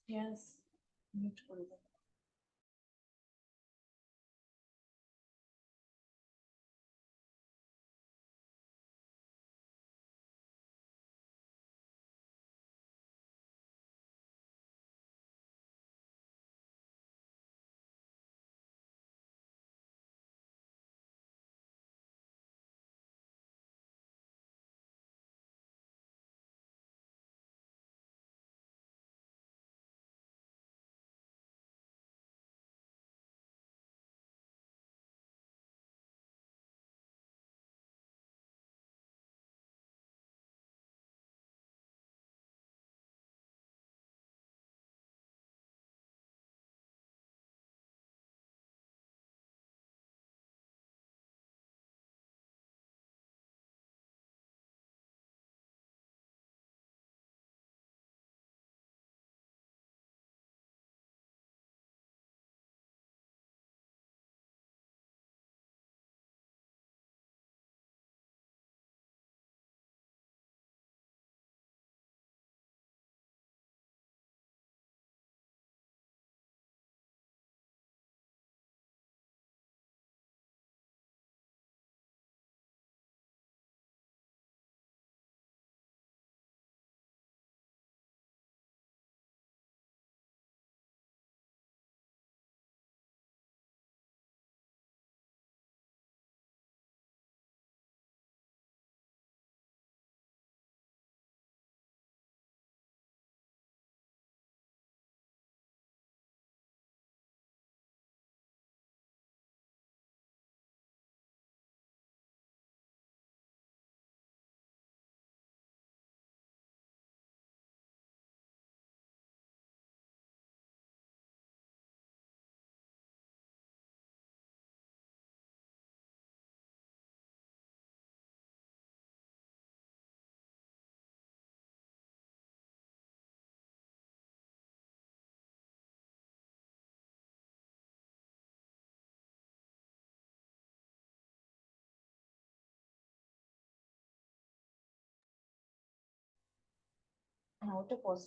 Yes. Mute করে দাও। ওটা পজ।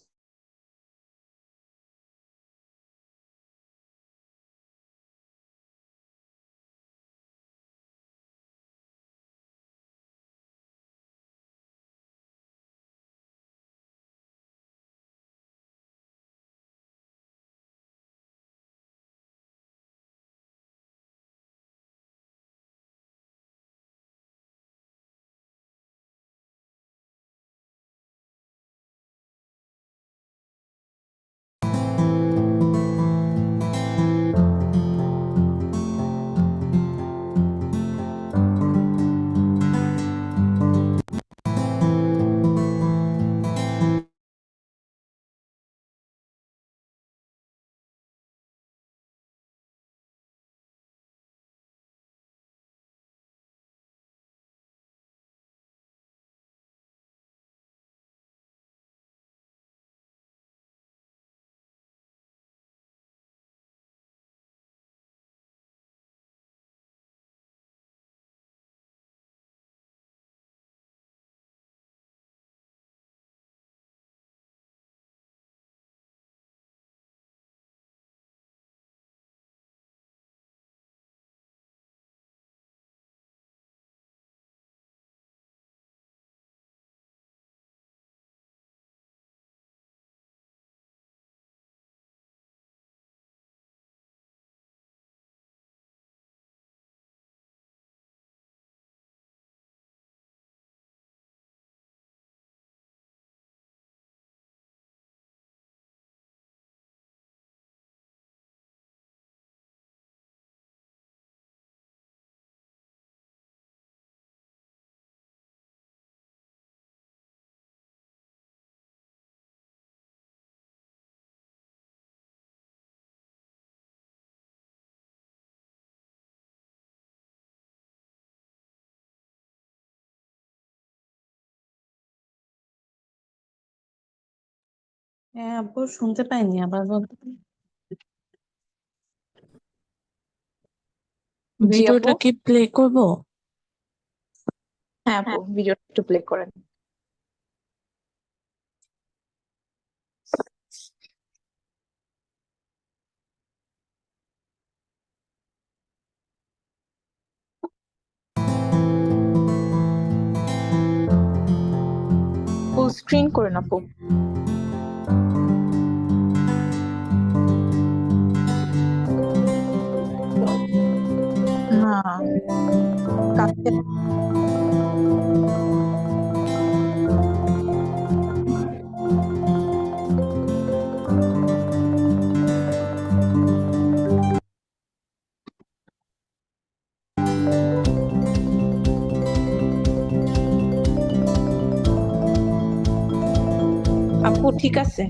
হ্যাঁ আপু শুনতে পাইনি, আবার বলতে পারি? জি আপু। ভিডিওটা কি প্লে করব? হ্যাঁ আপু, ভিডিও একটু প্লে করেন। স্ক্রিন করেন আপু। না, কালকে আপু ঠিক আছে।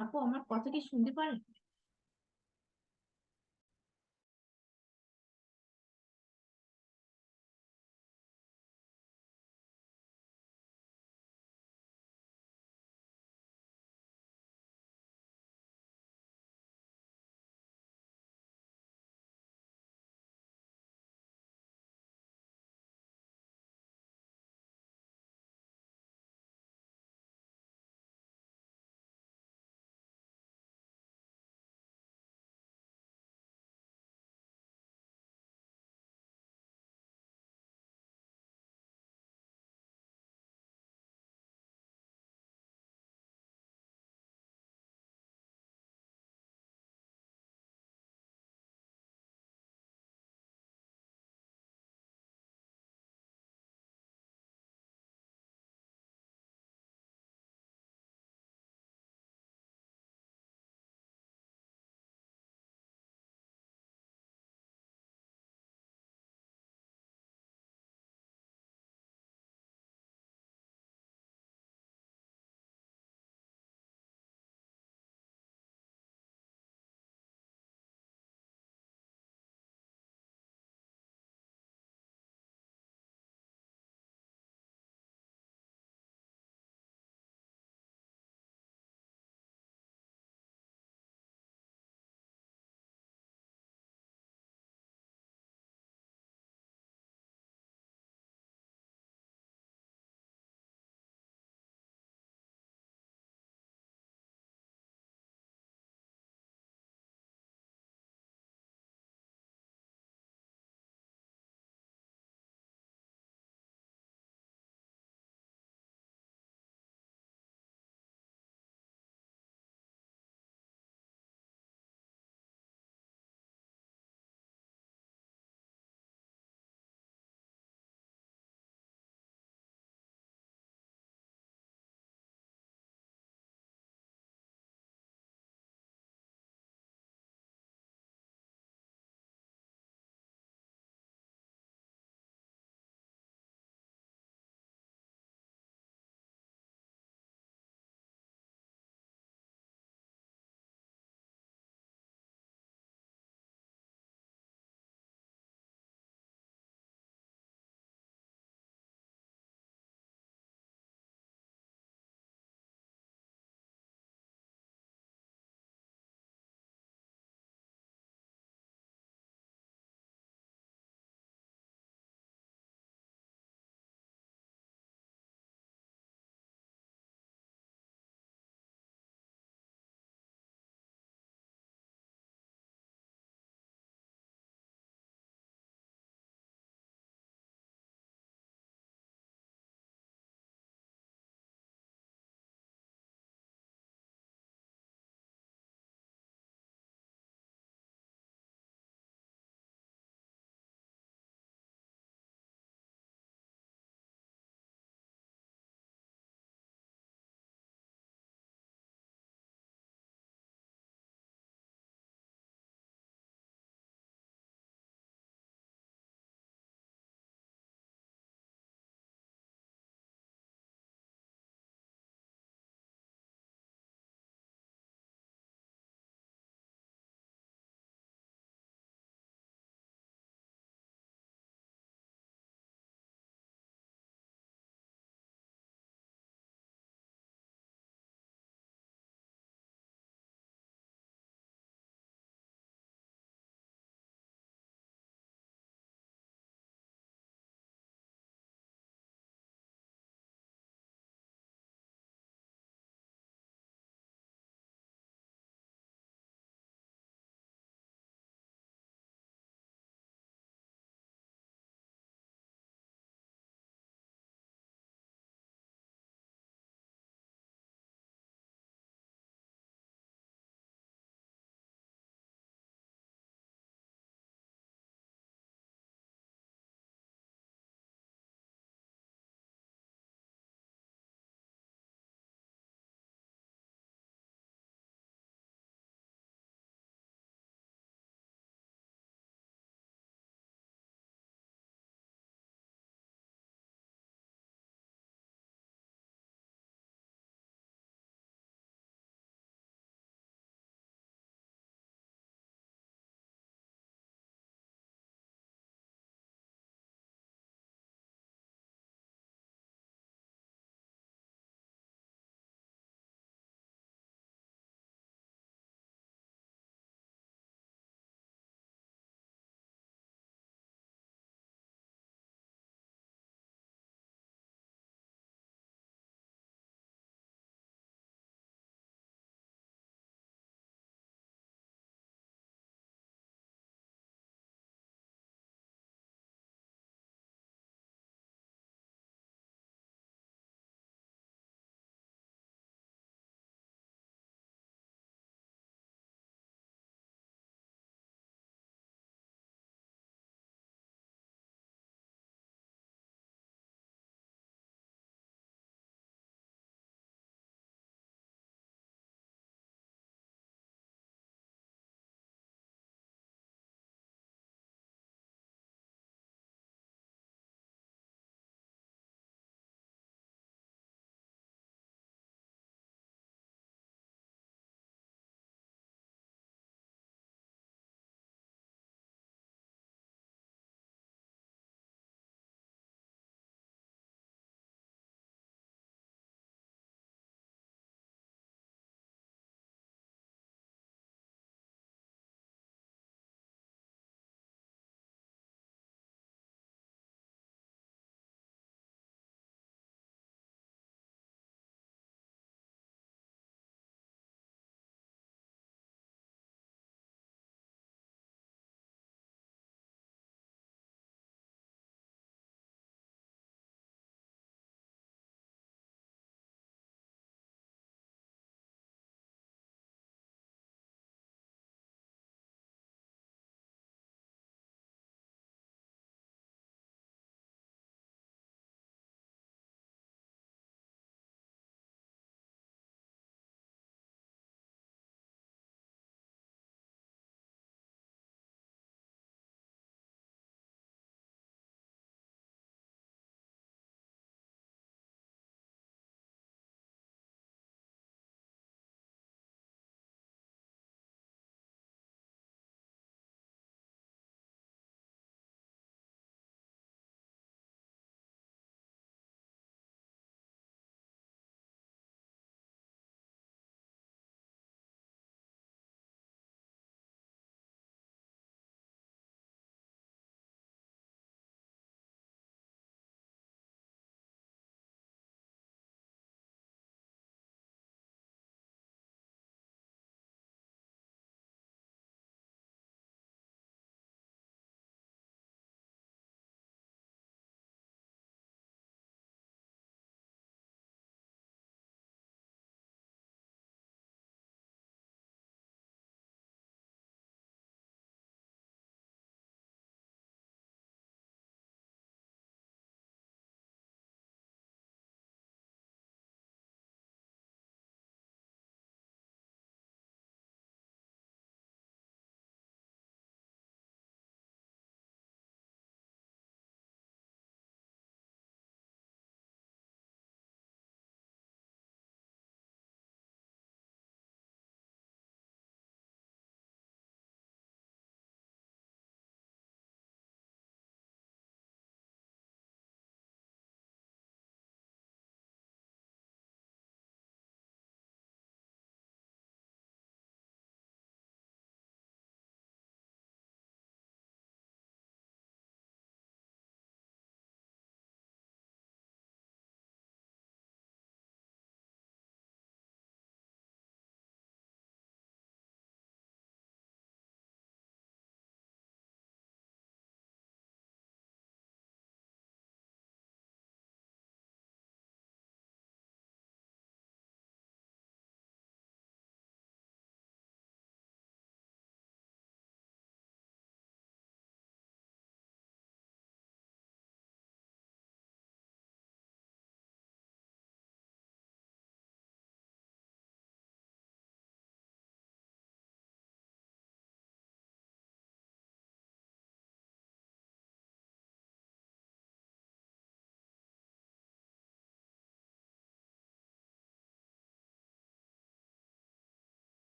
আপু আমার কথা কি শুনতে পারেন?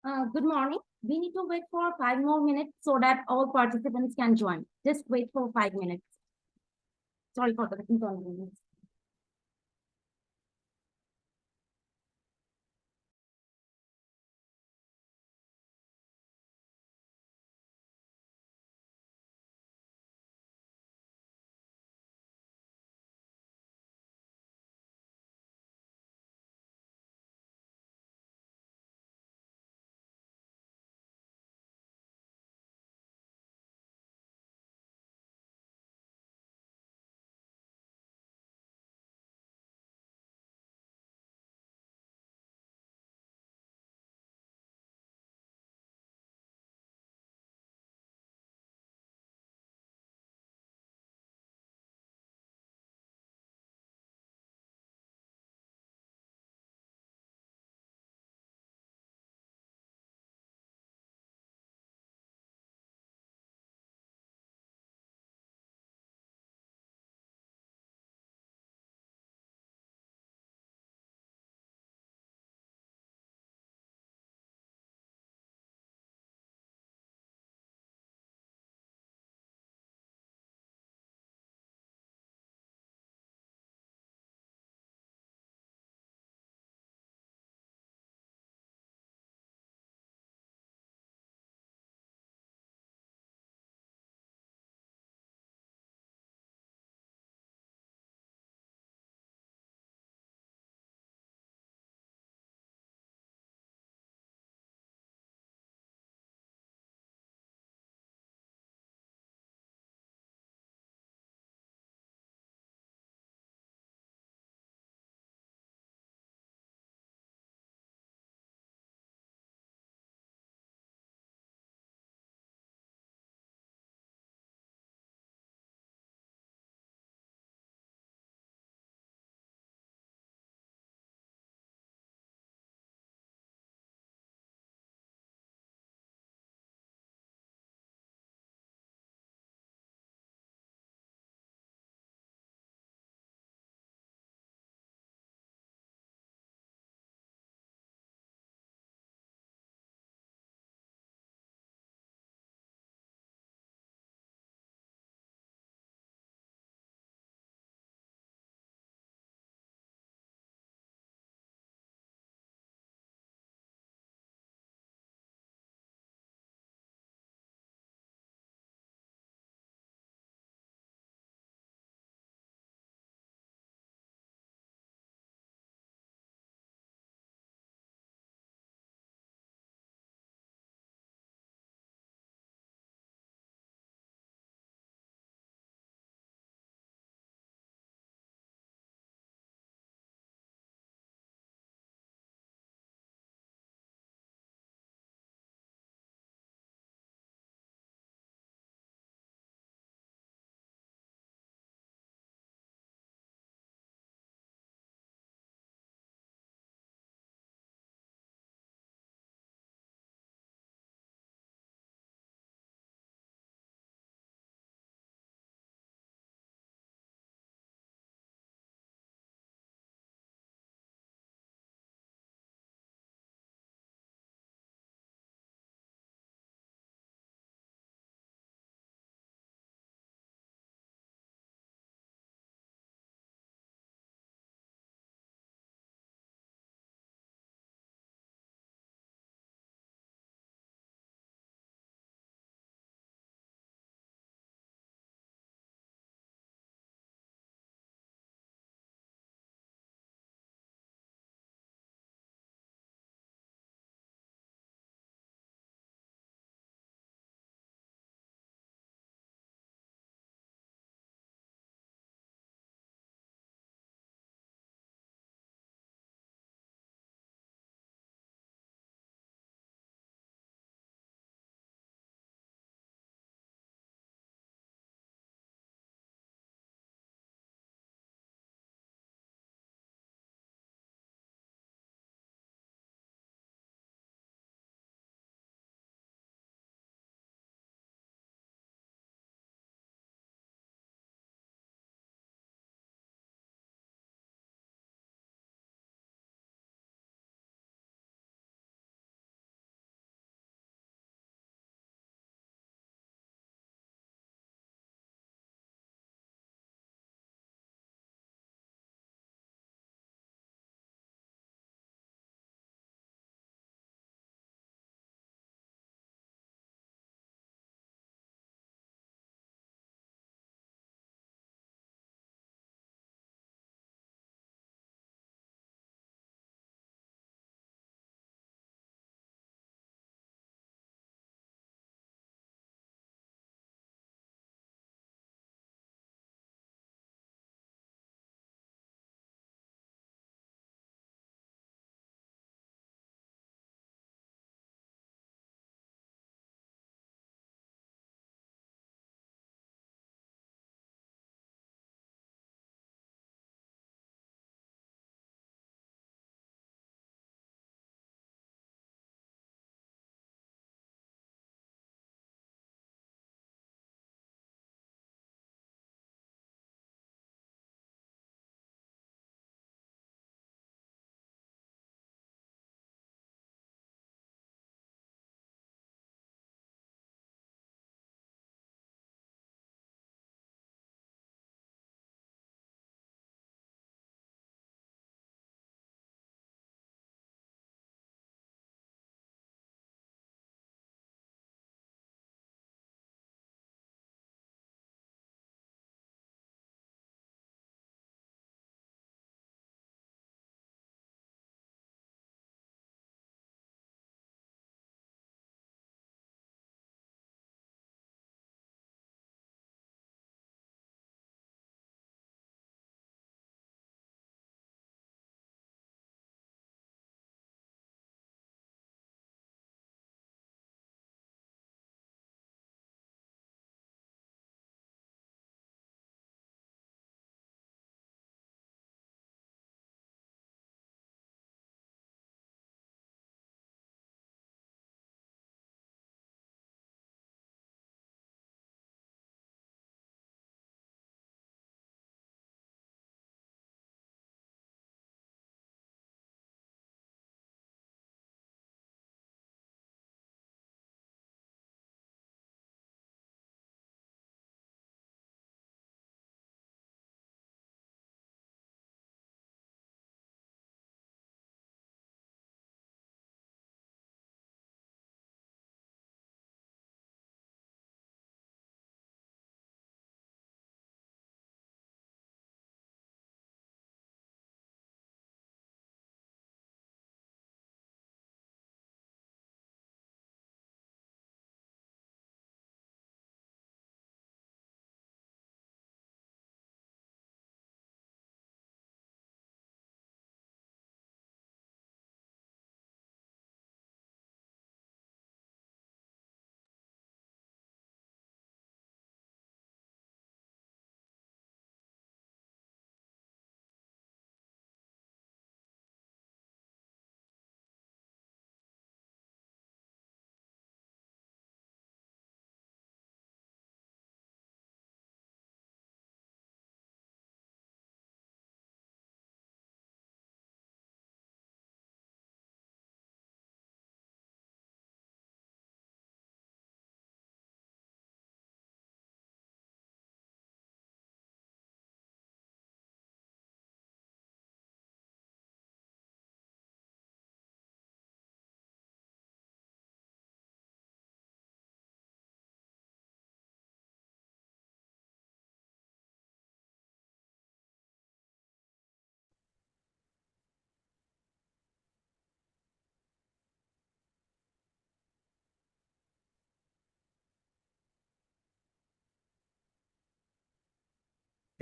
Good morning. We need to wait for 5 more minutes so that all participants can join. Just wait for 5 minutes. Sorry for the inconvenience.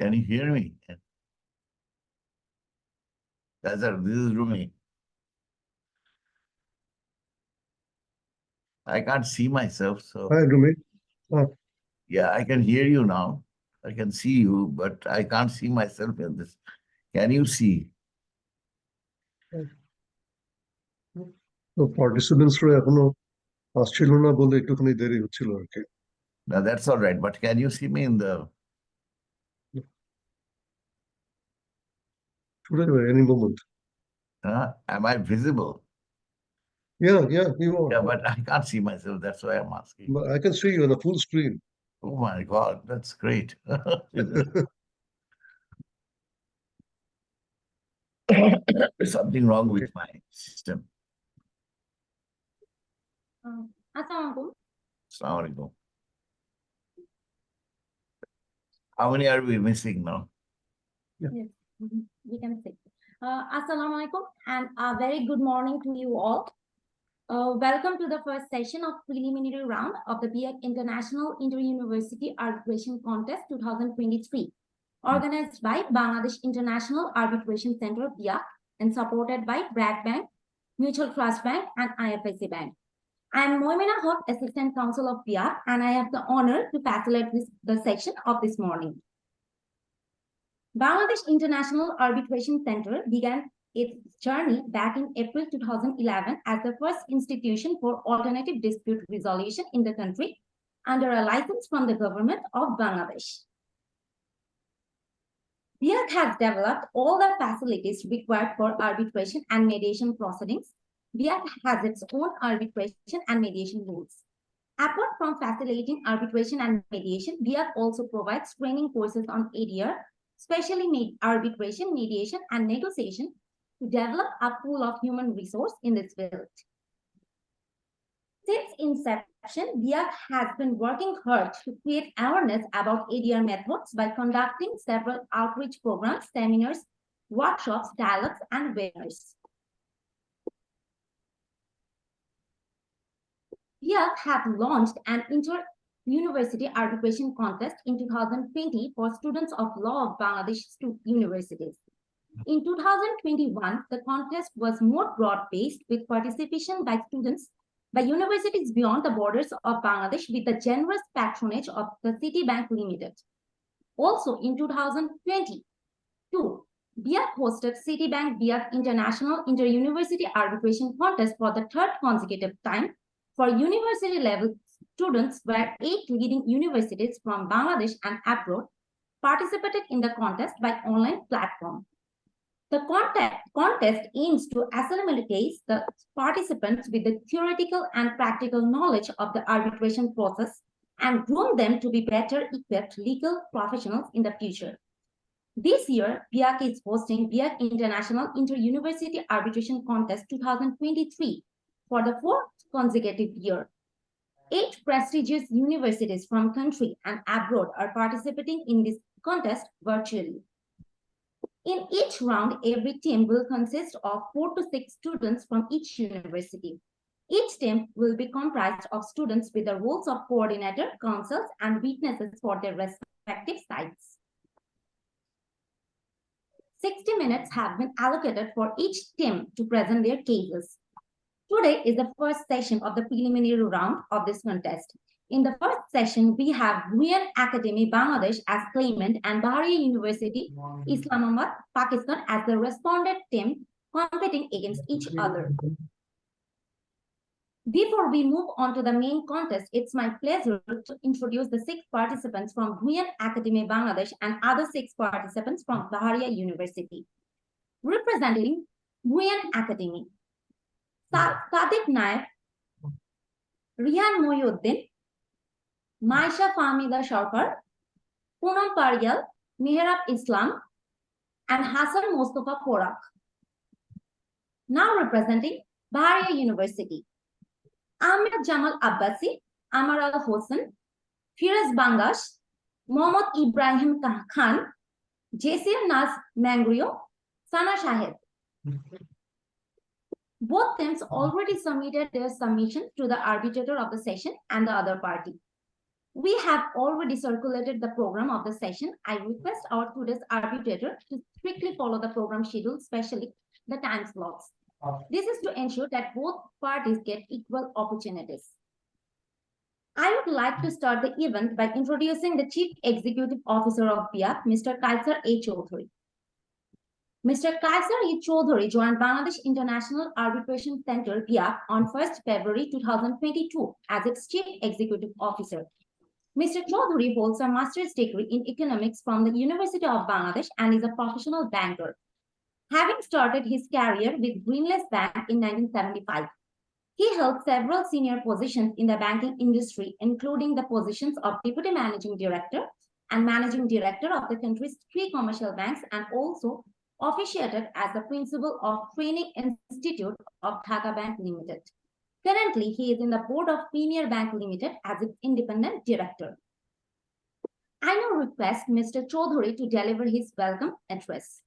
Can you hear me? Sir, this is Rumi. I can't see myself, so Hi, Rumi. yeah, I can hear you now. I can see you, but I can't see myself in this. Can you see? তো পার্টিসিপেন্টসরা এখনো আসছিল না বলে একটুখানি দেরি হচ্ছিল আর কি। Now that's all right, but can you see me in the? Today, any moment. Am I visible? Yeah, you are. Yeah, but I can't see myself. That's why I'm asking. But I can see you on a full screen. Oh my God, that's great. There's something wrong with my system. Assalamualaikum. Assalamu alaikum. How many are we missing now? Yes, we can say. Assalamualaikum and a very good morning to you all. Welcome to the first session of preliminary round of the BIAC International Inter-University Arbitration Contest 2023, organized by Bangladesh International Arbitration Center BIAC and supported by BRAC Bank, Mutual Trust Bank, and IFSC Bank. I am Moimina Haq, Assistant Counsel of BIAC, and I have the honor to facilitate the session of this morning. Bangladesh International Arbitration Center began its journey back in April 2011 as the first institution for alternative dispute resolution in the country under a license from the government of Bangladesh. BIAC has developed all the facilities required for arbitration and mediation proceedings. BIAC has its own arbitration and mediation rules. Apart from facilitating arbitration and mediation, BIAC also provides training courses on ADR, especially arbitration, mediation, and negotiation to develop a pool of human resource in this field. Since inception, BIAC has been working hard to create awareness about ADR methods by conducting several outreach programs, seminars, workshops, dialogues, and webinars. BIAC have launched an inter-university arbitration contest in 2020 for students of law of Bangladesh universities. In 2021, the contest was more broad-based with participation by students by universities beyond the borders of Bangladesh with the generous patronage of the Citibank Limited. Also in 2022, BIAC hosted Citibank BIAC International Inter-University Arbitration Contest for the third consecutive time for university-level students, where 8 leading universities from Bangladesh and abroad participated in the contest by online platform. The contest aims to assimilate the participants with the theoretical and practical knowledge of the arbitration process and groom them to be better equipped legal professionals in the future. This year, BIAC is hosting BIAC International Inter-University Arbitration Contest 2023 for the 4th consecutive year. 8 prestigious universities from country and abroad are participating in this contest virtually. In each round, every team will consist of 4 to 6 students from each university. Each team will be comprised of students with the roles of coordinator, counsels, and witnesses for their respective sides. 60 minutes have been allocated for each team to present their cases. Today is the first session of the preliminary round of this contest. In the first session, we have BIAC Academy Bangladesh as claimant and Bahariya University, Islamabad, Pakistan as the respondent team competing against each other. Before we move on to the main contest, it's my pleasure to introduce the 6 participants from BIAC Academy Bangladesh and other 6 participants from Bahariya University. Representing BIAC Academy, Sadiq Naik, Rihan Mohyuddin, Maisha Famida Sharkar, Poonam Parial, Mehrab Islam, and Hassan Mostofa Porak. Now representing Bahariya University, Ahmed Jamal Abbasi, Amar Al Hossain, Firaz Bangash, Mohammad Ibrahim Khan, Jasir Naz Mangrio, Sana Shahed. Both teams already submitted their submissions to the arbitrator of the session and the other party. We have already circulated the program of the session. I request our today's arbitrator to strictly follow the program schedule, especially the time slots. This is to ensure that both parties get equal opportunities. I would like to start the event by introducing the Chief Executive Officer of BIAC, Mr. Kaisar A. Chaudhary. Mr. Kaisar A. Chaudhary joined Bangladesh International Arbitration Center, BIAC, on 1st February 2022 as its Chief Executive Officer. Mr. Chaudhary holds a master's degree in economics from the University of Bangladesh and is a professional banker, having started his career with Greenless Bank in 1975. He held several senior positions in the banking industry, including the positions of Deputy Managing Director and Managing Director of the country's 3 commercial banks, and also officiated as the Principal of Training Institute of Dhaka Bank Limited. Currently, he is in the board of Premier Bank Limited as its independent director. I now request Mr. Chaudhary to deliver his welcome address.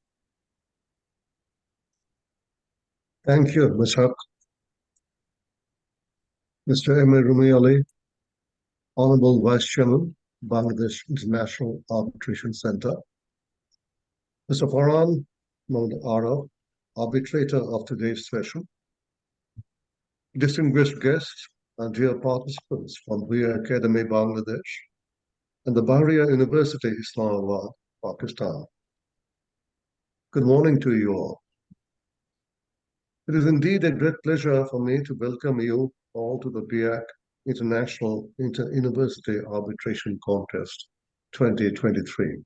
Thank you, Ms. Haq. Mr. M. A. Rumi Ali, Honorable Vice Chairman, Bangladesh International Arbitration Center, Mr. Farhan Mahmood Arab, arbitrator of today's session, distinguished guests and dear participants from BIAC Academy, Bangladesh, and the Bahria University, Islamabad, Pakistan. Good morning to you all. It is indeed a great pleasure for me to welcome you all to the BIAC International Inter-University Arbitration Contest 2023.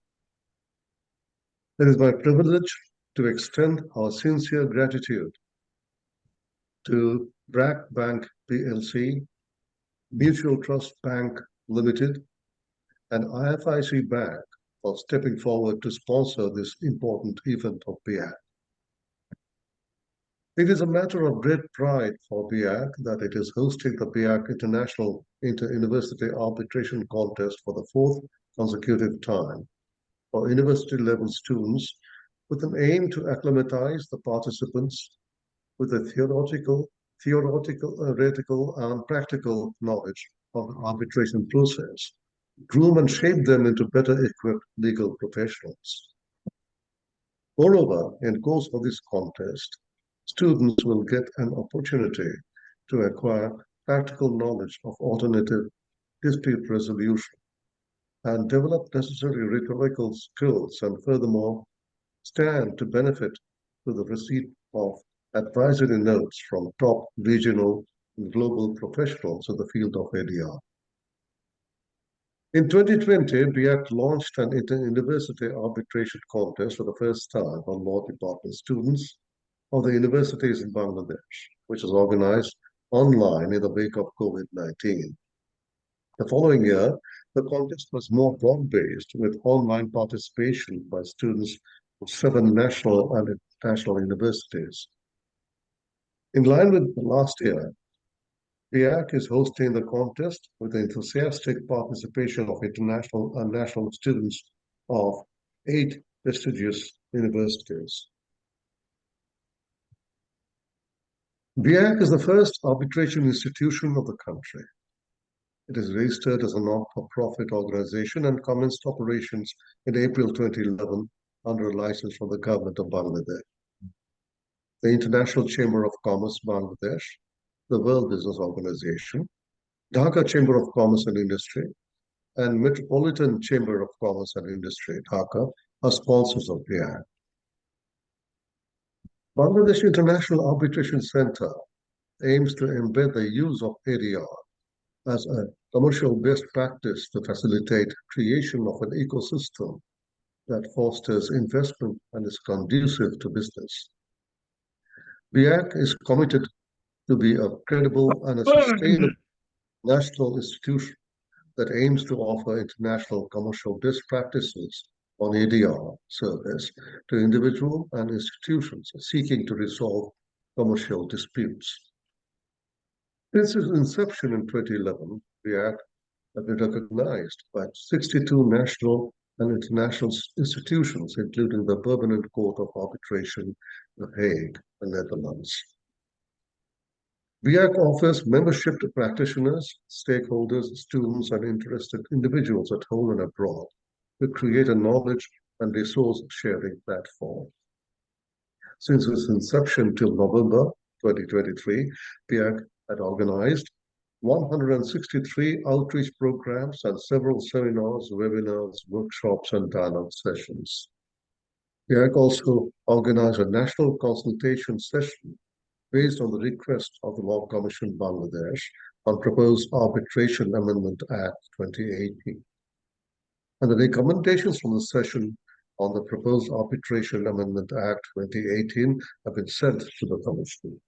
It is my privilege to extend our sincere gratitude to BRAC Bank PLC, Mutual Trust Bank Limited, and IFIC Bank for stepping forward to sponsor this important event of BIAC. It is a matter of great pride for BIAC that it is hosting the BIAC International Inter-University Arbitration Contest for the 4th consecutive time for university-level students, with an aim to acclimatize the participants with a theoretical, and practical knowledge of the arbitration process, groom and shape them into better equipped legal professionals. Moreover, in course of this contest, students will get an opportunity to acquire practical knowledge of alternative dispute resolution and develop necessary rhetorical skills, and furthermore stand to benefit through the receipt of advisory notes from top regional and global professionals in the field of ADR. In 2020, BIAC launched an inter-university arbitration contest for the first time for law department students of the universities in Bangladesh, which was organized online in the wake of COVID-19. The following year, the contest was more broad-based, with online participation by students of 7 national and international universities. In line with the last year, BIAC is hosting the contest with the enthusiastic participation of international and national students of 8 prestigious universities. BIAC is the first arbitration institution of the country. It is registered as a non-for-profit organization and commenced operations in April 2011 under a license from the government of Bangladesh. The International Chamber of Commerce, Bangladesh, the World Business Organization, Dhaka Chamber of Commerce and Industry, and Metropolitan Chamber of Commerce and Industry, Dhaka, are sponsors of BIAC. Bangladesh International Arbitration Center aims to embed the use of ADR as a commercial best practice to facilitate creation of an ecosystem that fosters investment and is conducive to business. BIAC is committed to be a credible and a sustainable national institution that aims to offer international commercial best practices on ADR service to individuals and institutions seeking to resolve commercial disputes. Since its inception in 2011, BIAC has been recognized by 62 national and international institutions, including the Permanent Court of Arbitration, The Hague, the Netherlands. BIAC offers membership to practitioners, stakeholders, students, and interested individuals at home and abroad to create a knowledge and resource sharing platform. Since its inception till November 2023, BIAC had organized 163 outreach programs and several seminars, webinars, workshops, and dialogue sessions. BIAC also organized a national consultation session based on the request of the Law Commission Bangladesh on proposed Arbitration Amendment Act 2018. And the recommendations from the session on the proposed Arbitration Amendment Act 2018 have been sent to the Commission.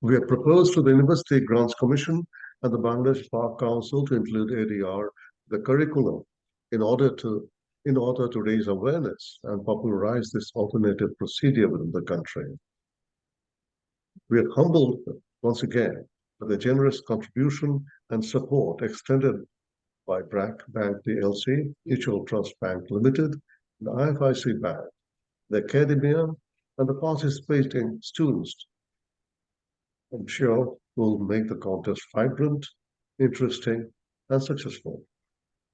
We have proposed to the University Grants Commission and the Bangladesh Bar Council to include ADR the curriculum in order to raise awareness and popularize this alternative procedure within the country. We are humbled once again by the generous contribution and support extended by BRAC Bank PLC, Mutual Trust Bank Limited, the IFIC Bank, the academia, and the participating students. I'm sure will make the contest vibrant, interesting, and successful.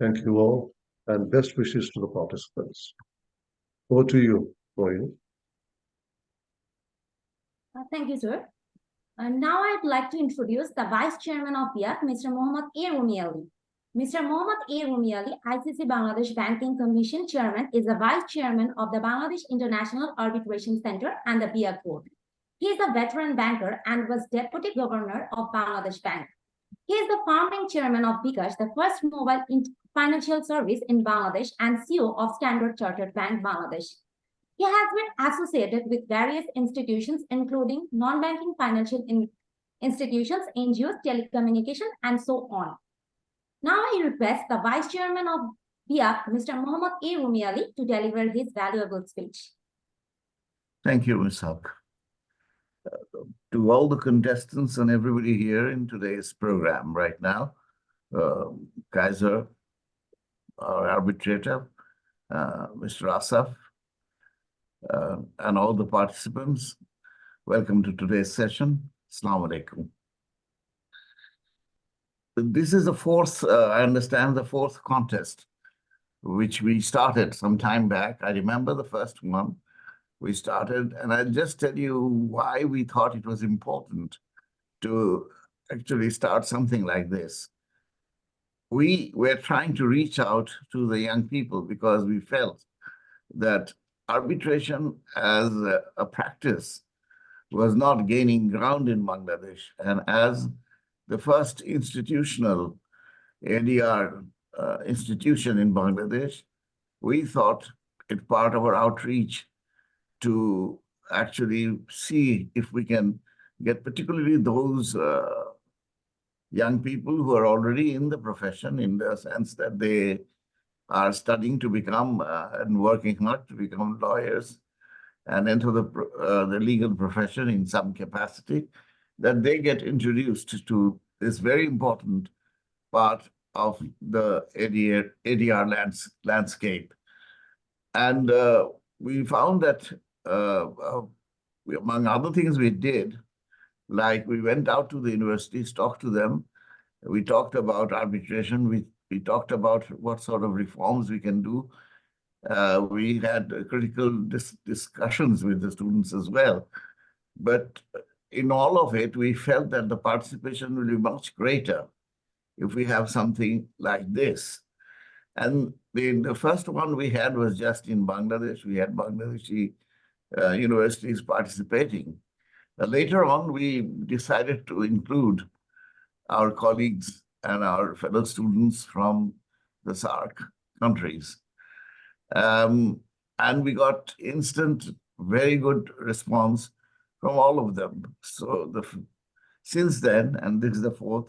Thank you all, and best wishes to the participants. Over to you, Maureen. Thank you, sir. Now I'd like to introduce the Vice Chairman of BIAC, Mr. Mohammad A. Rumi Ali. Mr. Mohammad A. Rumi Ali, ICC Bangladesh Banking Commission Chairman, is the Vice Chairman of the Bangladesh International Arbitration Center and the BIAC Board. He is a veteran banker and was Deputy Governor of Bangladesh Bank. He is the founding chairman of bKash, the first mobile financial service in Bangladesh, and CEO of Standard Chartered Bank Bangladesh. He has been associated with various institutions, including non-banking financial institutions, NGOs, telecommunication, and so on. Now I request the Vice Chairman of BIAC, Mr. Mohammad A. Rumi Ali, to deliver his valuable speech. Thank you, Ms. Haq. To all the contestants and everybody here in today's program right now, Kaiser, our arbitrator, Mr. Asaf, and all the participants, welcome to today's session. Assalamu alaikum. This is the fourth, I understand, the fourth contest, which we started some time back. I remember the first one we started, and I'll just tell you why we thought it was important to actually start something like this. We were trying to reach out to the young people because we felt that arbitration as a practice was not gaining ground in Bangladesh. And as the first institutional ADR institution in Bangladesh, we thought it part of our outreach to actually see if we can get particularly those young people who are already in the profession, in the sense that they are studying to become and working hard to become lawyers and enter the legal profession in some capacity, that they get introduced to this very important part of the ADR landscape. And we found that among other things we did, like we went out to the universities, talked to them, we talked about arbitration, we talked about what sort of reforms we can do. We had critical discussions with the students as well. But in all of it, we felt that the participation will be much greater if we have something like this. And the first one we had was just in Bangladesh. We had Bangladeshi universities participating. Later on, we decided to include our colleagues and our fellow students from the SAARC countries. And we got instant, very good response from all of them. So since then, and this is the fourth,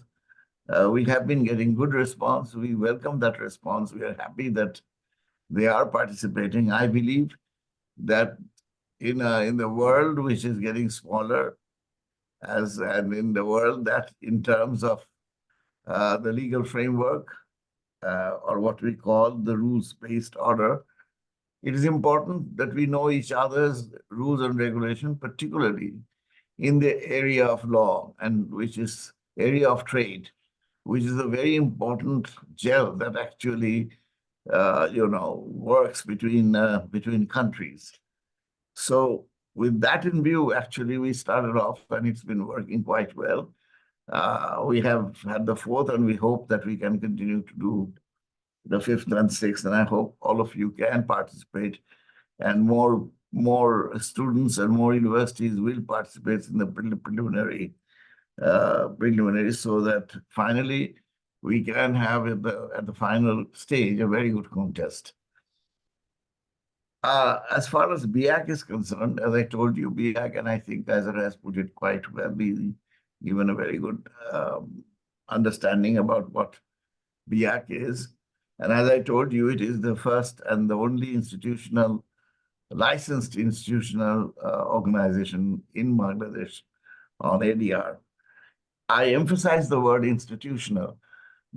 we have been getting good response. We welcome that response. We are happy that they are participating. I believe that in the world which is getting smaller, and in the world that in terms of the legal framework, or what we call the rules-based order, it is important that we know each other's rules and regulation, particularly in the area of law, and which is area of trade, which is a very important gel that actually works between countries. So with that in view, actually, we started off, and it's been working quite well. We have had the fourth, and we hope that we can continue to do the fifth and sixth, and I hope all of you can participate, and more students and more universities will participate in the preliminary, so that finally we can have at the final stage a very good contest. As far as BIAC is concerned, as I told you, BIAC, and I think Kaiser has put it quite well, given a very good understanding about what BIAC is. And as I told you, it is the first and the only licensed institutional organization in Bangladesh on ADR. I emphasize the word institutional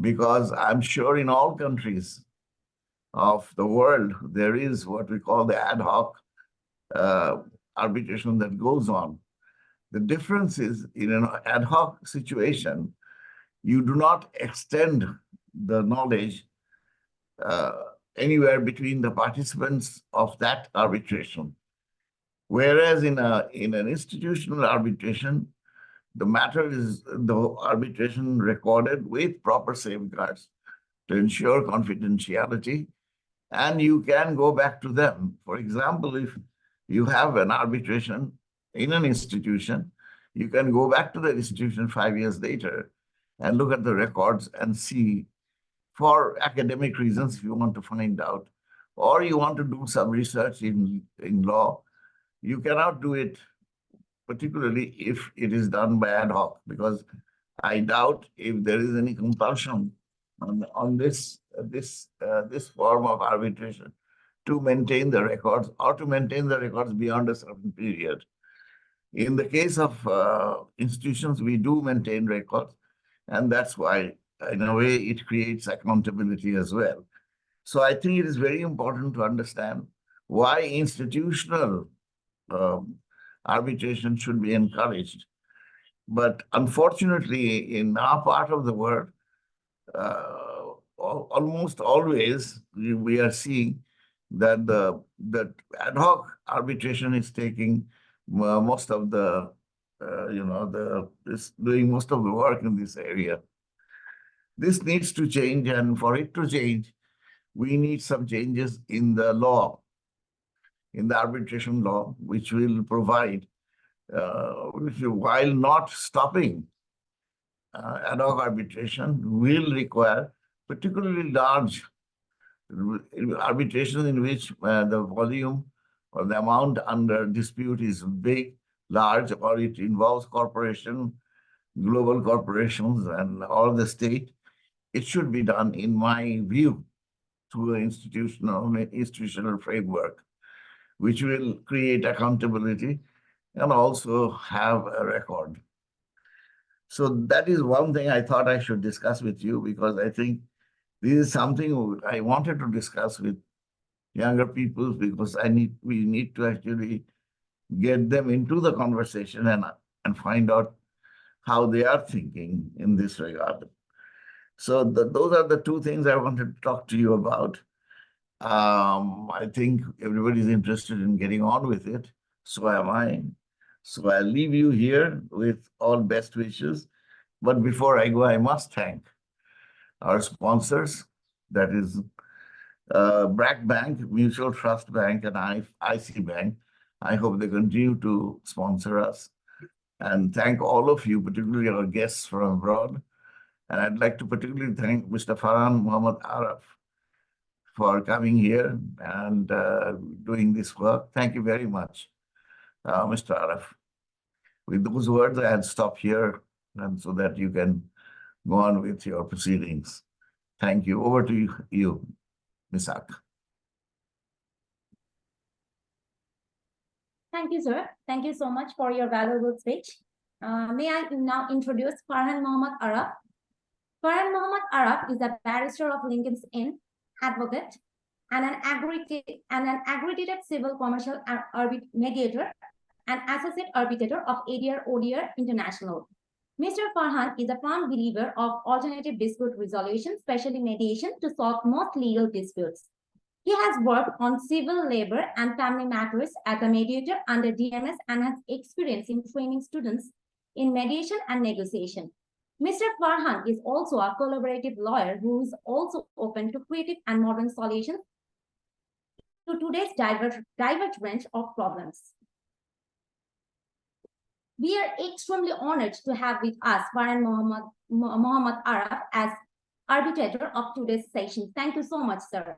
because I'm sure in all countries of the world, there is what we call the ad hoc arbitration that goes on. The difference is in an ad hoc situation, you do not extend the knowledge anywhere between the participants of that arbitration. Whereas in an institutional arbitration, the arbitration recorded with proper safeguards to ensure confidentiality, and you can go back to them. For example, if you have an arbitration in an institution, you can go back to the institution 5 years later and look at the records and see, for academic reasons, if you want to find out, or you want to do some research in law, you cannot do it, particularly if it is done by ad hoc, because I doubt if there is any compulsion on this form of arbitration to maintain the records or to maintain the records beyond a certain period. In the case of institutions, we do maintain records, and that's why, in a way, it creates accountability as well. So I think it is very important to understand why institutional arbitration should be encouraged. But unfortunately, in our part of the world, almost always we are seeing that that ad hoc arbitration is taking most of the doing most of the work in this area. This needs to change, and for it to change, we need some changes in the law, in the arbitration law, which will provide, while not stopping ad hoc arbitration, will require particularly large arbitration in which the volume or the amount under dispute is big, large, or it involves global corporations and all the state. It should be done, in my view, through an institutional framework, which will create accountability and also have a record. So that is one thing I thought I should discuss with you, because I think this is something I wanted to discuss with younger people, because we need to actually get them into the conversation and find out how they are thinking in this regard. So those are the two things I wanted to talk to you about. I think everybody's interested in getting on with it. So am I. So I'll leave you here with all best wishes. But before I go, I must thank our sponsors, that is BRAC Bank, Mutual Trust Bank, and IC Bank. I hope they continue to sponsor us. And thank all of you, particularly our guests from abroad. And I'd like to particularly thank Mr. Farhan Muhammad Araf for coming here and doing this work. Thank you very much, Mr. Araf. With those words, I'll stop here, and so that you can go on with your proceedings. Thank you. Over to you, Ms. Ak. Thank you, sir. Thank you so much for your valuable speech. May I now introduce Farhan Muhammad Araf. Farhan Muhammad Araf is a barrister of Lincoln's Inn, advocate, and an accredited civil commercial mediator and Associate Arbitrator of ADR ODR International. Mr. Farhan is a firm believer of alternative dispute resolution, especially mediation, to solve most legal disputes. He has worked on civil, labor, and family matters as a mediator under DMS and has experience in training students in mediation and negotiation. Mr. Farhan is also a collaborative lawyer who is also open to creative and modern solutions to today's diverse range of problems. We are extremely honored to have with us Farhan Mohammad Araf as arbitrator of today's session. Thank you so much, sir.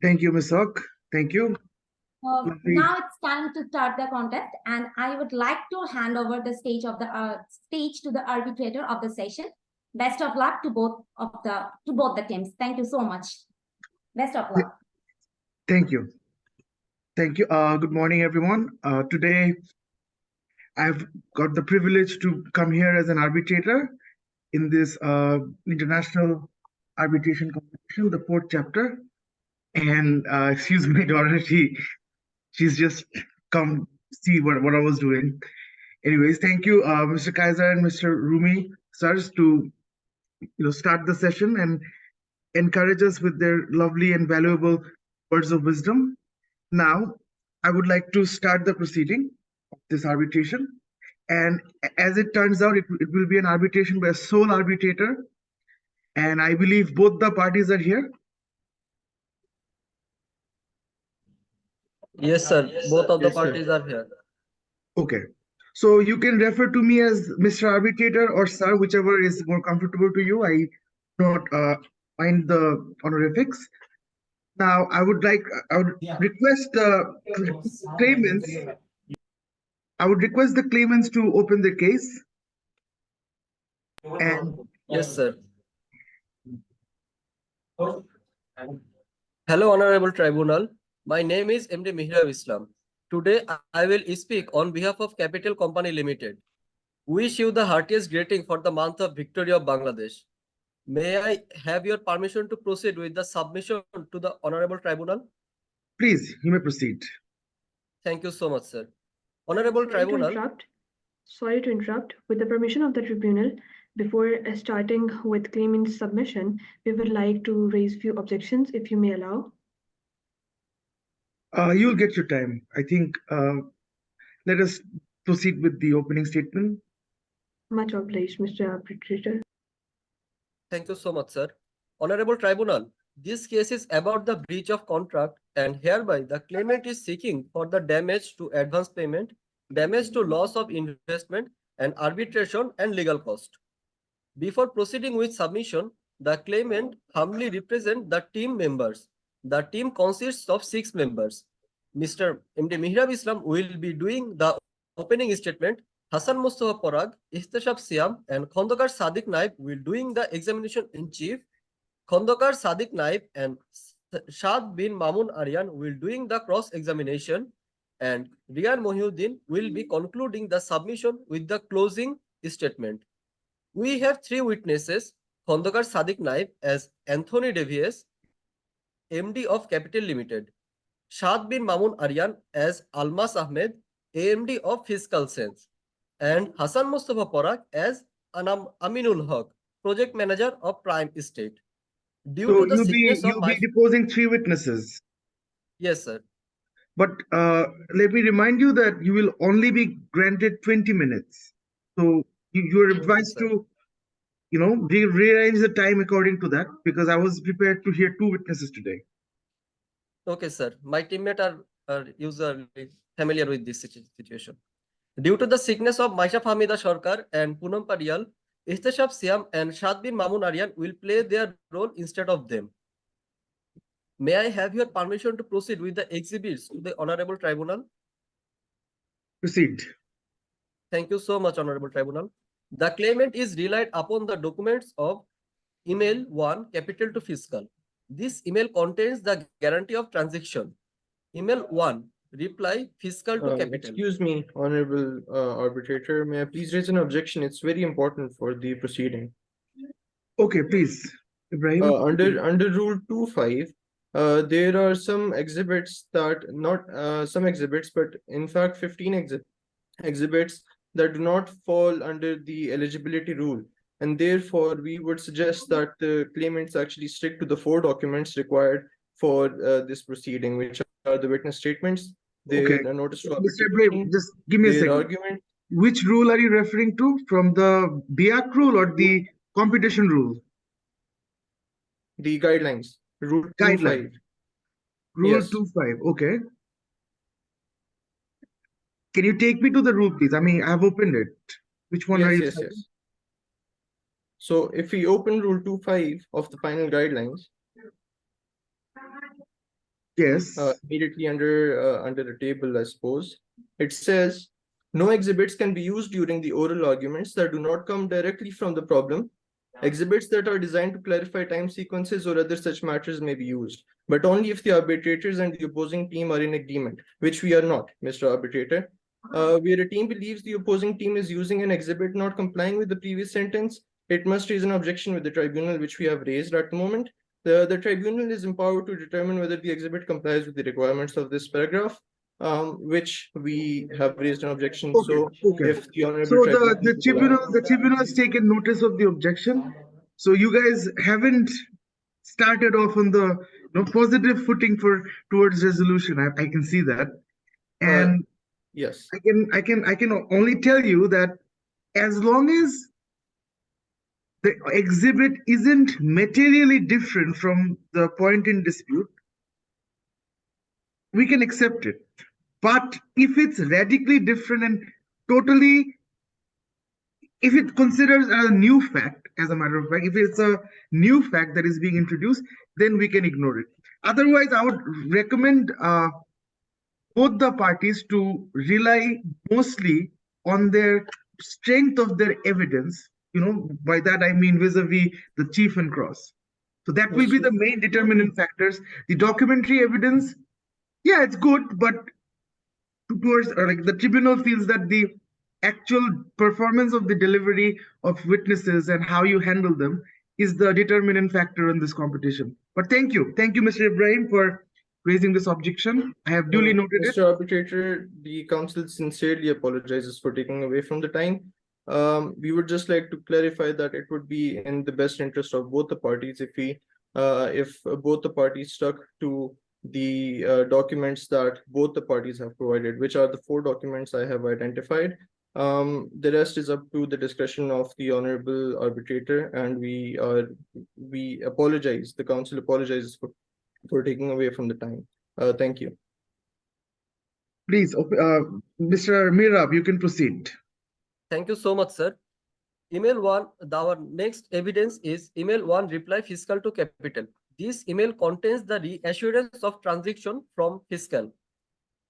Thank you, Ms. Hawk. Thank you. Now it's time to start the contest, and I would like to hand over the stage to the arbitrator of the session. Best of luck to both the teams. Thank you so much. Best of luck. Thank you. Thank you. Good morning, everyone. Today, I've got the privilege to come here as an arbitrator in this international arbitration competition, the 4th chapter. And excuse my daughter, she's just come see what I was doing. Anyways, thank you, Mr. Kaiser and Mr. Rumi sirs, to start the session and encourage us with their lovely and valuable words of wisdom. Now, I would like to start the proceeding of this arbitration. And as it turns out, it will be an arbitration by a sole arbitrator. And I believe both the parties are here. Yes, sir. Both of the parties are here. Okay. So you can refer to me as Mr. Arbitrator or Sir, whichever is more comfortable to you. I do not mind the honorifics. Now, I would request the claimants. I would request the claimants to open the case. And yes, sir. Hello, Honorable Tribunal. My name is MD Mihrab Islam. Today, I will speak on behalf of Capital Company Limited. Wish you the heartiest greeting for the month of victory of Bangladesh. May I have your permission to proceed with the submission to the Honorable Tribunal? Please, you may proceed. Thank you so much, sir. Honorable Tribunal. Sorry to interrupt. With the permission of the tribunal, before starting with claimant's submission, we would like to raise few objections, if you may allow. You'll get your time. I think let us proceed with the opening statement. Much obliged, Mr. Arbitrator. Thank you so much, sir. Honorable Tribunal, this case is about the breach of contract, and hereby the claimant is seeking for the damage to advance payment, damage to loss of investment, and arbitration and legal cost. Before proceeding with submission, the claimant humbly represents the team members. The team consists of 6 members. Mr. MD Mihrab Islam will be doing the opening statement. Hassan Mustafa Parag, Ihtisham Siam, and Khondokar Sadiq Naib will doing the examination in chief. Khondokar Sadiq Naib and Shad bin Mamun Aryan will doing the cross examination, and Riyan Mohiuddin will be concluding the submission with the closing statement. We have 3 witnesses: Khondokar Sadiq Naib as Anthony Davies, MD of Capital Limited; Shad bin Mamun Aryan as Almas Ahmed, AMD of Fiscal Sense; and Hassan Mustafa Parag as Aminul Haq, Project Manager of Prime Estate. Due to the sickness of you'll be deposing 3 witnesses. Yes, sir. But let me remind you that you will only be granted 20 minutes. So you are advised to, rearrange the time according to that, because I was prepared to hear 2 witnesses today. Okay, sir. My teammates are usually familiar with this situation. Due to the sickness of Maisha Hamida Sarkar and Poonam Pariyal, Ihtisham Siam and Shad bin Mamun Aryan will play their role instead of them. May I have your permission to proceed with the exhibits to the Honorable Tribunal? Proceed. Thank you so much, Honorable Tribunal. The claimant is relied upon the documents of email 1, capital to fiscal. This email contains the guarantee of transaction. Email 1, reply fiscal to capital. Excuse me, Honorable Arbitrator, may I please raise an objection? It's very important for the proceeding. Okay, please, Ibrahim. Under Rule 2.5, there are some exhibits that not some exhibits, but in fact 15 exhibits that do not fall under the eligibility rule. And therefore, we would suggest that the claimants actually stick to the 4 documents required for this proceeding, which are the witness statements, Okay. the notice to Mr. Ibrahim, arbitration, just give me a their second. argument. Which rule are you referring to? From the BIAC rule or the competition rule? The guidelines, Rule Guideline. 25. Rule Yes. 25. Okay. Can you take me to the rule, please? I mean, I've opened it. Which one are Yes, you yes, citing? yes. So if we open Rule 25 of the final guidelines, Yes. immediately under the table, I suppose, it says no exhibits can be used during the oral arguments that do not come directly from the problem. Exhibits that are designed to clarify time sequences or other such matters may be used, but only if the arbitrators and the opposing team are in agreement, which we are not, Mr. Arbitrator. Where a team believes the opposing team is using an exhibit not complying with the previous sentence, it must raise an objection with the tribunal, which we have raised at the moment. The tribunal is empowered to determine whether the exhibit complies with the requirements of this paragraph, which we have raised an objection. Okay. So Okay. if the honorable So tribunal the tribunal has taken notice of the objection. So you guys haven't started off on the positive footing towards resolution. I can see that. And yes, I can only tell you that as long as the exhibit isn't materially different from the point in dispute, we can accept it. But if it's radically different and totally, if it considers a new fact, as a matter of fact, if it's a new fact that is being introduced, then we can ignore it. Otherwise, I would recommend both the parties to rely mostly on their strength of their evidence. By that I mean vis-a-vis the chief and cross. So that will be the main determinant factors. The documentary evidence, yeah, it's good, but towards like the tribunal feels that the actual performance of the delivery of witnesses and how you handle them is the determinant factor in this competition. But thank you, Mr. Ibrahim, for raising this objection. I have duly noted it. Mr. Arbitrator, the council sincerely apologizes for taking away from the time. We would just like to clarify that it would be in the best interest of both the parties if both the parties stuck to the documents that both the parties have provided, which are the 4 documents I have identified. The rest is up to the discretion of the honorable arbitrator, and we apologize. The council apologizes for taking away from the time. Thank you. Please, Mr. Mirab, you can proceed. Thank you so much, sir. Email 1, our next evidence is email 1 reply fiscal to capital. This email contains the reassurance of transaction from fiscal.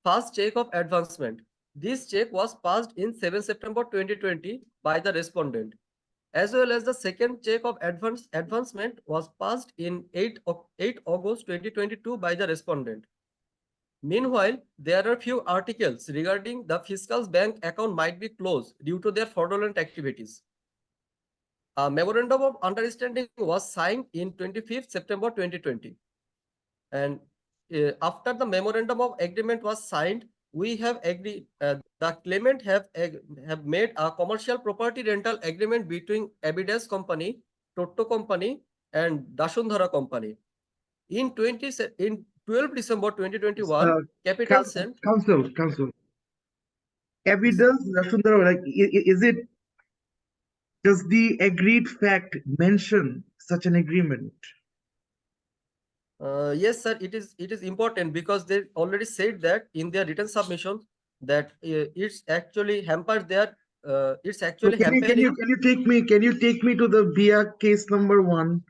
First check of advancement. This check was passed in 7 September 2020 by the respondent, as well as the second check of advancement was passed in 8 August 2022 by the respondent. Meanwhile, there are few articles regarding the fiscal's bank account might be closed due to their fraudulent activities. A memorandum of understanding was signed in 25th September 2020. And after the memorandum of agreement was signed, we have agreed, the claimant have made a commercial property rental agreement between Abidas Company, Toto Company, and Dashundhara Company. In 12 December 2021, Capital sent. Council. Abidas, Dashundhara, like, is it? Does the agreed fact mention such an agreement? Yes, sir. It is important because they already said that in their written submission that it's actually hampered their. It's actually hampering. Can you take me to the BIAC case number 1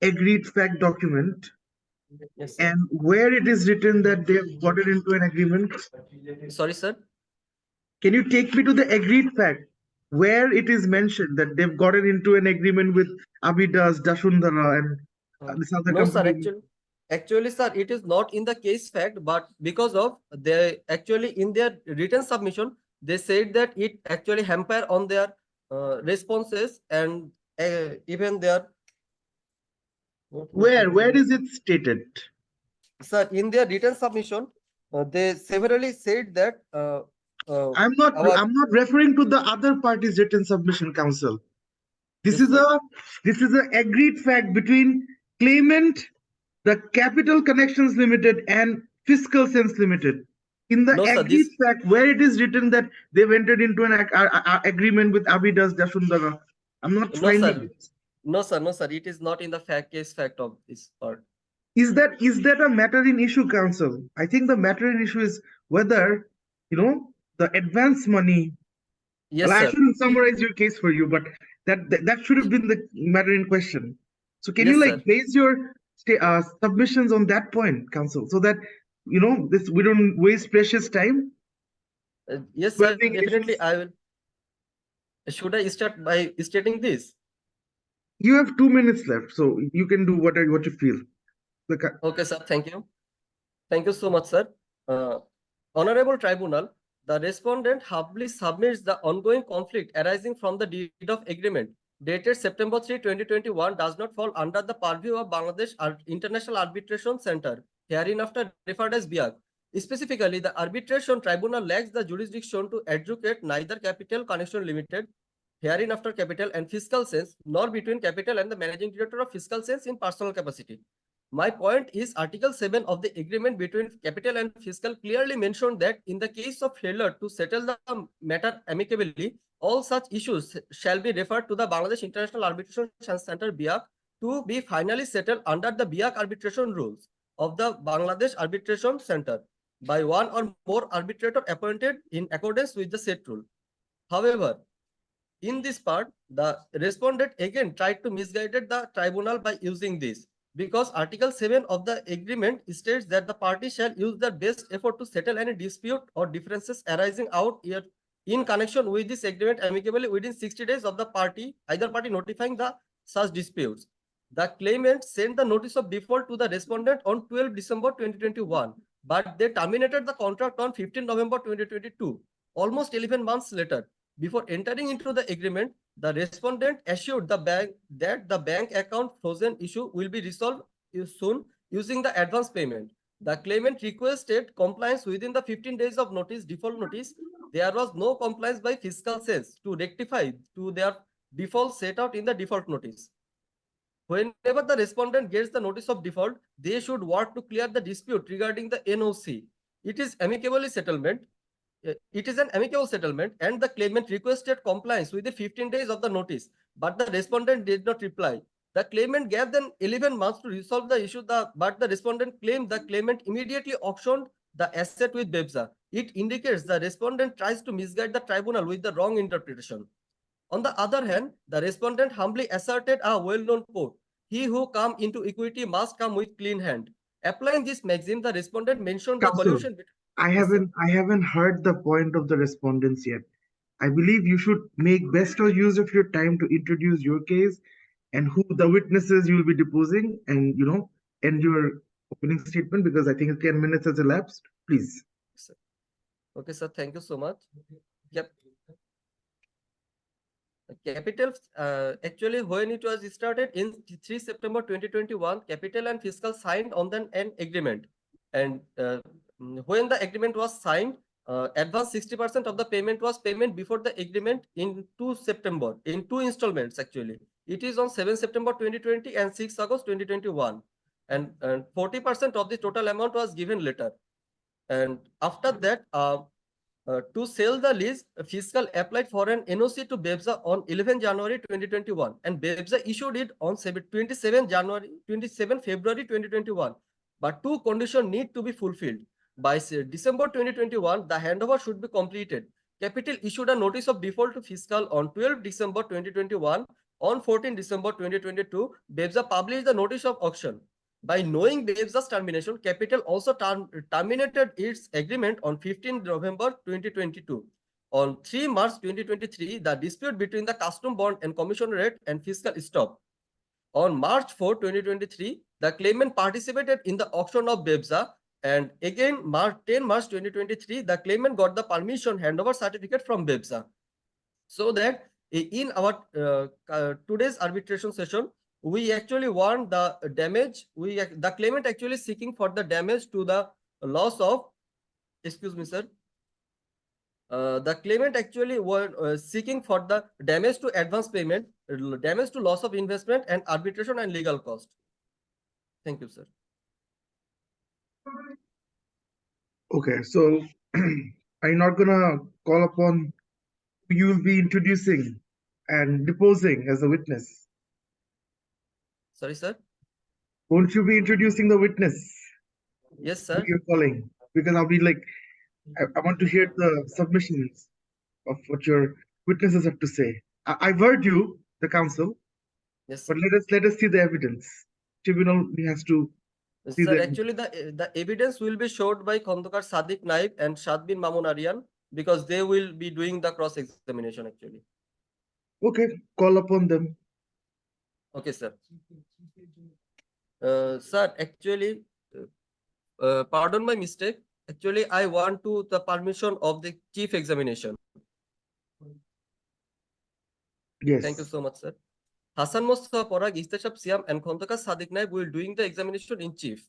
agreed fact document? Yes, sir. And where it is written that they have gotten into an agreement? Sorry, sir. Can you take me to the agreed fact where it is mentioned that they've gotten into an agreement with Abidas, Dashundhara, and this other No, company? sir. Actually, sir, it is not in the case fact, but because of they actually in their written submission, they said that it actually hamper on their responses and even their. Where is it stated? Sir, in their written submission, they severally said that I'm not our referring to the other party's written submission, counsel. This Yes, is sir. a agreed fact between claimant, the Capital Connections Limited, and Fiscal Sense Limited. In the No, sir, agreed this fact where it is written that they've entered into an agreement with Abidas Dasundara, I'm not no, finding sir. it. No, sir. It is not in the fact of this part. Is that a matter in issue, counsel? I think the matter in issue is whether the advance money. Yes, Well, I sir. shouldn't summarize your case for you, but that should have been the matter in question. So can you Yes, like sir. base your submissions on that point, counsel, so that this we don't waste precious time Yes, sir. developing Definitely, issues? I will. Should I start by stating this? You have 2 minutes left, so you can do what you feel. Okay, sir. Thank you. Thank you so much, sir. Honorable Tribunal, the respondent humbly submits the ongoing conflict arising from the deed of agreement dated September 3, 2021 does not fall under the purview of Bangladesh International Arbitration Center, hereinafter referred as BIAC. Specifically, the Arbitration Tribunal lacks the jurisdiction to adjudicate neither Capital Connection Limited, hereinafter Capital and Fiscal Sense, nor between Capital and the Managing Director of Fiscal Sense in personal capacity. My point is Article 7 of the agreement between Capital and Fiscal clearly mentioned that in the case of failure to settle the matter amicably, all such issues shall be referred to the Bangladesh International Arbitration Center BIAC to be finally settled under the BIAC arbitration rules of the Bangladesh Arbitration Center by one or more arbitrator appointed in accordance with the said rule. However, in this part, the respondent again tried to misguide the tribunal by using this, because Article 7 of the agreement states that the party shall use their best effort to settle any dispute or differences arising out here in connection with this agreement amicably within 60 days of the either party notifying the such disputes. The claimant sent the notice of default to the respondent on 12 December 2021, but they terminated the contract on 15 November 2022, almost 11 months later. Before entering into the agreement, the respondent assured the bank that the bank account frozen issue will be resolved soon using the advance payment. The claimant requested compliance within the 15 days of default notice. There was no compliance by Fiscal Sense to rectify to their default set out in the default notice. Whenever the respondent gets the notice of default, they should work to clear the dispute regarding the NOC. It is an amicable settlement, and the claimant requested compliance within 15 days of the notice, but the respondent did not reply. The claimant gave them 11 months to resolve the issue, but the respondent claimed the claimant immediately auctioned the asset with BEBSA. It indicates the respondent tries to misguide the tribunal with the wrong interpretation. On the other hand, the respondent humbly asserted a well-known quote, "He who come into equity must come with clean hand." Applying this maxim, the respondent mentioned the Counsel, collusion between... I Yes, sir. haven't heard the point of the respondents yet. I believe you should make best of use of your time to introduce your case and who the witnesses you will be deposing, and end your opening statement, because I think 10 minutes has elapsed. Please. Okay, sir. Thank you so much. Yep. Capital, actually, when it was started in 3 September 2021, Capital and Fiscal signed on an agreement. And when the agreement was signed, advance 60% of the payment was payment before the agreement in 2 September, in 2 installments actually. It is on 7 September 2020 and 6 August 2021. And 40% of the total amount was given later. And after that, to sell the lease, Fiscal applied for an NOC to BEBSA on 11 January 2021, and BEBSA issued it on 27 February 2021. But 2 conditions need to be fulfilled. By December 2021, the handover should be completed. Capital issued a notice of default to Fiscal on 12 December 2021. On 14 December 2022, BEBSA published the notice of auction. By knowing BEBSA's termination, Capital also terminated its agreement on 15 November 2022. On 3 March 2023, the dispute between the custom bond and commission rate and Fiscal stopped. On March 4, 2023, the claimant participated in the auction of BEBSA, and again 10 March 2023, the claimant got the permission handover certificate from BEBSA. So that in our today's arbitration session, we actually want the damage. The claimant actually seeking for the damage to the loss of, excuse me, sir. The claimant actually were seeking for the damage to advance payment, damage to loss of investment, and arbitration and legal cost. Thank you, sir. Okay, so I'm not gonna call upon who you will be introducing and deposing as a witness. Sorry, sir. Won't you be introducing the witness Yes, who sir. you're calling? Because I'll be like, I want to hear the submissions of what your witnesses have to say. I've heard you, the counsel, Yes, but sir. let us see the evidence. Tribunal has to see Sir, the actually, the evidence will be showed by Khandokar Sadiq Naib and Shadbin Mamun Aryan because they will be doing the cross examination actually. Okay, call upon them. Okay, sir. Sir, actually, pardon my mistake. Actually, I want to the permission of the chief examination. Yes. Thank you so much, sir. Hassan Mustafa Porag, Istashab Siam, and Khandokar Sadiq Naib will doing the examination in chief.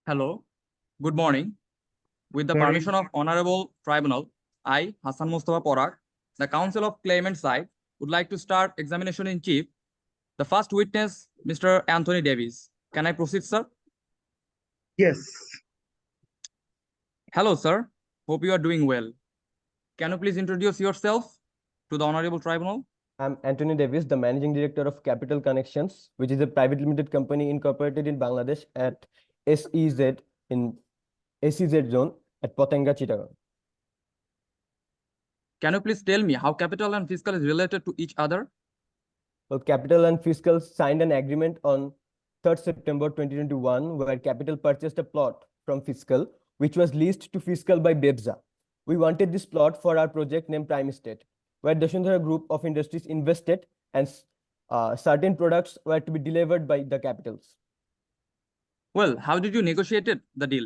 Hello, good morning. With the Morning. permission of Honorable Tribunal, I, Hassan Mustafa Porak, the Counsel of Claimant side, would like to start examination in chief. The first witness, Mr. Anthony Davis. Can I proceed, sir? Yes. Hello, sir. Hope you are doing well. Can you please introduce yourself to the Honorable Tribunal? I'm Anthony Davis, the Managing Director of Capital Connections, which is a private limited company incorporated in Bangladesh at SEZ in SEZ zone at Potanga, Chittagong. Can you please tell me how capital and fiscal is related to each other? Well, Capital and Fiscal signed an agreement on 3rd September 2021, where Capital purchased a plot from Fiscal, which was leased to Fiscal by BEBSA. We wanted this plot for our project named Prime Estate, where Dashundhara Group of Industries invested and certain products were to be delivered by the Capitals. Well, how did you negotiate the deal?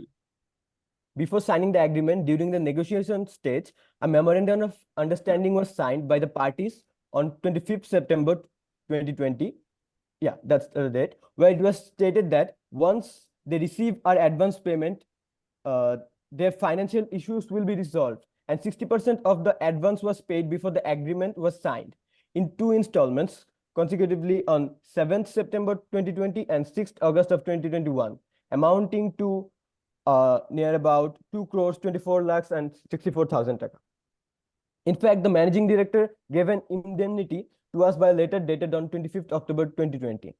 Before signing the agreement, during the negotiation stage, a memorandum of understanding was signed by the parties on 25th September 2020. Yeah, that's the date, where it was stated that once they receive our advance payment, their financial issues will be resolved. And 60% of the advance was paid before the agreement was signed in 2 installments consecutively on 7th September 2020 and 6th August of 2021, amounting to near about 2 crores 24 lakhs and 64,000 taka. In fact, the managing director gave an indemnity to us by a letter dated on 25th October 2020.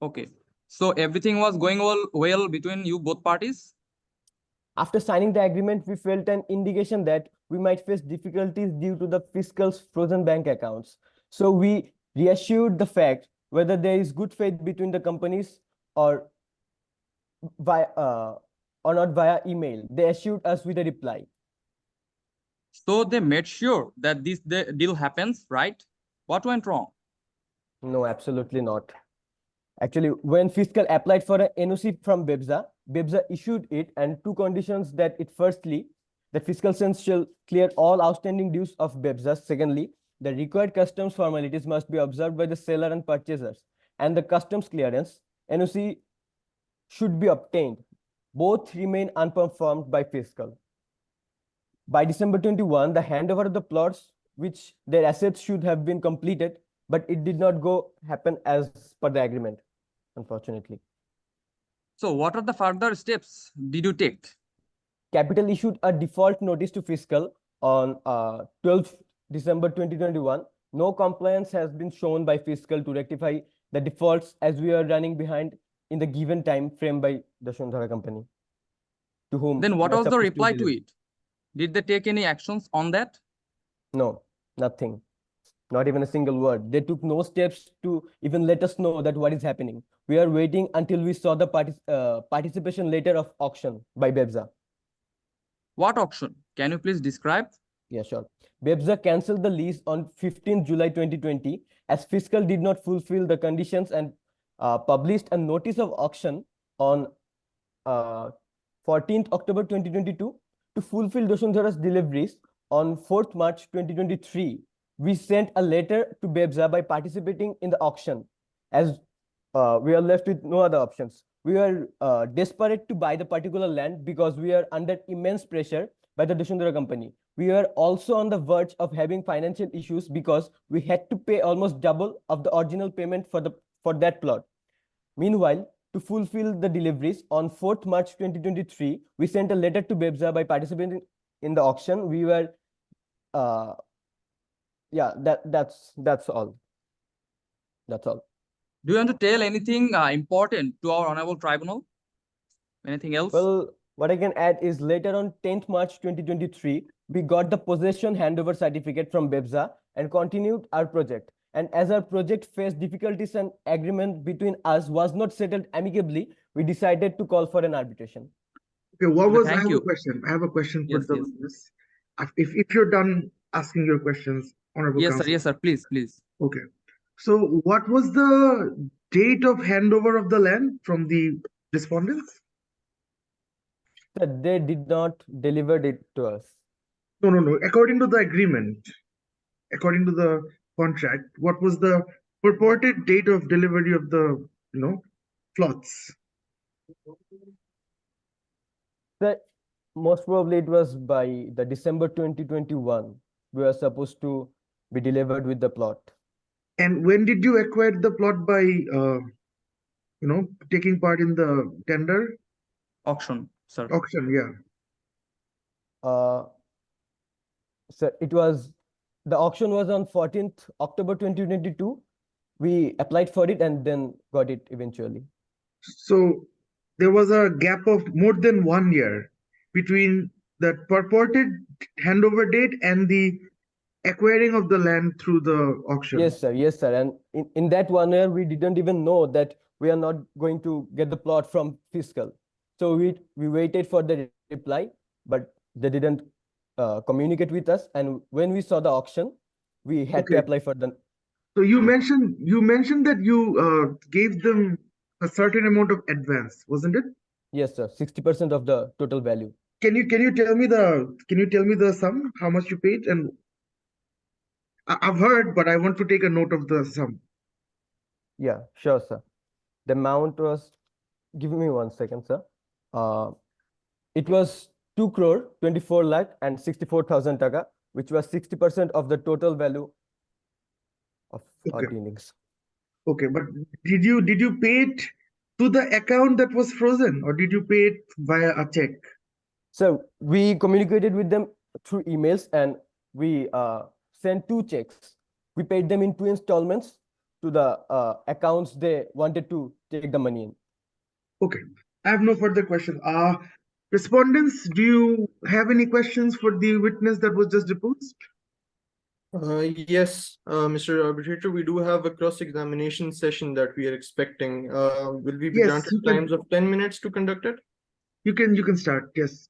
Okay, so everything was going well between you both parties? After signing the agreement, we felt an indication that we might face difficulties due to the Fiscal's frozen bank accounts. So we reassured the fact whether there is good faith between the companies or not via email. They assured us with a reply. So they made sure that this deal happens, right? What went wrong? No, absolutely not. Actually, when Fiscal applied for an NOC from BEBSA, BEBSA issued it and 2 conditions that it firstly, the Fiscal Sense shall clear all outstanding dues of BEBSA. Secondly, the required customs formalities must be observed by the seller and purchasers, and the customs clearance, NOC, should be obtained. Both remain unperformed by Fiscal. By December 21, the handover of the plots, which their assets should have been completed, but it did not happen as per the agreement, unfortunately. So what are the further steps did you take? Capital issued a default notice to Fiscal on 12th December 2021. No compliance has been shown by Fiscal to rectify the defaults, as we are running behind in the given time frame by the Shundhara company. To whom? Then what was the reply to it? Did they take any actions on that? No, nothing. Not even a single word. They took no steps to even let us know that what is happening. We are waiting until we saw the participation letter of auction by BEBSA. What auction? Can you please describe? Yeah, sure. BEPSA cancelled the lease on 15 July 2020 as fiscal did not fulfill the conditions and published a notice of auction on 14th October 2022 to fulfill Doshundhara's deliveries. On 4th March 2023, we sent a letter to BEPSA by participating in the auction as we are left with no other options. We are desperate to buy the particular land because we are under immense pressure by the Doshundhara company. We are also on the verge of having financial issues because we had to pay almost double of the original payment for that plot. Meanwhile, to fulfill the deliveries, on 4th March 2023, we sent a letter to BEPSA by participating in the auction. We were, yeah, that's all. That's all. Do you want to tell anything important to our honorable tribunal? Anything else? Well, what I can add is later on 10th March 2023, we got the possession handover certificate from BEPSA and continued our project. And as our project faced difficulties and agreement between us was not settled amicably, we decided to call for an arbitration. Okay, what was, I thank have you. a question. I have a question for Yes, the yes. witness. If you're done asking your questions, Honorable Yes, Counsel. sir. Yes, sir. Please, please. Okay. So what was the date of handover of the land from the respondents? That they did not deliver it to us. No. According to the agreement, according to the contract, what was the purported date of delivery of the, plots? That most probably it was by the December 2021. We were supposed to be delivered with the plot. And when did you acquire the plot by, taking part in the tender? Auction, sir. Auction, yeah. So the auction was on 14th October 2022. We applied for it and then got it eventually. So there was a gap of more than 1 year between the purported handover date and the acquiring of the land through the auction. Yes, sir. Yes, sir. And in that 1 year, we didn't even know that we are not going to get the plot from fiscal. So we waited for the reply, but they didn't communicate with us. And when we saw the auction, we had to apply for the. So you mentioned that you gave them a certain amount of advance, wasn't it? Yes, sir. 60% of the total value. Can you tell me the sum, how much you paid? And I've heard, but I want to take a note of the sum. Yeah, sure, sir. The amount was, give me 1 second, sir. It was 2,24,64,000 taka, which was 60% of the total value of our dealings. Okay, but did you pay it to the account that was frozen, or did you pay it via a check? So we communicated with them through emails, and we sent 2 checks. We paid them in 2 installments to the accounts they wanted to take the money in. Okay, I have no further questions. Respondents, do you have any questions for the witness that was just deposed? Yes, Mr. Arbitrator, we do have a cross-examination session that we are expecting. Will we be granted times of 10 minutes to conduct it? You can start, yes.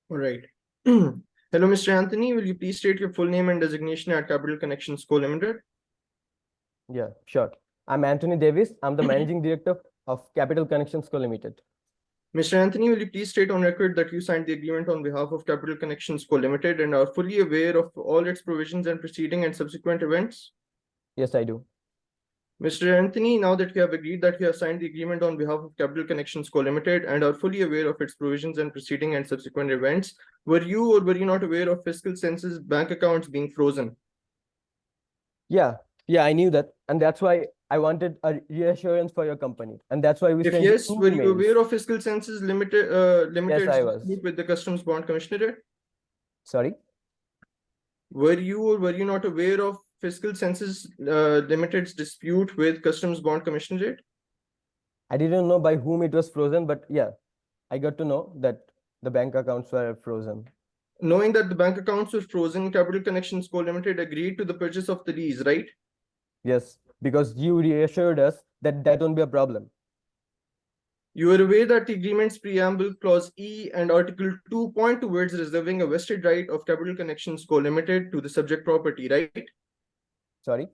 All right. Hello, Mr. Anthony, will you please state your full name and designation at Capital Connections Co. Limited? Yeah, sure. I'm Anthony Davis. I'm the Managing Director of Capital Connections Co. Limited. Mr. Anthony, will you please state on record that you signed the agreement on behalf of Capital Connections Co. Limited and are fully aware of all its provisions and proceeding and subsequent events? Yes, I do. Mr. Anthony, now that you have agreed that you have signed the agreement on behalf of Capital Connections Co. Limited and are fully aware of its provisions and proceeding and subsequent events, were you or were you not aware of Fiscal Sense's bank accounts being frozen? Yeah, I knew that. And that's why I wanted a reassurance for your company. And that's why we If sent yes, 2 were you emails. aware of Fiscal Sense's limited Yes, I was. dispute with the Customs Bond Commissionerate? Sorry? Were you or were you not aware of Fiscal Sense's limited's dispute with Customs Bond Commissionerate? I didn't know by whom it was frozen, but yeah, I got to know that the bank accounts were frozen. Knowing that the bank accounts were frozen, Capital Connections Co. Limited agreed to the purchase of the lease, right? Yes, because you reassured us that that won't be a problem. You are aware that the agreement's preamble clause E and Article 2 point towards reserving a vested right of Capital Connections Co. Limited to the subject property, right? Sorry,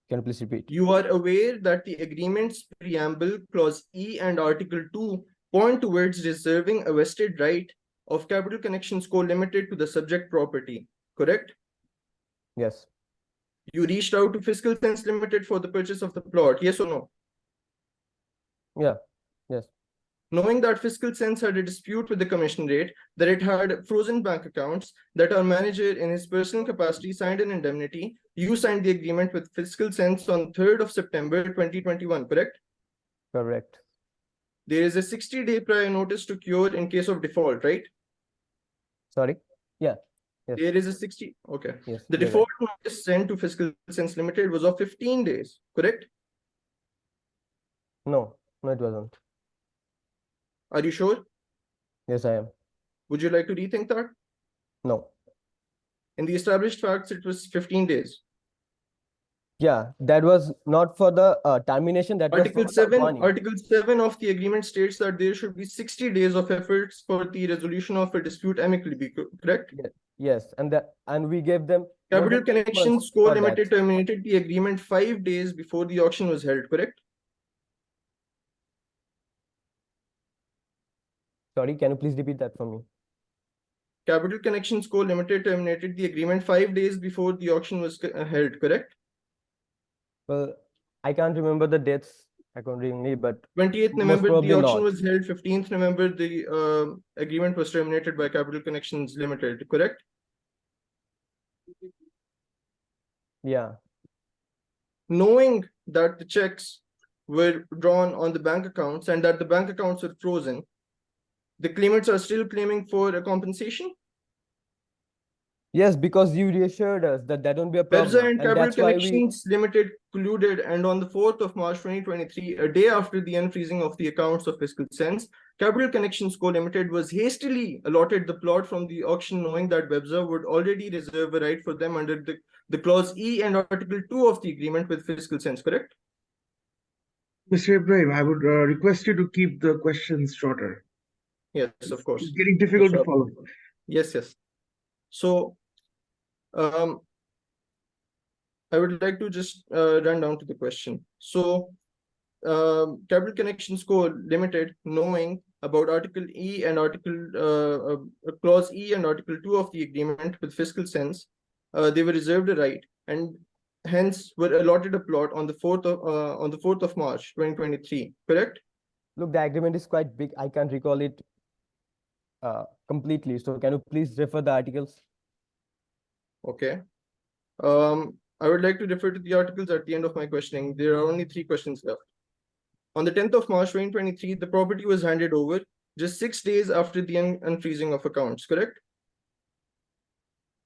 can you please repeat? You are aware that the agreement's preamble clause E and Article 2 point towards reserving a vested right of Capital Connections Co. Limited to the subject property, correct? Yes. You reached out to Fiscal Sense Limited for the purchase of the plot, yes or no? Yeah. Yes. Knowing that Fiscal Sense had a dispute with the commissionerate, that it had frozen bank accounts, that our manager in his personal capacity signed an indemnity, you signed the agreement with Fiscal Sense on 3rd of September 2021, correct? Correct. There is a 60-day prior notice to cure in case of default, right? Sorry. Yeah. Yes. There is a 60, okay. Yes. The you're default notice sent to Fiscal Sense Limited was of 15 days, correct? right. No, it wasn't. Are you sure? Yes, I am. Would you like to rethink that? No. In the established facts, it was 15 days. Yeah, that was not for the termination. That Article was for the 7, warning. Article 7 of the agreement states that there should be 60 days of efforts for the resolution of a dispute amicably, correct? Yes, and we gave them more Capital than 2 months Connections Co. for Limited that. terminated the agreement 5 days before the auction was held, correct? Sorry, can you please repeat that for me? Capital Connections Co. Limited terminated the agreement 5 days before the auction was held, correct? Well, I can't remember the dates accordingly, but 28th most November, the probably auction not. was held. 15th November, the agreement was terminated by Capital Connections Limited, correct? Yeah. Knowing that the checks were drawn on the bank accounts and that the bank accounts were frozen, the claimants are still claiming for a compensation? Yes, because you reassured us that that won't be a Webza problem, and and Capital that's why we. Connections Limited concluded, and on the 4th of March 2023, a day after the unfreezing of the accounts of Fiscal Sense, Capital Connections Co. Limited was hastily allotted the plot from the auction, knowing that Webza would already reserve a right for them under the clause E and Article 2 of the agreement with Fiscal Sense, correct? Mr. Ibrahim, I would request you to keep the questions shorter. Yes, of course. It's getting difficult to follow. Yes, yes. So, I would like to just run down to the question. So, Capital Connections Co. Limited, knowing about Article E and Clause E and Article 2 of the agreement with Fiscal Sense, they were reserved a right and hence were allotted a plot on the 4th of March 2023, correct? Look, the agreement is quite big. I can't recall it completely. So can you please refer the articles? Okay. I would like to refer to the articles at the end of my questioning. There are only 3 questions left. On the 10th of March 2023, the property was handed over just 6 days after the unfreezing of accounts, correct?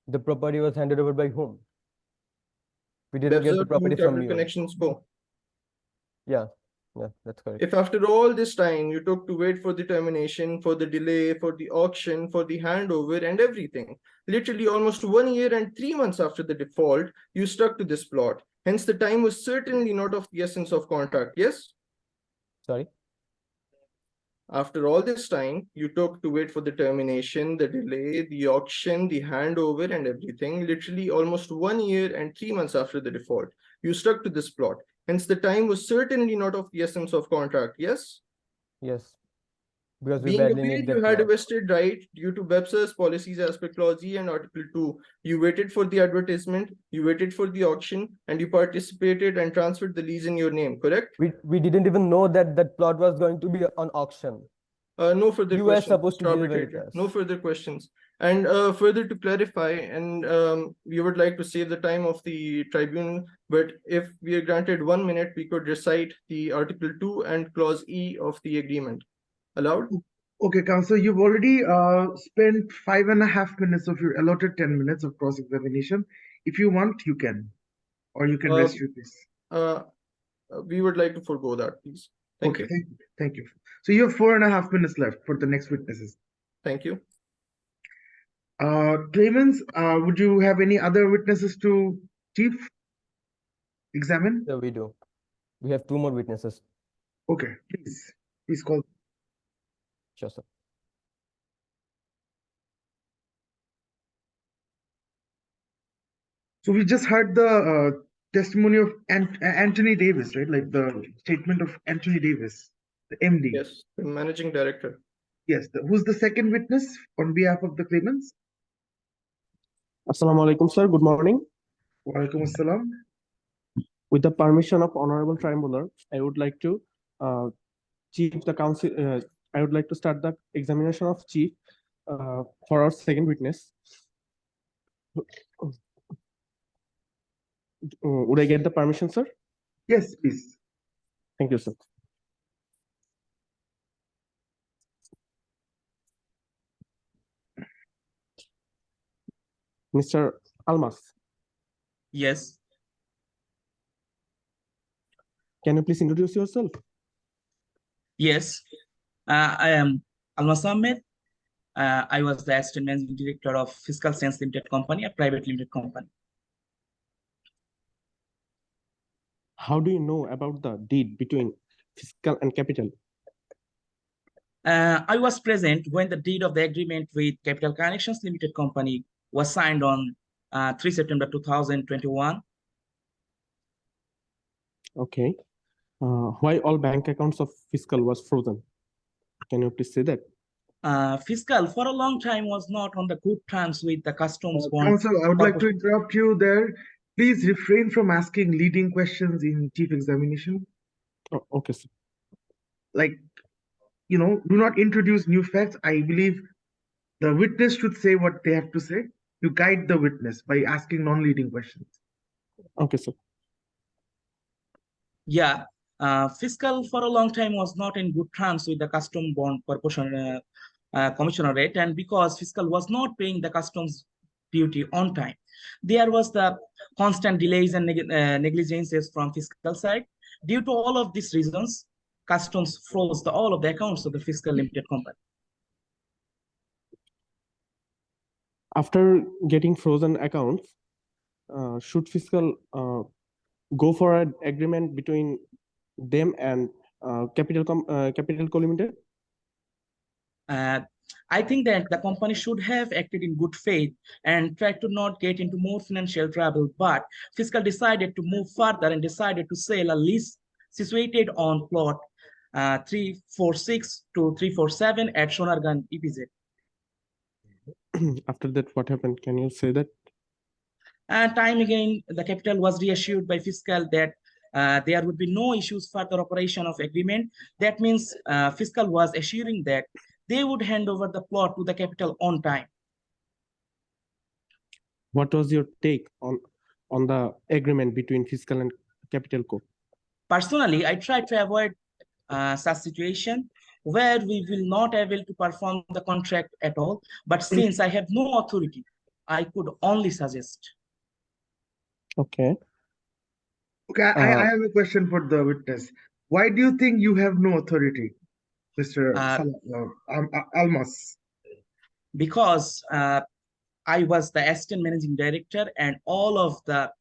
The property was handed over by whom? We didn't get the property from Capital you. Connections Co. Yeah, that's correct. If after all this time you took to wait for the termination, for the delay, for the auction, for the handover and everything, literally almost 1 year and 3 months after the default, you stuck to this plot. Hence, the time was certainly not of the essence of contract, yes? Sorry? After all this time, you took to wait for the termination, the delay, the auction, the handover and everything, literally almost 1 year and 3 months after the default. You stuck to this plot. Hence, the time was certainly not of the essence of contract, yes? Yes. Because we Being badly aware need you that had a plot. vested right due to BIAC's policies as per Clause E and Article 2. You waited for the advertisement, you waited for the auction, and you participated and transferred the lease in your name, correct? We didn't even know that that plot was going to be on auction. No further You were questions. supposed to Mr. deal with Arbitrator. us. No further questions. And further to clarify, and we would like to save the time of the tribunal, but if we are granted 1 minute, we could recite the Article 2 and Clause E of the agreement. Allowed? Okay, Councillor, you've already spent 5.5 minutes of your allotted 10 minutes of cross-examination. If you want, you can, or you can rest your case. We would like to forego that, please. Thank you. Thank you. So you have 4.5 minutes left for the next witnesses. Thank you. Claimants, would you have any other witnesses to chief examine? So we do. We have 2 more witnesses. Okay, please call. Sure, sir. So we just heard the testimony of Anthony Davis, right? Like the statement of Anthony Davis, the MD. Yes, the managing director. Yes. Who's the second witness on behalf of the claimants? Assalamu alaikum, sir. Good morning. Walaikum assalam. With the permission of Honorable Tribunal, I would like to Chief the Council. I would like to start the examination of Chief for our second witness. Would I get the permission, sir? Yes, please. Thank you, sir. Mr. Almas, Yes. can you please introduce yourself? Yes. I am Almas Ahmed. I was the assistant managing director of Fiscal Sense Limited Company, a private limited company. How do you know about the deed between fiscal and capital? I was present when the deed of the agreement with Capital Connections Limited Company was signed on 3 September 2021. Okay. Why all bank accounts of fiscal was frozen? Can you please say that? Fiscal for a long time was not on the good terms with the customs bond. Counsel, I would like to interrupt you there. Please refrain from asking leading questions in chief examination. Oh, okay, sir. Like, do not introduce new facts. I believe the witness should say what they have to say. You guide the witness by asking non-leading questions. Okay, sir. Yeah, fiscal for a long time was not in good terms with the custom bond corporation commissionerate, and because fiscal was not paying the customs duty on time, there was the constant delays and negligences from fiscal side. Due to all of these reasons, customs froze all of the accounts of the fiscal limited company. After getting frozen accounts, should fiscal go for an agreement between them and Capital Co Limited? I think that the company should have acted in good faith and tried to not get into more financial trouble, but fiscal decided to move further and decided to sell a lease situated on plot 346 to 347 at Sonargan EPZ. After that, what happened? Can you say that? Time again, the capital was reassured by fiscal that there would be no issues further operation of agreement. That means fiscal was assuring that they would hand over the plot to the capital on time. What was your take on the agreement between fiscal and Capital Co? Personally, I try to avoid such situation where we will not able to perform the contract at all. But since I have no authority, I could only suggest. Okay. Okay, I have a question for the witness. Why do you think you have no authority, Mr. Almas? Because I was the assistant managing director, and all of the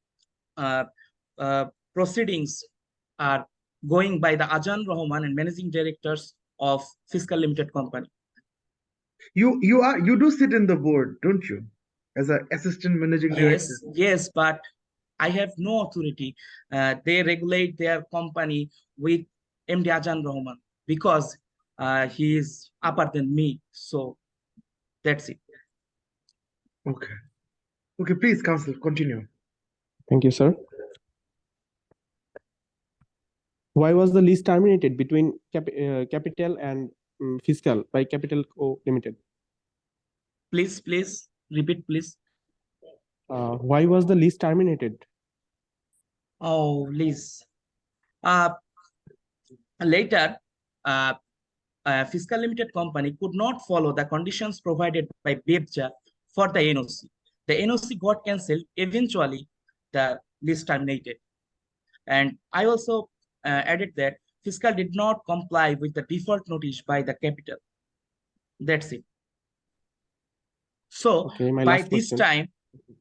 proceedings are going by the Ajan Rahman and managing directors of Fiscal Limited Company. You do sit in the board, don't you, as an assistant managing director? Yes, but I have no authority. They regulate their company with MD Ajan Rahman because he is upper than me. So that's it. Okay. Okay, please, counsel, continue. Thank you, sir. Why was the lease terminated between Capital and Fiscal by Capital Co Limited? Please repeat, please. Why was the lease terminated? Oh, lease. Later, Fiscal Limited Company could not follow the conditions provided by BIAC for the NOC. The NOC got cancelled. Eventually, the lease terminated. And I also added that Fiscal did not comply with the default notice by the capital. That's it. So okay, by this time,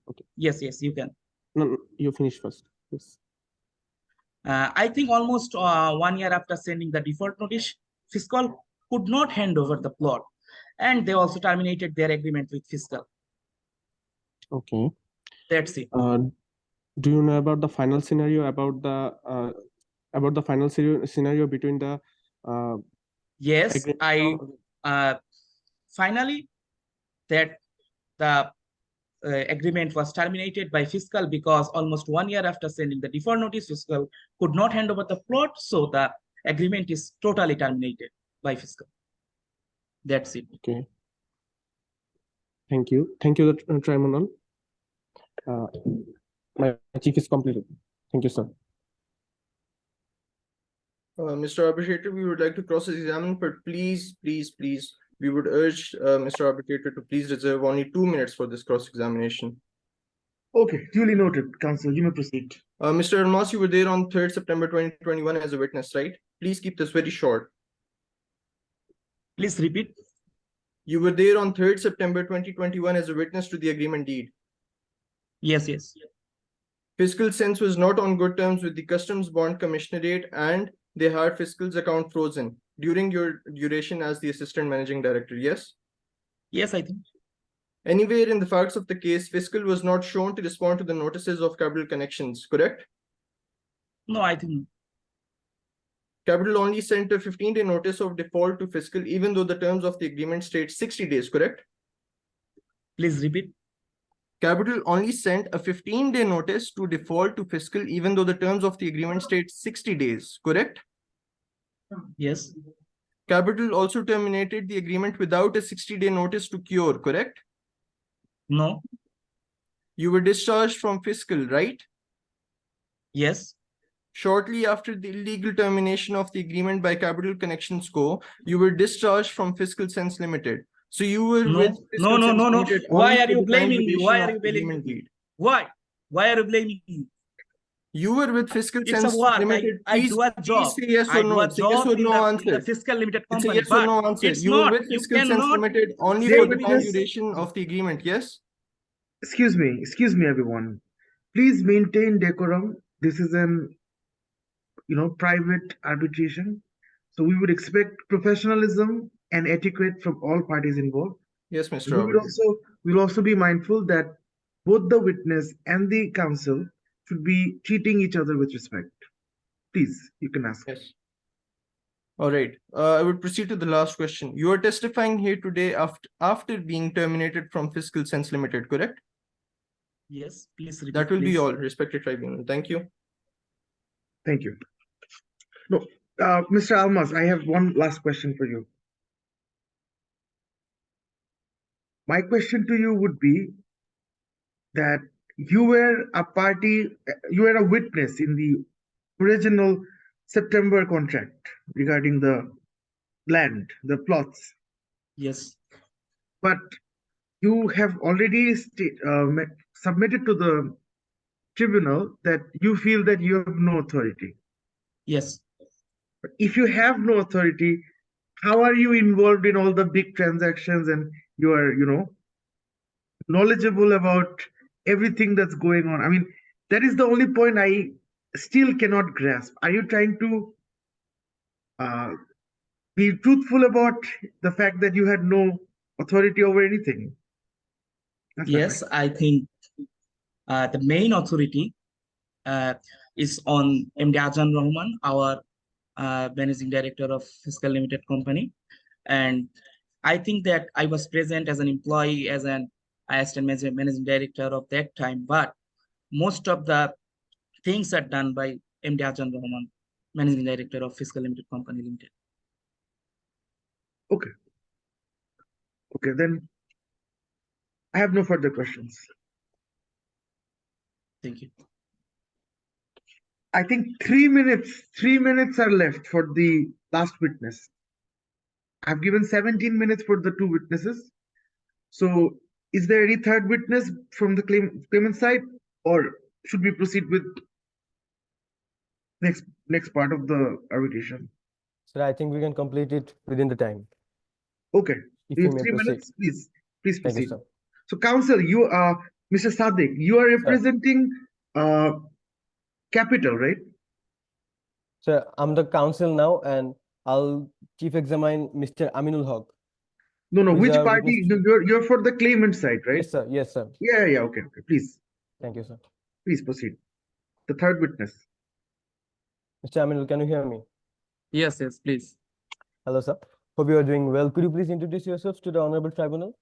okay. Yes, you can. No, you finish first. Yes. I think almost 1 year after sending the default notice, Fiscal could not hand over the plot, and they also terminated their agreement with fiscal. Okay. That's it. Do you know about the final scenario about the final scenario between the Yes, agreement finally that the agreement was terminated by fiscal because almost 1 year after sending the default notice, fiscal could not hand over the plot, so the agreement is totally terminated by fiscal. That's it. Okay. Thank you. Thank you, the tribunal. My chief is completed. Thank you, sir. Mr. Arbitrator, we would like to cross-examine, but please, we would urge Mr. Arbitrator to please reserve only 2 minutes for this cross-examination. Okay, duly noted, counsel. You may proceed. Mr. Almas, you were there on 3rd September 2021 as a witness, right? Please keep this very short. Please repeat. You were there on 3rd September 2021 as a witness to the agreement deed. Yes, yes. Fiscal Sense was not on good terms with the Customs Bond Commissionerate, and they had Fiscal's account frozen during your duration as the Assistant Managing Director, yes? Yes, I think. Anywhere in the facts of the case, Fiscal was not shown to respond to the notices of Capital Connections, correct? No, I think. Capital only sent a 15-day notice of default to Fiscal, even though the terms of the agreement state 60 days, correct? Please repeat. Capital only sent a 15-day notice to default to Fiscal, even though the terms of the agreement state 60 days, correct? Yes. Capital also terminated the agreement without a 60-day notice to cure, correct? No. You were discharged from Fiscal, right? Yes. Shortly after the illegal termination of the agreement by Capital Connections Co., you were discharged from Fiscal Sense Limited. So you were with Fiscal Sense Limited. Why only are for you the time blaming me? duration Why of are you the blaming agreement me? deed. Why? Why are you blaming me? You were with Fiscal It's a Sense work. Limited. I Please, do a please job. say yes I or do no. a Say yes job or in no the answer. fiscal limited It's a company. yes or But no answer. it's You were not. with You Fiscal Sense cannot Limited only Dear for the witness- time duration of the agreement, yes? Excuse me, everyone. Please maintain decorum. This is an, private arbitration. So we would expect professionalism and etiquette from all parties involved. Yes, Mr. We will Arbitrator. we'll also be mindful that both the witness and the counsel should be treating each other with respect. Please, you can ask. Yes. All right. I would proceed to the last question. You are testifying here today after being terminated from Fiscal Sense Limited, correct? Yes, please repeat. That will be please. all, respected tribunal. Thank you. Thank you. No, Mr. Almas, I have one last question for you. My question to you would be that you were a witness in the original September contract regarding the land, the plots, Yes. but you have already submitted to the tribunal that you feel that you have no authority. Yes. But if you have no authority, how are you involved in all the big transactions and you are, knowledgeable about everything that's going on? I mean, that is the only point I still cannot grasp. Are you trying to be truthful about the fact that you had no authority over anything? That's Yes, I think the main authority is on MD Azan Rahman, our managing director of Fiscal Limited Company. And I think that I was present as an employee, as an assistant managing director of that time. But most of the things are done by MD Azan Rahman, managing director of Fiscal Limited Company Limited. Okay. Okay, then I have no further questions. Thank you. I think 3 minutes are left for the last witness. I've given 17 minutes for the two witnesses. So is there any third witness from the claimant side, or should we proceed with next part of the arbitration? Sir, I think we can complete it within the time. Okay. If We you have may 3 proceed. minutes, please Thank you, proceed. sir. So counsel, you are Mr. Sadiq, you are representing Capital, right? Sir, I'm the counsel now, and I'll chief examine Mr. Aminul Haq. No, who is which a party? witness. You're for the claimant side, right? Yes, sir. Yes, sir. Yeah, okay. Please Thank you, sir. proceed. The third witness. Mr. Aminul, can you hear me? Yes, please. Hello, sir. Hope you are doing well. Could you please introduce yourselves to the Honorable Tribunal?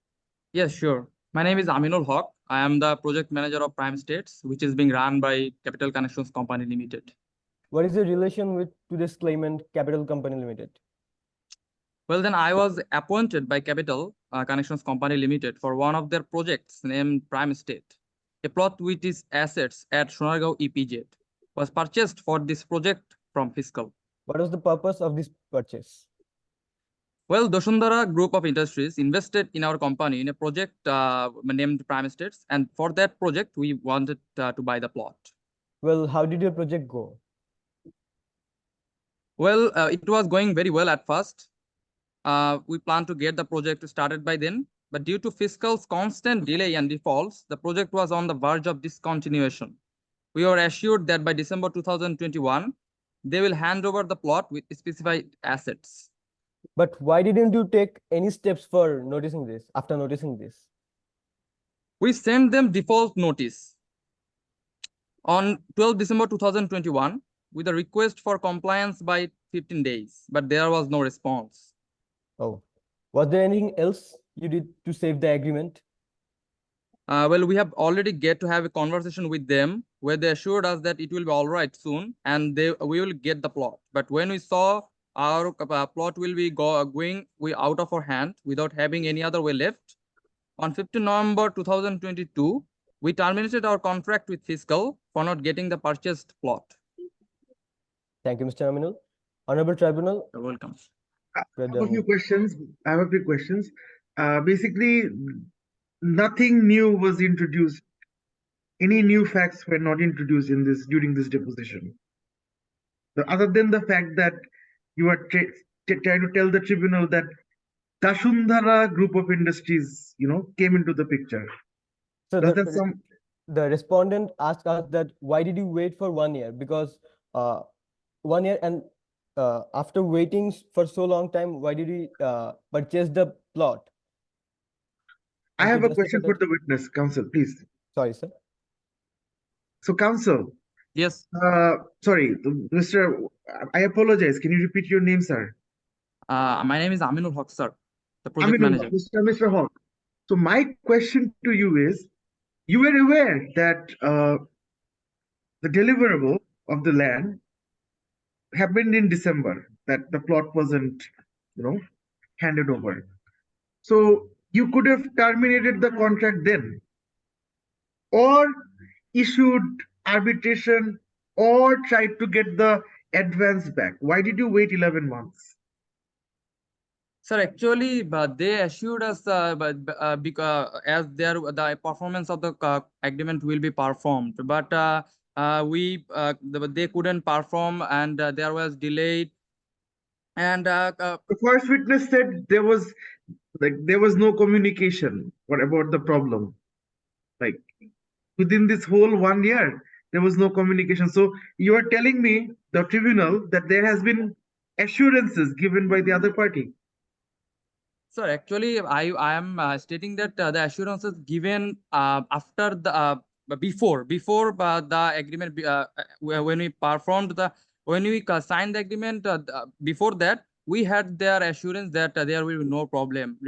Yes, sure. My name is Aminul Haq. I am the project manager of Prime States, which is being run by Capital Connections Company Limited. What is your relation with today's claimant, Capital Company Limited? Well, then I was appointed by Capital Connections Company Limited for one of their projects named Prime State. A plot with its assets at Sonargaon EPZ was purchased for this project from Fiscal. What was the purpose of this purchase? Well, Doshundara Group of Industries invested in our company in a project named Prime Estates, and for that project, we wanted to buy the plot. Well, how did your project go? Well, it was going very well at first. We planned to get the project started by then, but due to Fiscal's constant delay and defaults, the project was on the verge of discontinuation. We were assured that by December 2021, they will hand over the plot with specified assets. But why didn't you take any steps for noticing this, after noticing this? We sent them default notice on 12 December 2021 with a request for compliance by 15 days, but there was no response. Oh, was there anything else you did to save the agreement? Well, we have already get to have a conversation with them where they assured us that it will be all right soon and we will get the plot. But when we saw our plot will be going out of our hand without having any other way left, on 15 November 2022, we terminated our contract with Fiscal for not getting the purchased plot. Thank you, Mr. Aminul. Honorable Tribunal. You're welcome. I have a few questions. Basically, nothing new was introduced. Any new facts were not introduced in this during this deposition. Other than the fact that you are trying to tell the tribunal that Dashundhara Group of Industries, came into the picture. So the respondent asked us that why did you wait for 1 year? Because 1 year and after waiting for so long time, why did you purchase the plot? I have a question for the witness, counsel, please. Sorry, sir. So, counsel. Yes. Sorry, Mr. I apologize. Can you repeat your name, sir? My name is Aminul Haq, sir, the project manager. Mr. Haq. So my question to you is, you were aware that the deliverable of the land happened in December, that the plot wasn't, handed over. So you could have terminated the contract then, or issued arbitration, or tried to get the advance back. Why did you wait 11 months? Sir, actually, they assured us because as the performance of the agreement will be performed, but they couldn't perform and there was delayed. And the first witness said there was no communication. What about the problem? Like within this whole 1 year, there was no communication. So you are telling me, the tribunal, that there has been assurances given by the other party. Sir, actually, I am stating that the assurances given after the before the agreement when we signed the agreement before that we had their assurance that there will be no problem.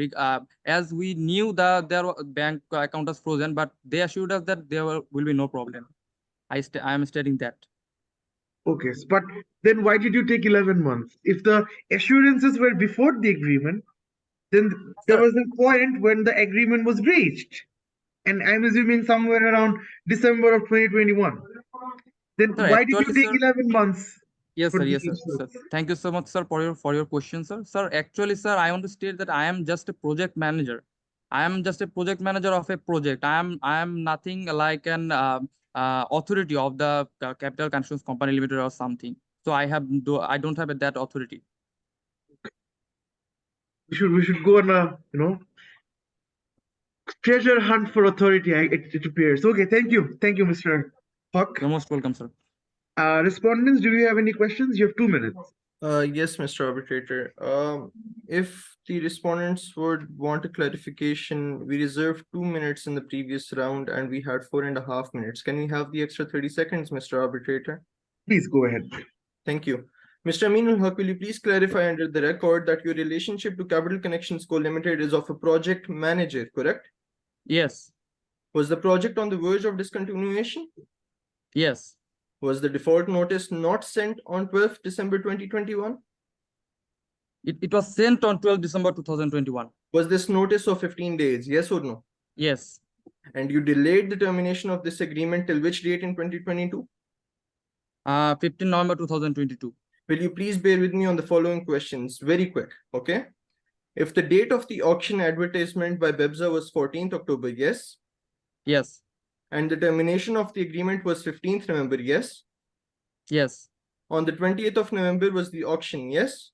As we knew that their bank account was frozen, but they assured us that there will be no problem. I am stating that. Okay, but then why did you take 11 months? If the assurances were before the agreement, then there was a point when the agreement was reached. And I'm assuming somewhere around December of 2021. Then sir, why did you take 11 months? Yes, sir. Yes, sir. Thank you so much, sir, for your question, sir. Sir, actually, sir, I want to state that I am just a project manager. I am just a project manager of a project. I am nothing like an authority of the Capital Connections Company Limited or something. So I don't have that authority. We should go on a treasure hunt for authority. It appears. Okay, thank you, Mr. Haq. You're most welcome, sir. Respondents, do you have any questions? You have 2 minutes. Yes, Mr. Arbitrator. If the respondents would want a clarification, we reserved 2 minutes in the previous round and we had 4.5 minutes. Can we have the extra 30 seconds, Mr. Arbitrator? Please go ahead. Thank you. Mr. Aminul Haq, will you please clarify under the record that your relationship to Capital Connections Co. Limited is of a project manager, correct? Yes. Was the project on the verge of discontinuation? Yes. Was the default notice not sent on 12th December 2021? It was sent on 12 December 2021. Was this notice of 15 days? Yes or no? Yes. And you delayed the termination of this agreement till which date in 2022? 15 November 2022. Will you please bear with me on the following questions? Very quick, okay? If the date of the auction advertisement by BEBSA was 14th October, yes? Yes. And the termination of the agreement was 15th November, yes? Yes. On the 20th of November was the auction, yes?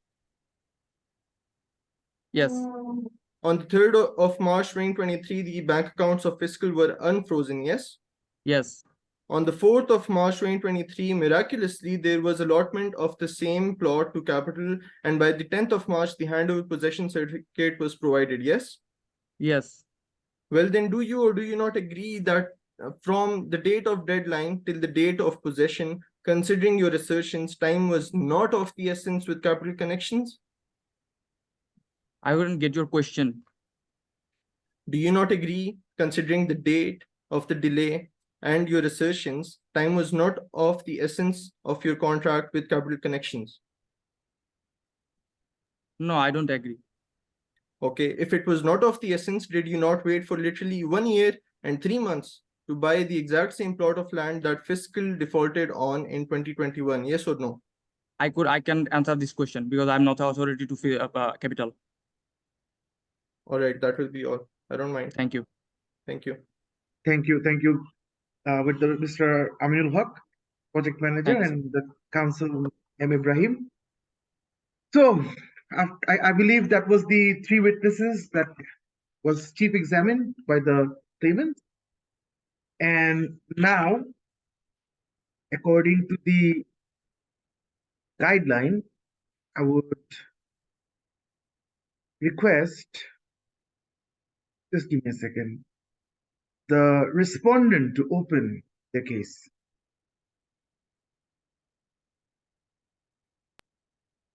Yes. On the 3rd of March 2023, the bank accounts of Fiscal were unfrozen, yes? Yes. On the 4th of March 2023, miraculously, there was allotment of the same plot to Capital, and by the 10th of March, the handover possession certificate was provided, yes? Yes. Well, then do you or do you not agree that from the date of deadline till the date of possession, considering your assertions, time was not of the essence with Capital Connections? I wouldn't get your question. Do you not agree, considering the date of the delay and your assertions, time was not of the essence of your contract with Capital Connections? No, I don't agree. Okay, if it was not of the essence, did you not wait for literally 1 year and 3 months to buy the exact same plot of land that Fiscal defaulted on in 2021? Yes or no? I can answer this question because I'm not the authority to capital. All right, that will be all. I don't mind. Thank you. Thank you. Thank you. Thank you. With Mr. Aminul Haq, project manager, Thanks. and the council, M. Ibrahim. So I believe that was the 3 witnesses that was chief examined by the claimant. And now, according to the guideline, I would request, just give me a second, the respondent to open the case.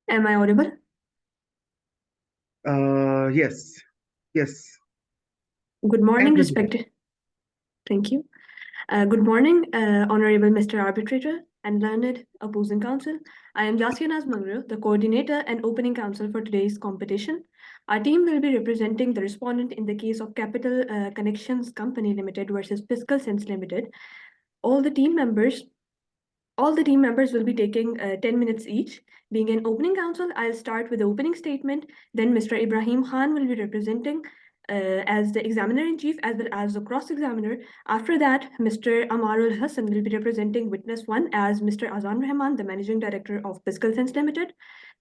Am I audible? Yes. Yes. Good morning, And respected. Thank you. Good morning, Honorable Mr. Arbitrator and learned opposing counsel. I am Yasia Nazmangro, the coordinator and opening counsel for today's competition. Our team will be representing the respondent in the case of Capital Connections Company Limited versus Fiscal Sense Limited. All the team members will be taking 10 minutes each. Being an opening counsel, I'll start with the opening statement. Then Mr. Ibrahim Khan will be representing as the examiner-in-chief as well as the cross-examiner. After that, Mr. Amarul Hassan will be representing witness 1 as Mr. Azan Rahman, the managing director of Fiscal Sense Limited.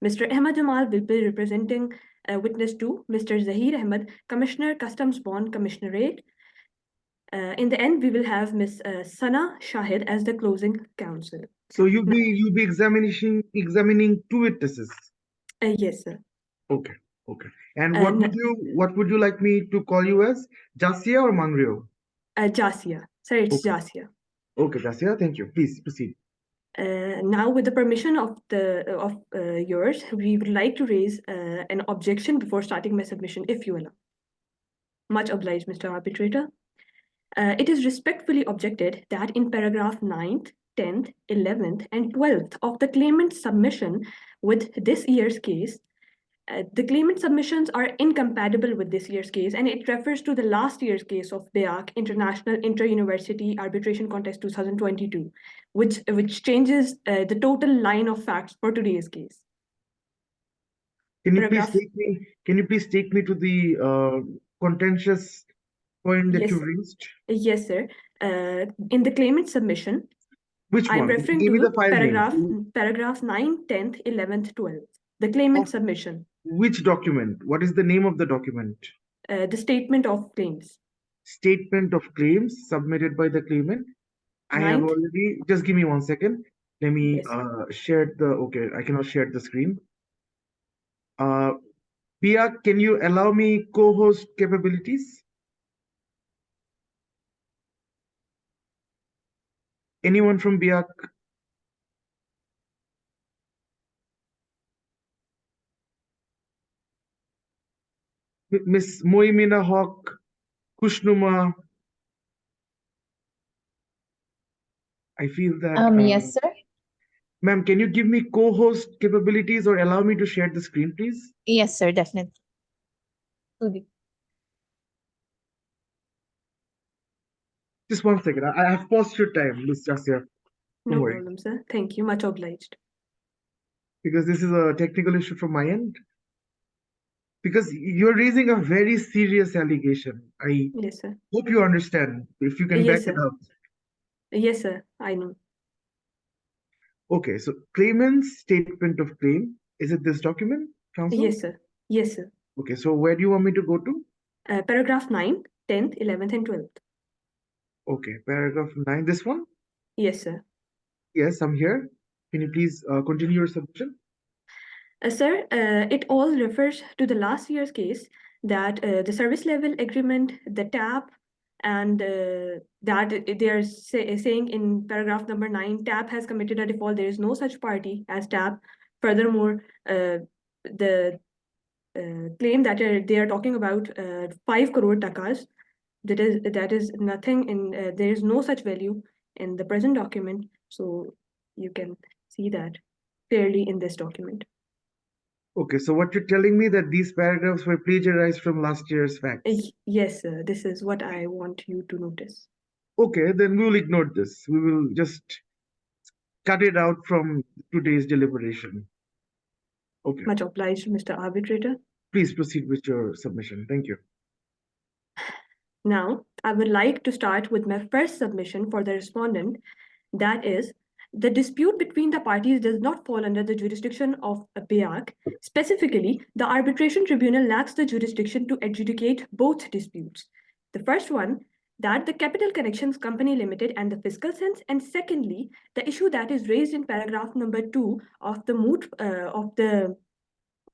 Mr. Ahmad Jamal will be representing witness 2, Mr. Zahir Ahmed, Commissioner Customs Bond Commissionerate. In the end, we will have Ms. Sana Shahid as the closing counsel. so you'll be examining 2 witnesses. Yes, sir. Okay. Okay. And what would you like me to call you as? Jasia or Mangrio? Jasia. Sorry, it's Okay. Jasia. Okay, Jasia. Thank you. Please proceed. Now, with the permission of yours, we would like to raise an objection before starting my submission, if you allow. Much obliged, Mr. Arbitrator. It is respectfully objected that in paragraph 9th, 10th, 11th, and 12th of the claimant's submission with this year's case, the claimant submissions are incompatible with this year's case, and it refers to the last year's case of BIAC, International Inter-University Arbitration Contest 2022, which changes the total line of facts for today's case. Can you please take me to the contentious point that Yes. you raised? Yes, sir. In the claimant submission, Which I'm one? referring Give me to the file name. paragraph 9, 10th, 11th, 12th. The claimant submission. Which document? What is the name of the document? The statement of claims. Statement of claims submitted by the claimant. I have already, just give me 1 second. Let me Yes. share the, okay, I cannot share the screen. BIAC, can you allow me co-host capabilities? Anyone from BIAC? Miss Moimina Hawk, Kushnuma. I feel that. Yes, sir. Ma'am, can you give me co-host capabilities or allow me to share the screen, please? Yes, sir, definitely. Just 1 second. I have paused your time, Miss Jasya. Don't No worry. problem, sir. Thank you. Much obliged. Because this is a technical issue from my end. Because you're raising a very serious allegation. I Yes, sir. hope you understand. If you can Yes, back it sir. up. Yes, sir. I know. Okay, so claimant's statement of claim. Is it this document, counsel? Yes, sir. Yes, sir. Okay, so where do you want me to go to? Paragraph 9, 10th, 11th, and 12th. Okay, paragraph 9, this one? Yes, sir. Yes, I'm here. Can you please continue your submission? Sir, it all refers to the last year's case that the service level agreement, the TAP, and that they are saying in paragraph number 9, TAP has committed a default. There is no such party as TAP. Furthermore, the claim that they are talking about 5 crore takas. That is nothing in there is no such value in the present document. So you can see that clearly in this document. Okay, so what you're telling me that these paragraphs were plagiarized from last year's facts? Yes, sir. This is what I want you to notice. Okay, then we'll ignore this. We will just cut it out from today's deliberation. Okay. Much obliged, Mr. Arbitrator. Please proceed with your submission. Thank you. Now, I would like to start with my first submission for the respondent. That is, the dispute between the parties does not fall under the jurisdiction of a BIAC. Specifically, the arbitration tribunal lacks the jurisdiction to adjudicate both disputes. The first one, that the Capital Connections Company Limited and the fiscal sense, and secondly, the issue that is raised in paragraph number 2 of the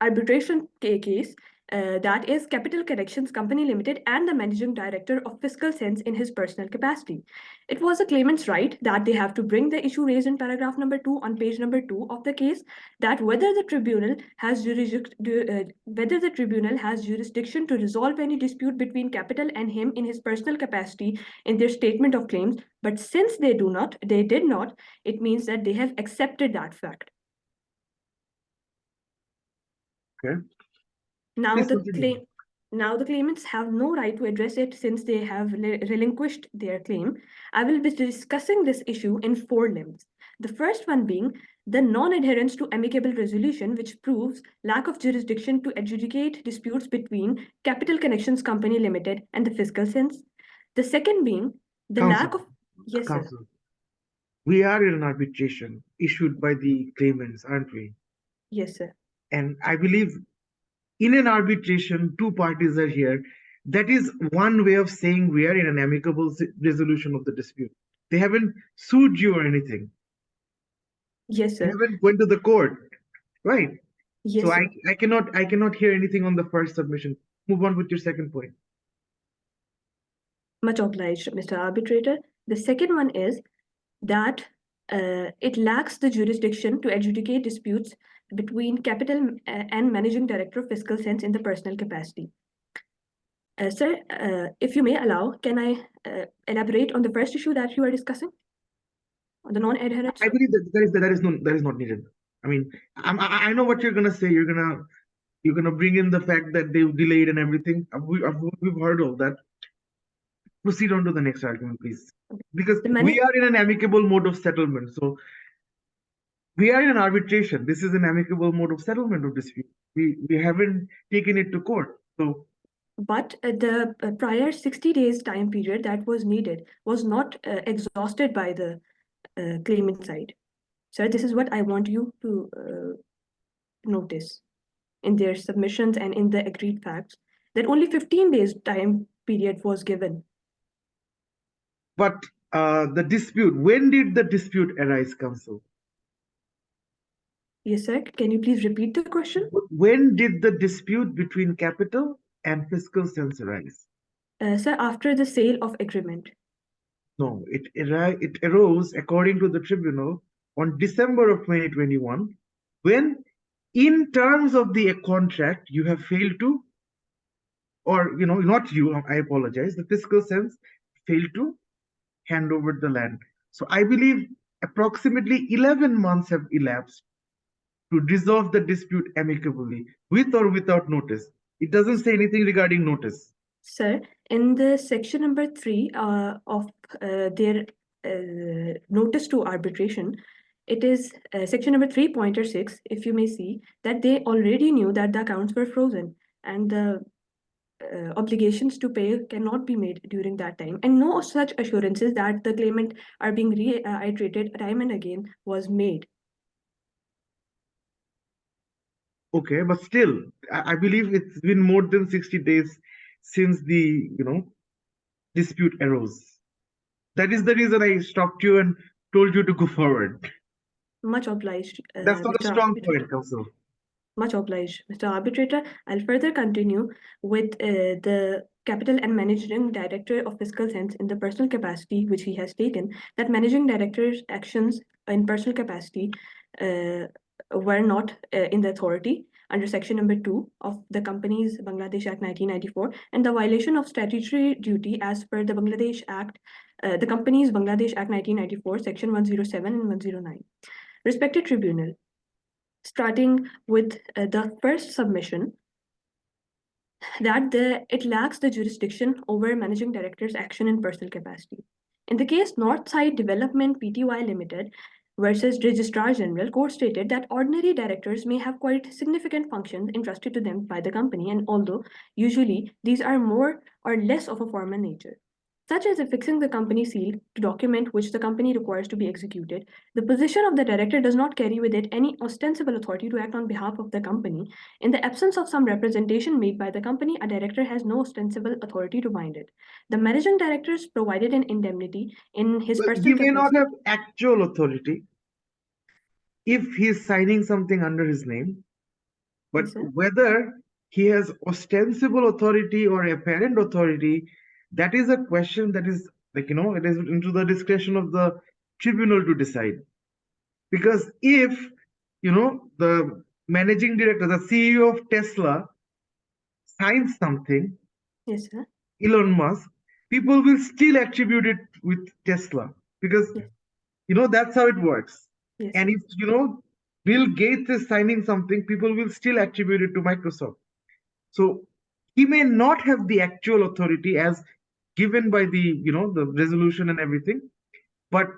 arbitration case, that is Capital Connections Company Limited and the managing director of Fiscal Sense in his personal capacity. It was the claimant's right that they have to bring the issue raised in paragraph number 2 on page number 2 of the case, that whether the tribunal has jurisdiction to resolve any dispute between Capital and him in his personal capacity in their statement of claims. But since they did not, it means that they have accepted that fact. Okay. Now Please the continue. claimants have no right to address it since they have relinquished their claim. I will be discussing this issue in 4 limbs. The first one being the non-adherence to amicable resolution, which proves lack of jurisdiction to adjudicate disputes between Capital Connections Company Limited and the fiscal sense. The second being the lack of... Yes, sir. Counsel, we are in an arbitration issued by the claimants, aren't we? Yes, sir. And I believe in an arbitration, 2 parties are here. That is one way of saying we are in an amicable resolution of the dispute. They haven't sued you or anything. Yes, sir. They haven't went to the court, right? Yes, so sir. I cannot hear anything on the first submission. Move on with your second point. Much obliged, Mr. Arbitrator. The second one is that it lacks the jurisdiction to adjudicate disputes between Capital and Managing Director of Fiscal Sense in the personal capacity. Sir, if you may allow, can I elaborate on the first issue that you are discussing? On the non-adherence? I believe that is not needed. I mean, I know what you're gonna say. You're gonna bring in the fact that they've delayed and everything. We've heard all that. Proceed on to the next argument, please. Because we are in an amicable mode of settlement. So we are in an arbitration. This is an amicable mode of settlement of dispute. We haven't taken it to court. So but the prior 60 days time period that was needed was not exhausted by the claimant side. So this is what I want you to notice in their submissions and in the agreed facts, that only 15 days time period was given. But the dispute, when did the dispute arise, counsel? Yes, sir. Can you please repeat the question? When did the dispute between capital and fiscal sense arise? Sir, after the sale of agreement. No, it arose according to the tribunal on December of 2021, when in terms of the contract you have failed to, or not you, I apologize, the fiscal sense failed to hand over the land. So I believe approximately 11 months have elapsed to resolve the dispute amicably, with or without notice. It doesn't say anything regarding notice. Sir, in the section number 3 of their notice to arbitration, it is section number 3.6, if you may see, that they already knew that the accounts were frozen and the obligations to pay cannot be made during that time. And no such assurances that the claimant are being reiterated time and again was made. Okay, but still, I believe it's been more than 60 days since the dispute arose. That is the reason I stopped you and told you to go forward. Much obliged. That's not a Mr. strong Arbitrator. point, Counsel. Much obliged, Mr. Arbitrator. I'll further continue with the Capital and Managing Director of Fiscal Sense in the personal capacity which he has taken, that Managing Director's actions in personal capacity were not in the authority under section number 2 of the Companies Bangladesh Act 1994, and the violation of statutory duty as per the Bangladesh Act, the Companies Bangladesh Act 1994, section 107 and 109. Respected Tribunal, starting with the first submission, that it lacks the jurisdiction over Managing Director's action in personal capacity. In the case Northside Development Pty Limited versus Registrar General, court stated that ordinary directors may have quite significant functions entrusted to them by the company, and although usually these are more or less of a formal nature, such as affixing the company seal to document which the company requires to be executed, the position of the director does not carry with it any ostensible authority to act on behalf of the company. In the absence of some representation made by the company, a director has no ostensible authority to bind it. The managing director is provided an indemnity in his Well, personal he may not capacity. have actual authority if he's signing something under his name, but Yes, sir. whether he has ostensible authority or apparent authority, that is a question that is it is into the discretion of the tribunal to decide. Because if the managing director, the CEO of Tesla, signs something, Yes, sir. Elon Musk, people will still attribute it with Tesla, because Yes. that's how it works. Yes. And if Bill Gates is signing something, people will still attribute it to Microsoft. So he may not have the actual authority as given by the the resolution and everything, but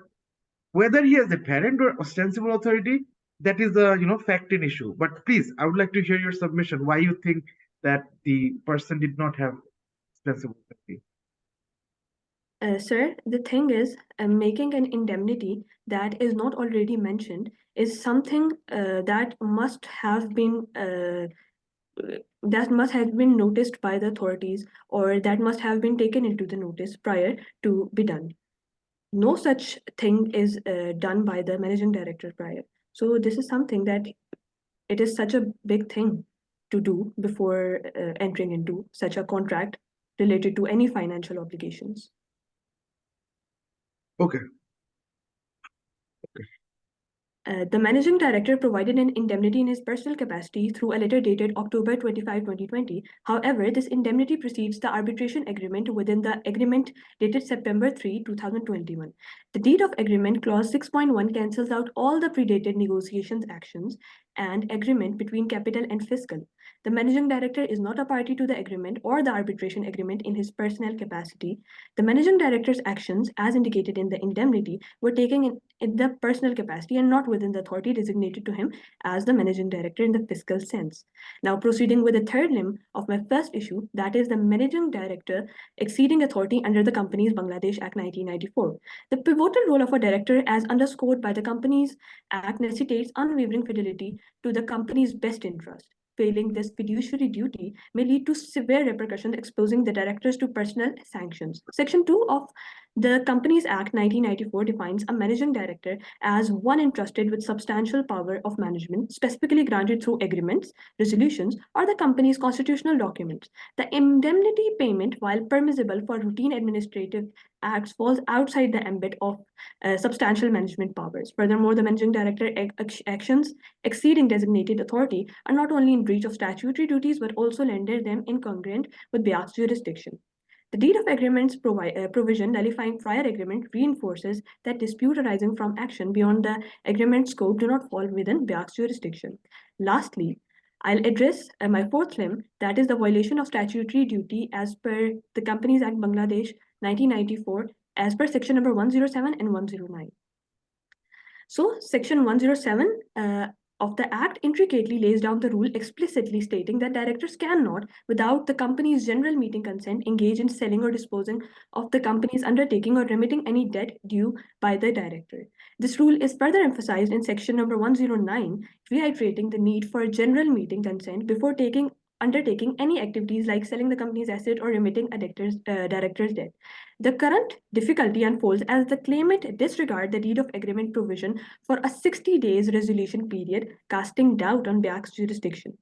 whether he has apparent or ostensible authority, that is a fact and issue. But please, I would like to hear your submission. Why you think that the person did not have ostensible authority? Sir, the thing is, making an indemnity that is not already mentioned is something that must have been noticed by the authorities, or that must have been taken into the notice prior to be done. No such thing is done by the managing director prior. So this is something that it is such a big thing to do before entering into such a contract related to any financial obligations. Okay. The managing director provided an indemnity in his personal capacity through a letter dated October 25, 2020. However, this indemnity precedes the arbitration agreement within the agreement dated September 3, 2021. The deed of agreement clause 6.1 cancels out all the predated negotiations actions and agreement between capital and fiscal. The managing director is not a party to the agreement or the arbitration agreement in his personal capacity. The managing director's actions, as indicated in the indemnity, were taken in the personal capacity and not within the authority designated to him as the managing director in the fiscal sense. Now, proceeding with the third limb of my first issue, that is the managing director exceeding authority under the Companies Bangladesh Act 1994. The pivotal role of a director, as underscored by the Companies Act, necessitates unwavering fidelity to the company's best interest. Failing this fiduciary duty may lead to severe repercussions, exposing the directors to personal sanctions. Section 2 of The Companies Act 1994 defines a managing director as one entrusted with substantial power of management, specifically granted through agreements, resolutions, or the company's constitutional documents. The indemnity payment, while permissible for routine administrative acts, falls outside the ambit of substantial management powers. Furthermore, the managing director actions exceeding designated authority are not only in breach of statutory duties but also render them incongruent with BIAC's jurisdiction. The deed of agreements provision nullifying prior agreement reinforces that dispute arising from action beyond the agreement scope do not fall within BIAC's jurisdiction. Lastly, I'll address my fourth limb, that is the violation of statutory duty as per the Companies Act Bangladesh 1994 as per section number 107 and 109. So section 107 of the Act intricately lays down the rule explicitly stating that directors cannot, without the company's general meeting consent, engage in selling or disposing of the company's undertaking or remitting any debt due by the director. This rule is further emphasized in section number 109, reiterating the need for general meeting consent before undertaking any activities like selling the company's asset or remitting a director's debt. The current difficulty unfolds as the claimant disregard the deed of agreement provision for a 60 days resolution period, casting doubt on BIAC's jurisdiction.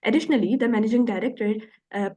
Additionally, the managing director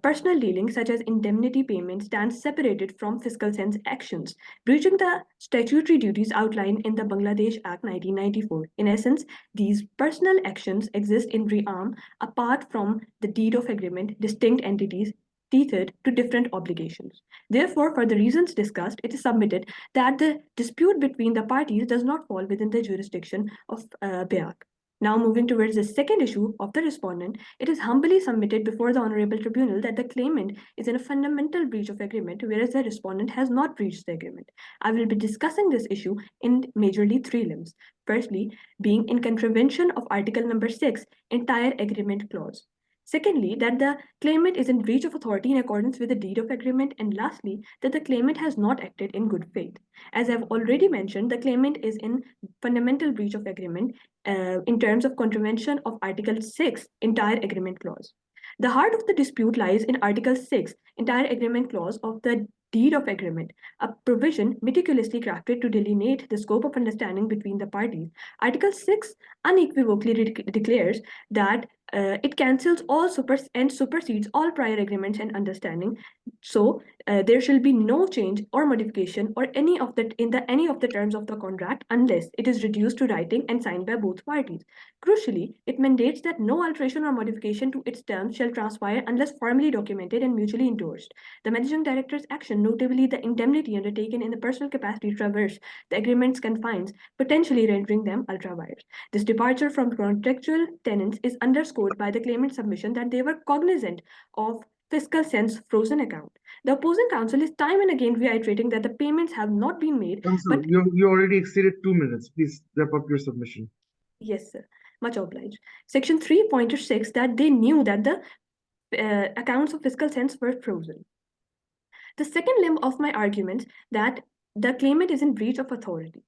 personal dealings such as indemnity payments stand separated from fiscal sense actions, breaching the statutory duties outlined in the Bangladesh Act 1994. In essence, these personal actions exist in realm apart from the deed of agreement, distinct entities tethered to different obligations. Therefore, for the reasons discussed, it is submitted that the dispute between the parties does not fall within the jurisdiction of BIAC. Now moving towards the second issue of the respondent, it is humbly submitted before the Honorable Tribunal that the claimant is in a fundamental breach of agreement, whereas the respondent has not breached the agreement. I will be discussing this issue in majorly three limbs. Firstly, being in contravention of Article number 6, entire agreement clause. Secondly, that the claimant is in breach of authority in accordance with the deed of agreement. And lastly, that the claimant has not acted in good faith. As I've already mentioned, the claimant is in fundamental breach of agreement in terms of contravention of Article 6, entire agreement clause. The heart of the dispute lies in Article 6, entire agreement clause of the deed of agreement, a provision meticulously crafted to delineate the scope of understanding between the parties. Article 6 unequivocally declares that it cancels all and supersedes all prior agreements and understanding. So there shall be no change or modification or any of the terms of the contract unless it is reduced to writing and signed by both parties. Crucially, it mandates that no alteration or modification to its terms shall transpire unless formally documented and mutually endorsed. The managing director's action, notably the indemnity undertaken in the personal capacity, traverse the agreement's confines, potentially rendering them ultra vires. This departure from contractual tenets is underscored by the claimant's submission that they were cognizant of fiscal sense frozen account. The opposing counsel is time and again reiterating that the payments have not been made. Counsel, you already exceeded 2 minutes. Please wrap up your submission. Yes, sir. Much obliged. Section 3.6 that they knew that the accounts of fiscal sense were frozen. The second limb of my argument that the claimant is in breach of authority.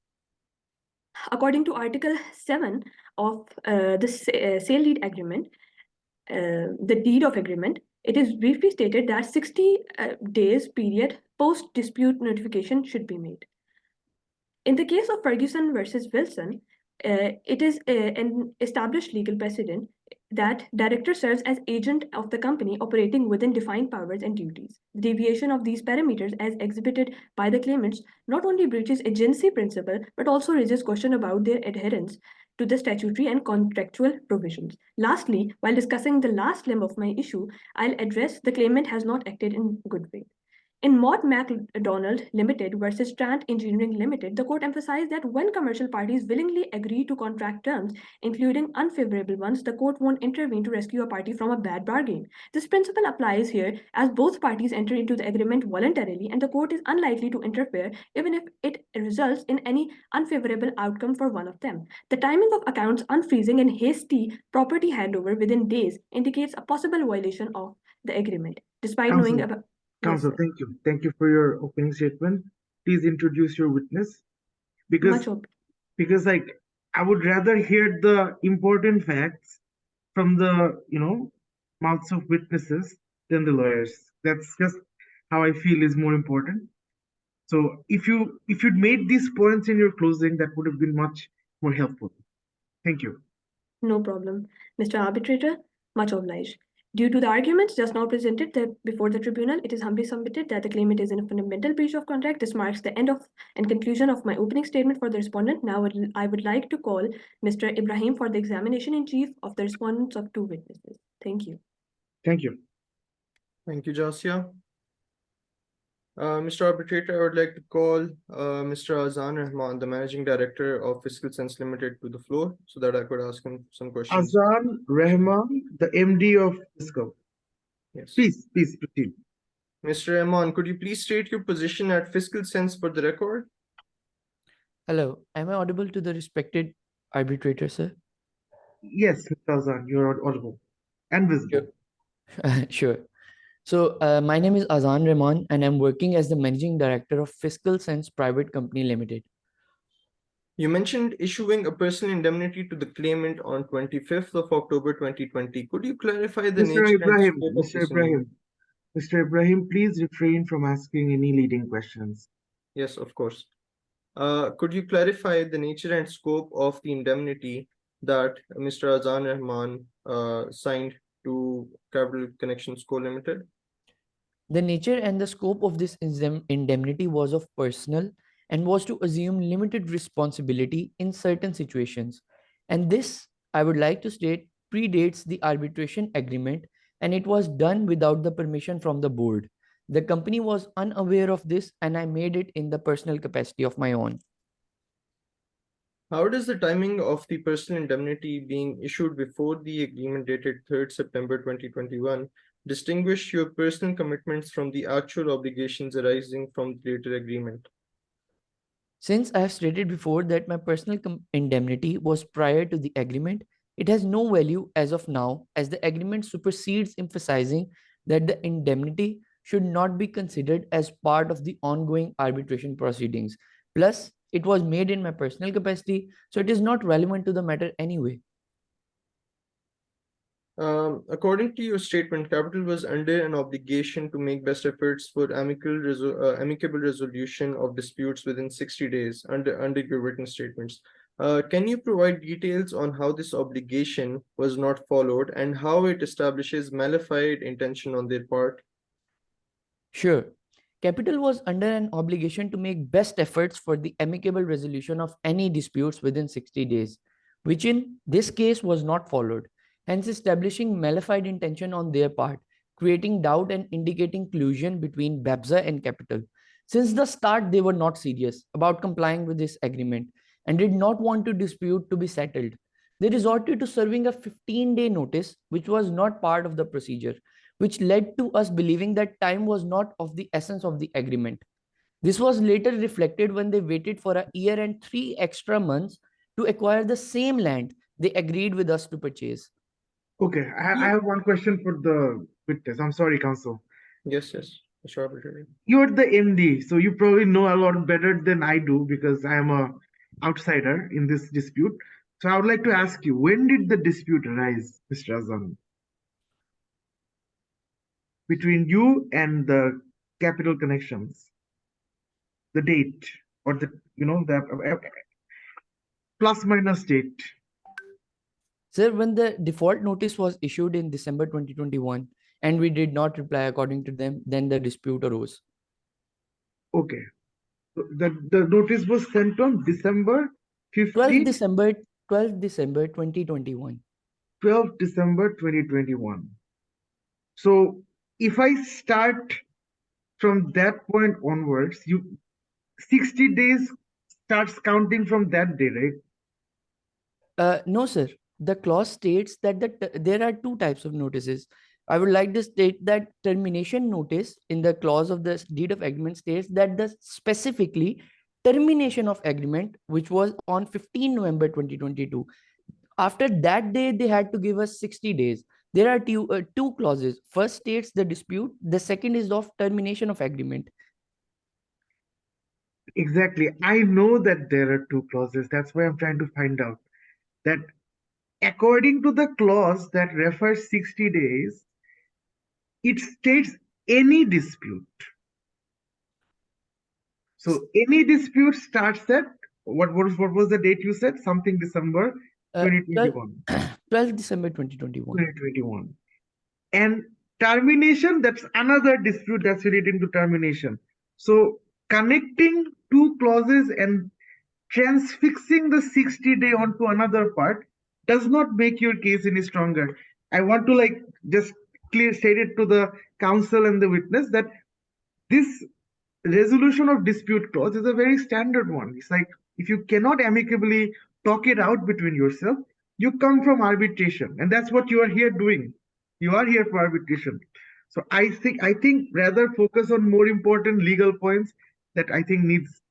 According to Article 7 of the sale deed agreement, the deed of agreement, it is briefly stated that 60 days period post-dispute notification should be made. In the case of Ferguson versus Wilson, it is an established legal precedent that director serves as agent of the company operating within defined powers and duties. The deviation of these parameters as exhibited by the claimants not only breaches agency principle, but also raises question about their adherence to the statutory and contractual provisions. Lastly, while discussing the last limb of my issue, I'll address the claimant has not acted in good faith. In Mott MacDonald Limited versus Strand Engineering Limited, the court emphasized that when commercial parties willingly agree to contract terms, including unfavorable ones, the court won't intervene to rescue a party from a bad bargain. This principle applies here as both parties enter into the agreement voluntarily and the court is unlikely to interfere even if it results in any unfavorable outcome for one of them. The timing of accounts unfreezing and hasty property handover within days indicates a possible violation of the agreement, despite knowing about... Counsel, thank you. Thank you for your opening statement. Please introduce your witness. Because like I would rather hear the important facts from the mouths of witnesses than the lawyers. That's just how I feel is more important. So if you'd made these points in your closing, that would have been much more helpful. Thank you. No problem. Mr. Arbitrator, much obliged. Due to the arguments just now presented before the tribunal, it is humbly submitted that the claimant is in a fundamental breach of contract. This marks the end of and conclusion of my opening statement for the respondent. Now I would like to call Mr. Ibrahim for the examination in chief of the respondents of two witnesses. Thank you. Thank you. Thank you, Jasia. Mr. Arbitrator, I would like to call Mr. Azan Rahman, the Managing Director of Fiscal Sense Limited, to the floor so that I could ask him some questions. Azan Rahman, the MD of Fiscal. Yes. Please proceed. Mr. Rahman, could you please state your position at Fiscal Sense for the record? Hello, am I audible to the respected arbitrator, sir? Yes, Mr. Azan, you're audible and visible. Sure. So my name is Azan Rahman and I'm working as the Managing Director of Fiscal Sense Private Company Limited. You mentioned issuing a personal indemnity to the claimant on 25th of October 2020. Could you clarify the nature and scope of this indemnity? Mr. Ibrahim, please refrain from asking any leading questions. Yes, of course. Could you clarify the nature and scope of the indemnity that Mr. Azan Rahman signed to Capital Connections Co. Limited? The nature and the scope of this indemnity was of personal and was to assume limited responsibility in certain situations. And this, I would like to state, predates the arbitration agreement, and it was done without the permission from the board. The company was unaware of this and I made it in the personal capacity of my own. How does the timing of the personal indemnity being issued before the agreement dated 3rd September 2021 distinguish your personal commitments from the actual obligations arising from the later agreement? Since I have stated before that my personal indemnity was prior to the agreement, it has no value as of now, as the agreement supersedes, emphasizing that the indemnity should not be considered as part of the ongoing arbitration proceedings. Plus, it was made in my personal capacity, so it is not relevant to the matter anyway. According to your statement, Capital was under an obligation to make best efforts for amicable resolution of disputes within 60 days under your written statements. Can you provide details on how this obligation was not followed and how it establishes malified intention on their part? Sure. Capital was under an obligation to make best efforts for the amicable resolution of any disputes within 60 days, which in this case was not followed, hence establishing malified intention on their part, creating doubt and indicating collusion between BABZA and Capital. Since the start, they were not serious about complying with this agreement and did not want to dispute to be settled. They resorted to serving a 15-day notice, which was not part of the procedure, which led to us believing that time was not of the essence of the agreement. This was later reflected when they waited for a year and 3 extra months to acquire the same land they agreed with us to purchase. Okay, I have one question for the witness. I'm sorry, counsel. Yes, Mr. Arbitrator. You're the MD, so you probably know a lot better than I do because I am an outsider in this dispute. So I would like to ask you, when did the dispute arise, Mr. Azan? Between you and the Capital Connections, the date or the plus minus date. Sir, when the default notice was issued in December 2021 and we did not reply according to them, then the dispute arose. Okay. So the notice was sent on December 15th? 12th December 2021. 12th December 2021. So if I start from that point onwards, 60 days starts counting from that day, right? No, sir. The clause states that there are two types of notices. I would like to state that termination notice in the clause of the deed of agreement states that the specifically termination of agreement, which was on 15 November 2022. After that day, they had to give us 60 days. There are two clauses. First states the dispute. The second is of termination of agreement. Exactly. I know that there are two clauses. That's why I'm trying to find out that according to the clause that refers 60 days, it states any dispute. So any dispute starts at what was the date you said? Something December 2021. 12th December 2021. 2021. And termination, that's another dispute that's relating to termination. So connecting two clauses and transfixing the 60-day onto another part does not make your case any stronger. I want to just clear state it to the counsel and the witness that this resolution of dispute clause is a very standard one. It's like if you cannot amicably talk it out between yourself, you come from arbitration, and that's what you are here doing. You are here for arbitration. So I think rather focus on more important legal points that I think needs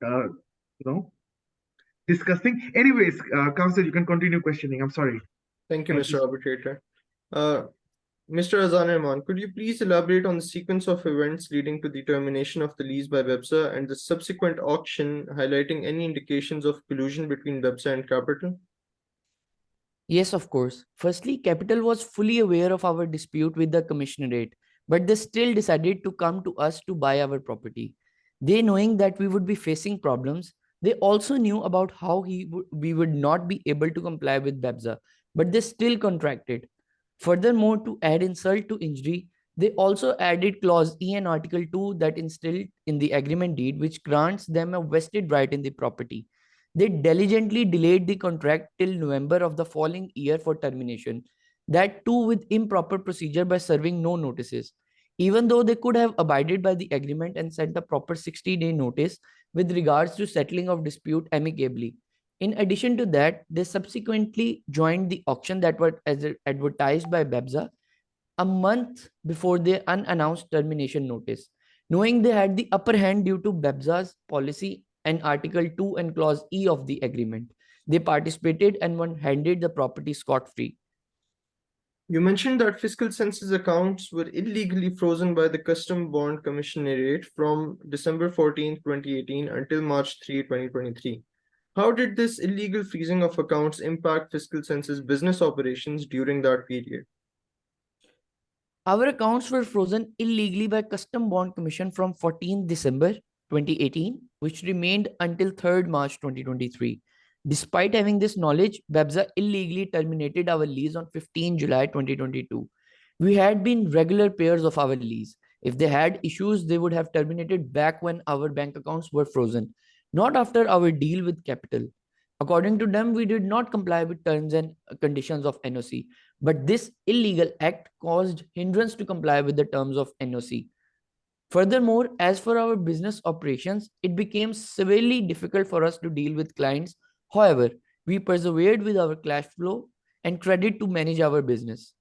discussing. Anyways, counsel, you can continue questioning. I'm sorry. Thank you, Mr. Arbitrator. Mr. Azan, could you please elaborate on the sequence of events leading to the termination of the lease by BEBSA and the subsequent auction, highlighting any indications of collusion between BEBSA and Capital? Yes, of course. Firstly, Capital was fully aware of our dispute with the commissionerate, but they still decided to come to us to buy our property. They, knowing that we would be facing problems, they also knew about how we would not be able to comply with BEBSA, but they still contracted. Furthermore, to add insult to injury, they also added clause E and Article 2 that instilled in the agreement deed, which grants them a vested right in the property. They diligently delayed the contract till November of the following year for termination, that too with improper procedure by serving no notices. Even though they could have abided by the agreement and sent a proper 60-day notice with regards to settling of dispute amicably. In addition to that, they subsequently joined the auction that was advertised by BEBSA a month before their unannounced termination notice, knowing they had the upper hand due to BEBSA's policy and Article 2 and Clause E of the agreement. They participated and were handed the property scot-free. You mentioned that fiscal census accounts were illegally frozen by the Custom Bond Commissionerate from December 14, 2018 until March 3, 2023. How did this illegal freezing of accounts impact fiscal census business operations during that period? Our accounts were frozen illegally by Custom Bond Commission from 14 December 2018, which remained until 3rd March 2023. Despite having this knowledge, BEBSA illegally terminated our lease on 15 July 2022. We had been regular payers of our lease. If they had issues, they would have terminated back when our bank accounts were frozen, not after our deal with Capital. According to them, we did not comply with terms and conditions of NOC, but this illegal act caused hindrance to comply with the terms of NOC. Furthermore, as for our business operations, it became severely difficult for us to deal with clients. However, we persevered with our cash flow and credit to manage our business.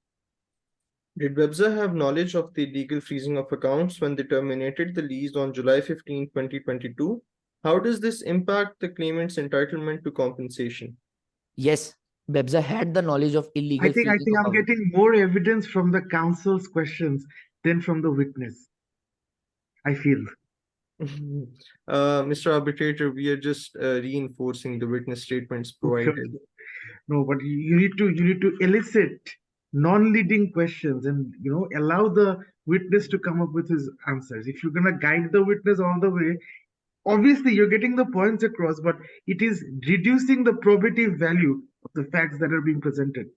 Did BEBSA have knowledge of the illegal freezing of accounts when they terminated the lease on July 15, 2022? How does this impact the claimant's entitlement to compensation? Yes, BEBSA had the knowledge of illegal I think I'm getting more evidence from the counsel's questions than from the witness. I feel. Mr. Arbitrator, we are just reinforcing the witness statements provided. Okay. No, but you need to elicit non-leading questions and allow the witness to come up with his answers. If you're gonna guide the witness all the way, obviously you're getting the points across, but it is reducing the probative value of the facts that are being presented.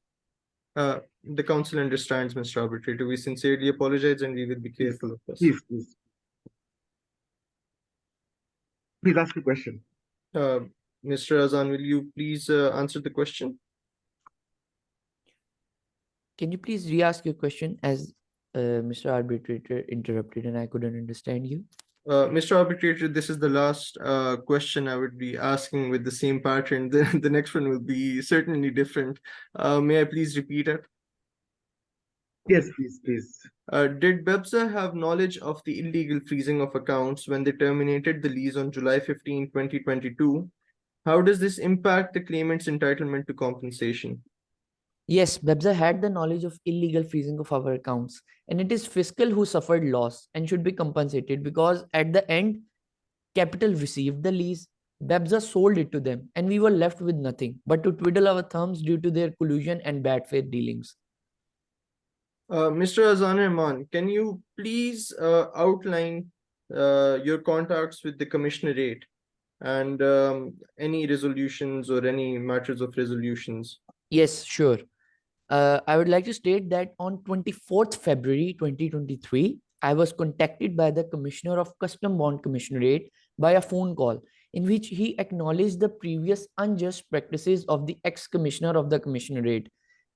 The counsel understands, Mr. Arbitrator. We sincerely apologize and we will be careful of this. Please. Please ask the question. Mr. Azan, will you please answer the question? Can you please re-ask your question, as Mr. Arbitrator interrupted and I couldn't understand you? Mr. Arbitrator, this is the last question I would be asking with the same pattern. The next one will be certainly different. May I please repeat it? Yes, please. Did BEBSA have knowledge of the illegal freezing of accounts when they terminated the lease on July 15, 2022? How does this impact the claimant's entitlement to compensation? Yes, BEBSA had the knowledge of illegal freezing of our accounts, and it is Fiscal who suffered loss and should be compensated, because at the end, Capital received the lease, BEBSA sold it to them, and we were left with nothing but to twiddle our thumbs due to their collusion and bad faith dealings. Mr. Azan Rahman, can you please outline your contacts with the commissionerate and any resolutions or any matters of resolutions. Yes, sure. I would like to state that on 24th February 2023, I was contacted by the Commissioner of Custom Bond Commissionerate by a phone call in which he acknowledged the previous unjust practices of the ex-commissioner of the Commissionerate,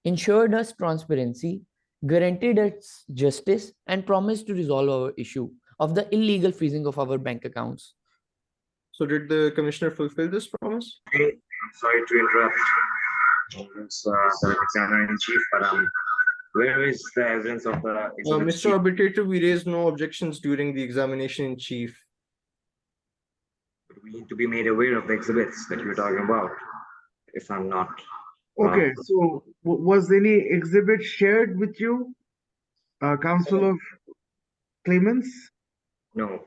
ensured us transparency, guaranteed us justice, and promised to resolve our issue of the illegal freezing of our bank accounts. So did the commissioner fulfill this promise? Hey, I'm sorry to interrupt. The examiner-in-chief, but where is the evidence of the exhibits? Mr. Arbitrator, we raised no objections during the examination in chief. We need to be made aware of the exhibits that you're talking about, if I'm not wrong. Okay, so was any exhibit shared with you, Council of Claimants? No.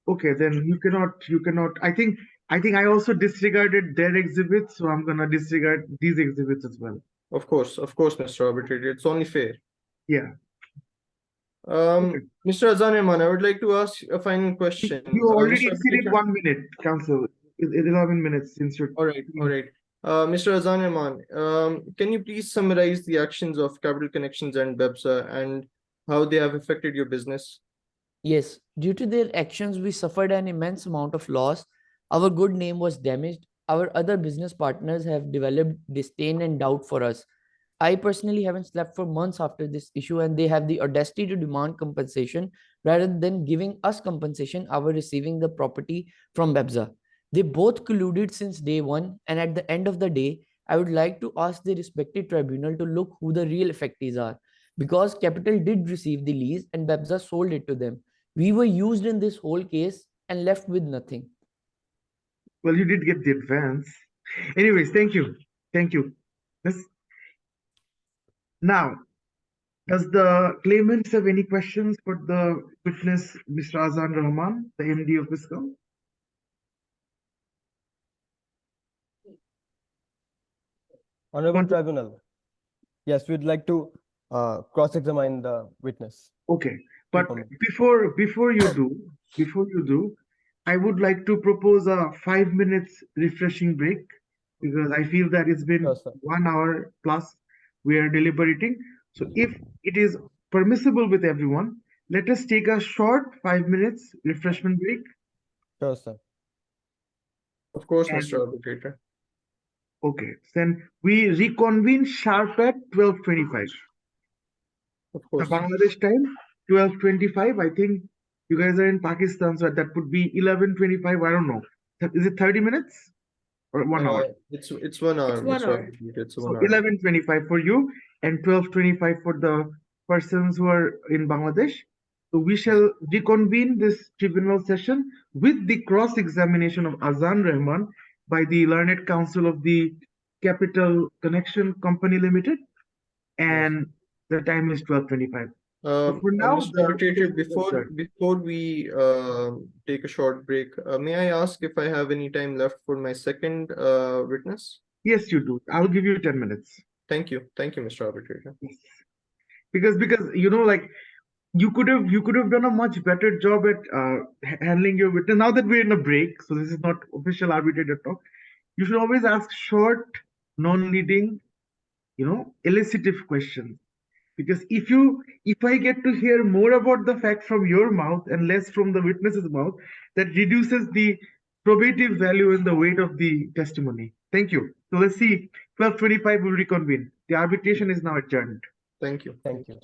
Okay, then you cannot. I think I also disregarded their exhibits, so I'm gonna disregard these exhibits as well. Of course, Mr. Arbitrator, it's only fair. Yeah. Mr. Azan, I would like to ask a final question. You already Mr. exceeded Arbitrator? 1 minute, Council. 11 minutes since you're. All right. Mr. Azan, can you please summarize the actions of Capital Connections and BEPSA and how they have affected your business? Yes, due to their actions, we suffered an immense amount of loss. Our good name was damaged. Our other business partners have developed disdain and doubt for us. I personally haven't slept for months after this issue, and they have the audacity to demand compensation rather than giving us compensation our receiving the property from BEPSA. They both colluded since day one, and at the end of the day, I would like to ask the respective tribunal to look who the real effectees are, because Capital did receive the lease and BEPSA sold it to them. We were used in this whole case and left with nothing. Well, you did get the advance. Anyways, thank you. Yes. Now, does the claimants have any questions for the witness, Mr. Azan Rahman, the MD of Fiscal? Honorable Tribunal, yes, we'd like to cross-examine the witness. Okay, but before you do, I would like to propose a 5 minutes refreshing break, because I feel that it's been 1 hour plus we are deliberating. So if it is permissible with everyone, let us take a short 5 minutes refreshment break. Sure, sir. Of course, Mr. Arbitrator. Okay, then we reconvene sharp at 12:25. Of course. The Bangladesh time, 12:25. I think you guys are in Pakistan, so that would be 11:25. I don't know. Is it 30 minutes or 1 hour? It's 1 hour. It's 1 Mr. hour. Arbitrator, it's 1 So hour. 11:25 for you and 12:25 for the persons who are in Bangladesh. So we shall reconvene this tribunal session with the cross-examination of Azan Rahman by the Learned Counsel of the Capital Connection Company Limited, and the time is 12:25. So for now, Mr. Arbitrator, before we take a short break, may I ask if I have any time left for my second witness? Yes, you do. I'll give you 10 minutes. Thank you, Mr. Arbitrator. Because like you could have done a much better job at handling your witness. Now that we're in a break, so this is not official arbitrator talk. You should always ask short, non-leading, elicitive questions. Because if I get to hear more about the fact from your mouth and less from the witness's mouth, that reduces the probative value and the weight of the testimony. Thank you. So let's see, 12:25 will reconvene. The arbitration is now adjourned. Thank you. Thank you.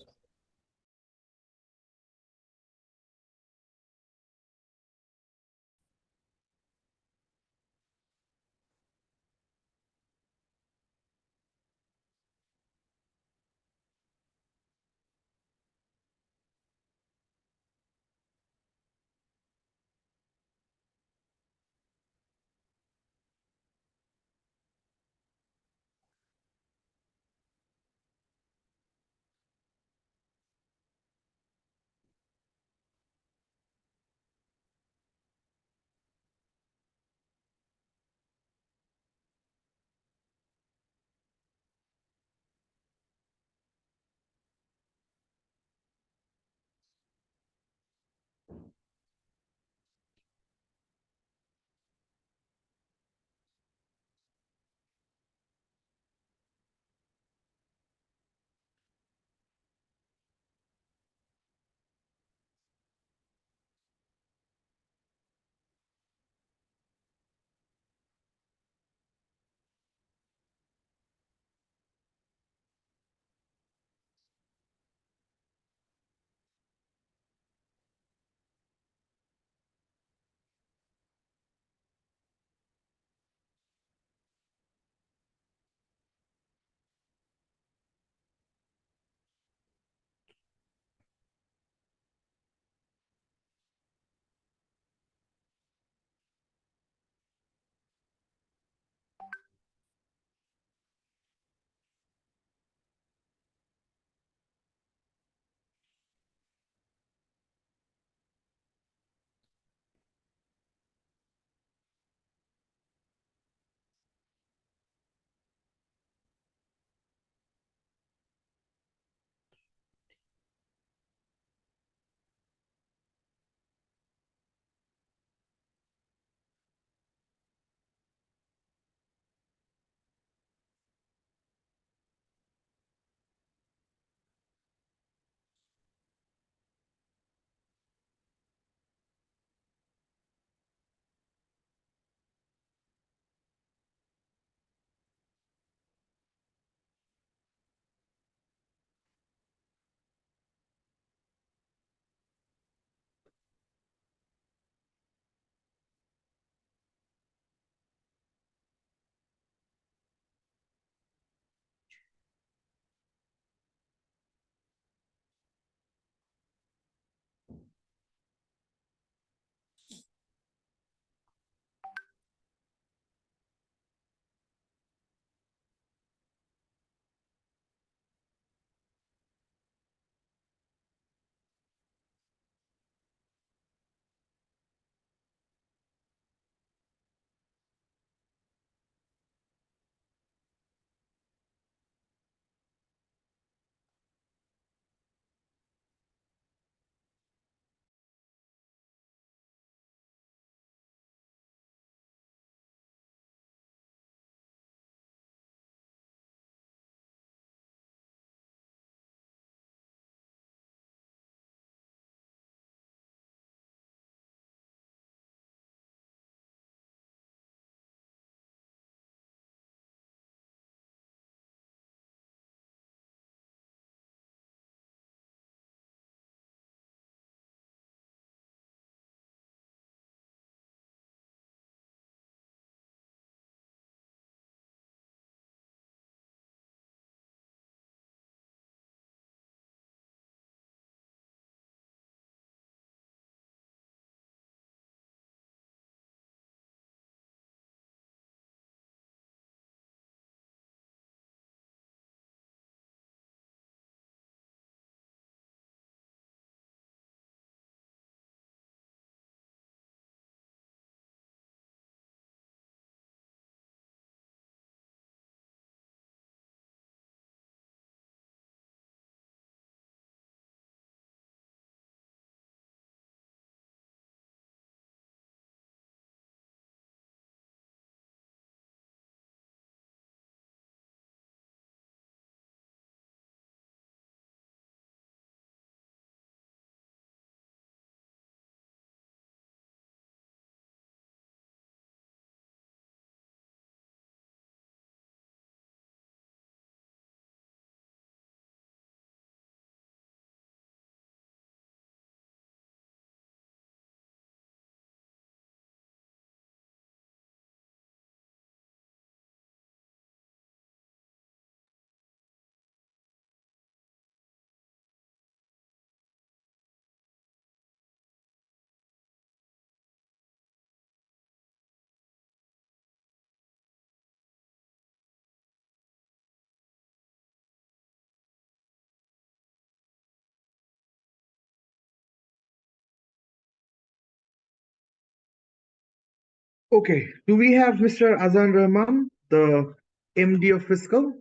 Okay, do we have Mr. Azan Rahman, the MD of Fiscal?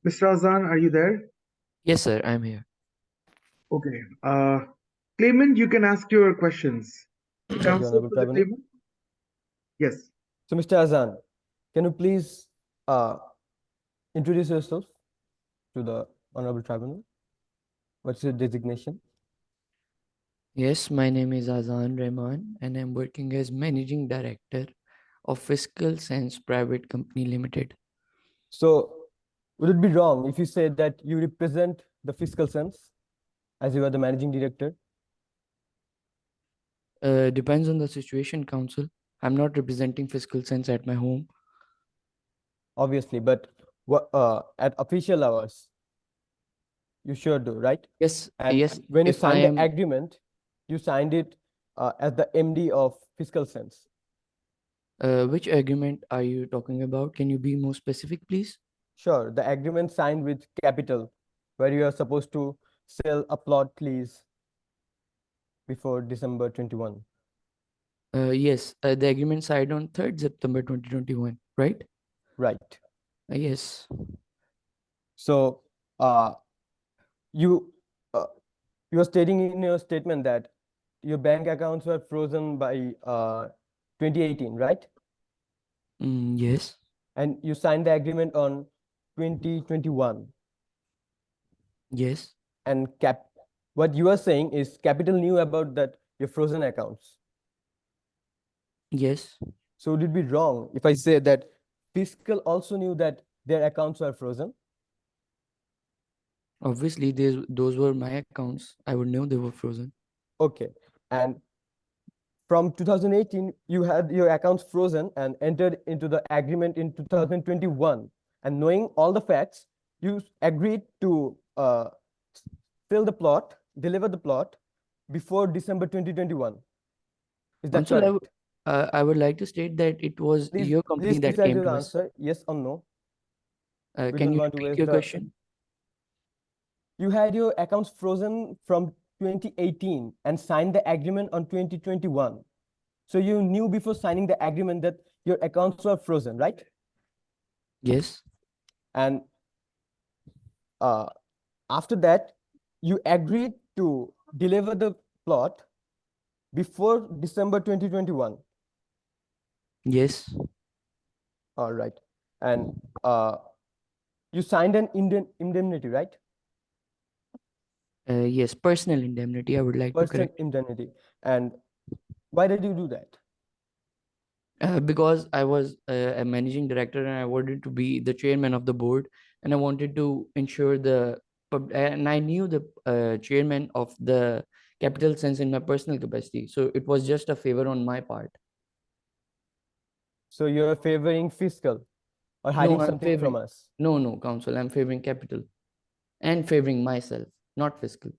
Mr. Azan, are you there? Yes, sir, I'm here. Okay. Claimant, you can ask your questions. Thank you, Counsel Honorable for the Tribunal. claimant? Yes. So, Mr. Azan, can you please introduce yourself to the Honorable Tribunal? What's your designation? Yes, my name is Azan Rahman and I'm working as Managing Director of Fiscal Sense Private Company Limited. So, would it be wrong if you say that you represent the Fiscal Sense as you are the Managing Director? Depends on the situation, Counsel. I'm not representing Fiscal Sense at my home. Obviously, but at official hours, you sure do, right? Yes, And yes. when you If I signed the am, agreement, you signed it as the MD of Fiscal Sense. which agreement are you talking about? Can you be more specific, please? Sure, the agreement signed with Capital, where you are supposed to sell a plot lease before December 21. Yes, the agreement signed on 3rd September 2021, right? Right. Yes. So, you are stating in your statement that your bank accounts were frozen by 2018, right? Yes. And you signed the agreement on 2021. Yes. And what you are saying is Capital knew about that your frozen accounts. Yes. So would it be wrong if I say that Fiscal also knew that their accounts were frozen? Obviously, those were my accounts. I would know they were frozen. Okay. And from 2018, you had your accounts frozen and entered into the agreement in 2021. And knowing all the facts, you agreed to sell the plot, deliver the plot before December 2021. Is that Counsel, correct? I would like to state that it was Please, your company please that decide came your to us. answer, yes or no. We Can don't you want to repeat waste your the. question? You had your accounts frozen from 2018 and signed the agreement on 2021. So you knew before signing the agreement that your accounts were frozen, right? Yes. And after that, you agreed to deliver the plot before December 2021. Yes. All right. And you signed an indemnity, right? Yes, personal indemnity. I would like to Personal correct. indemnity. And why did you do that? Because I was a managing director and I wanted to be the chairman of the board, and I wanted to ensure and I knew the chairman of the Capital Sense in my personal capacity. So it was just a favor on my part. So you're favoring Fiscal or hiding No, I'm something from favoring. us? No, Counsel. I'm favoring Capital and favoring myself, not Fiscal.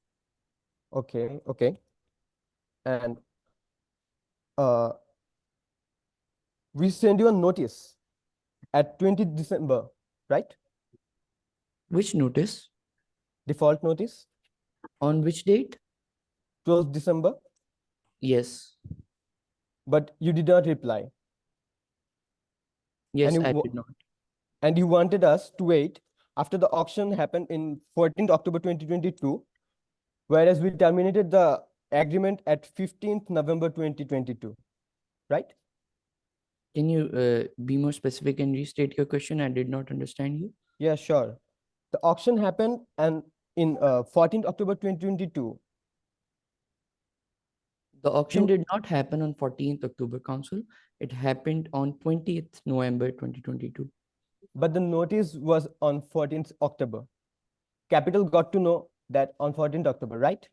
Okay, okay. And we send you a notice at 20 December, right? Which notice? Default notice? On which date? 12th December. Yes. But you did not reply. Yes, and I you, did not. And you wanted us to wait after the auction happened in 14th October 2022, whereas we terminated the agreement at 15th November 2022, right? Can you be more specific and restate your question? I did not understand you. Yeah, sure. The auction happened and in 14th October 2022. The auction did not happen on 14th October, Council. It happened on 20th November 2022. But the notice was on 14th October. Capital got to know that on 14th October, right?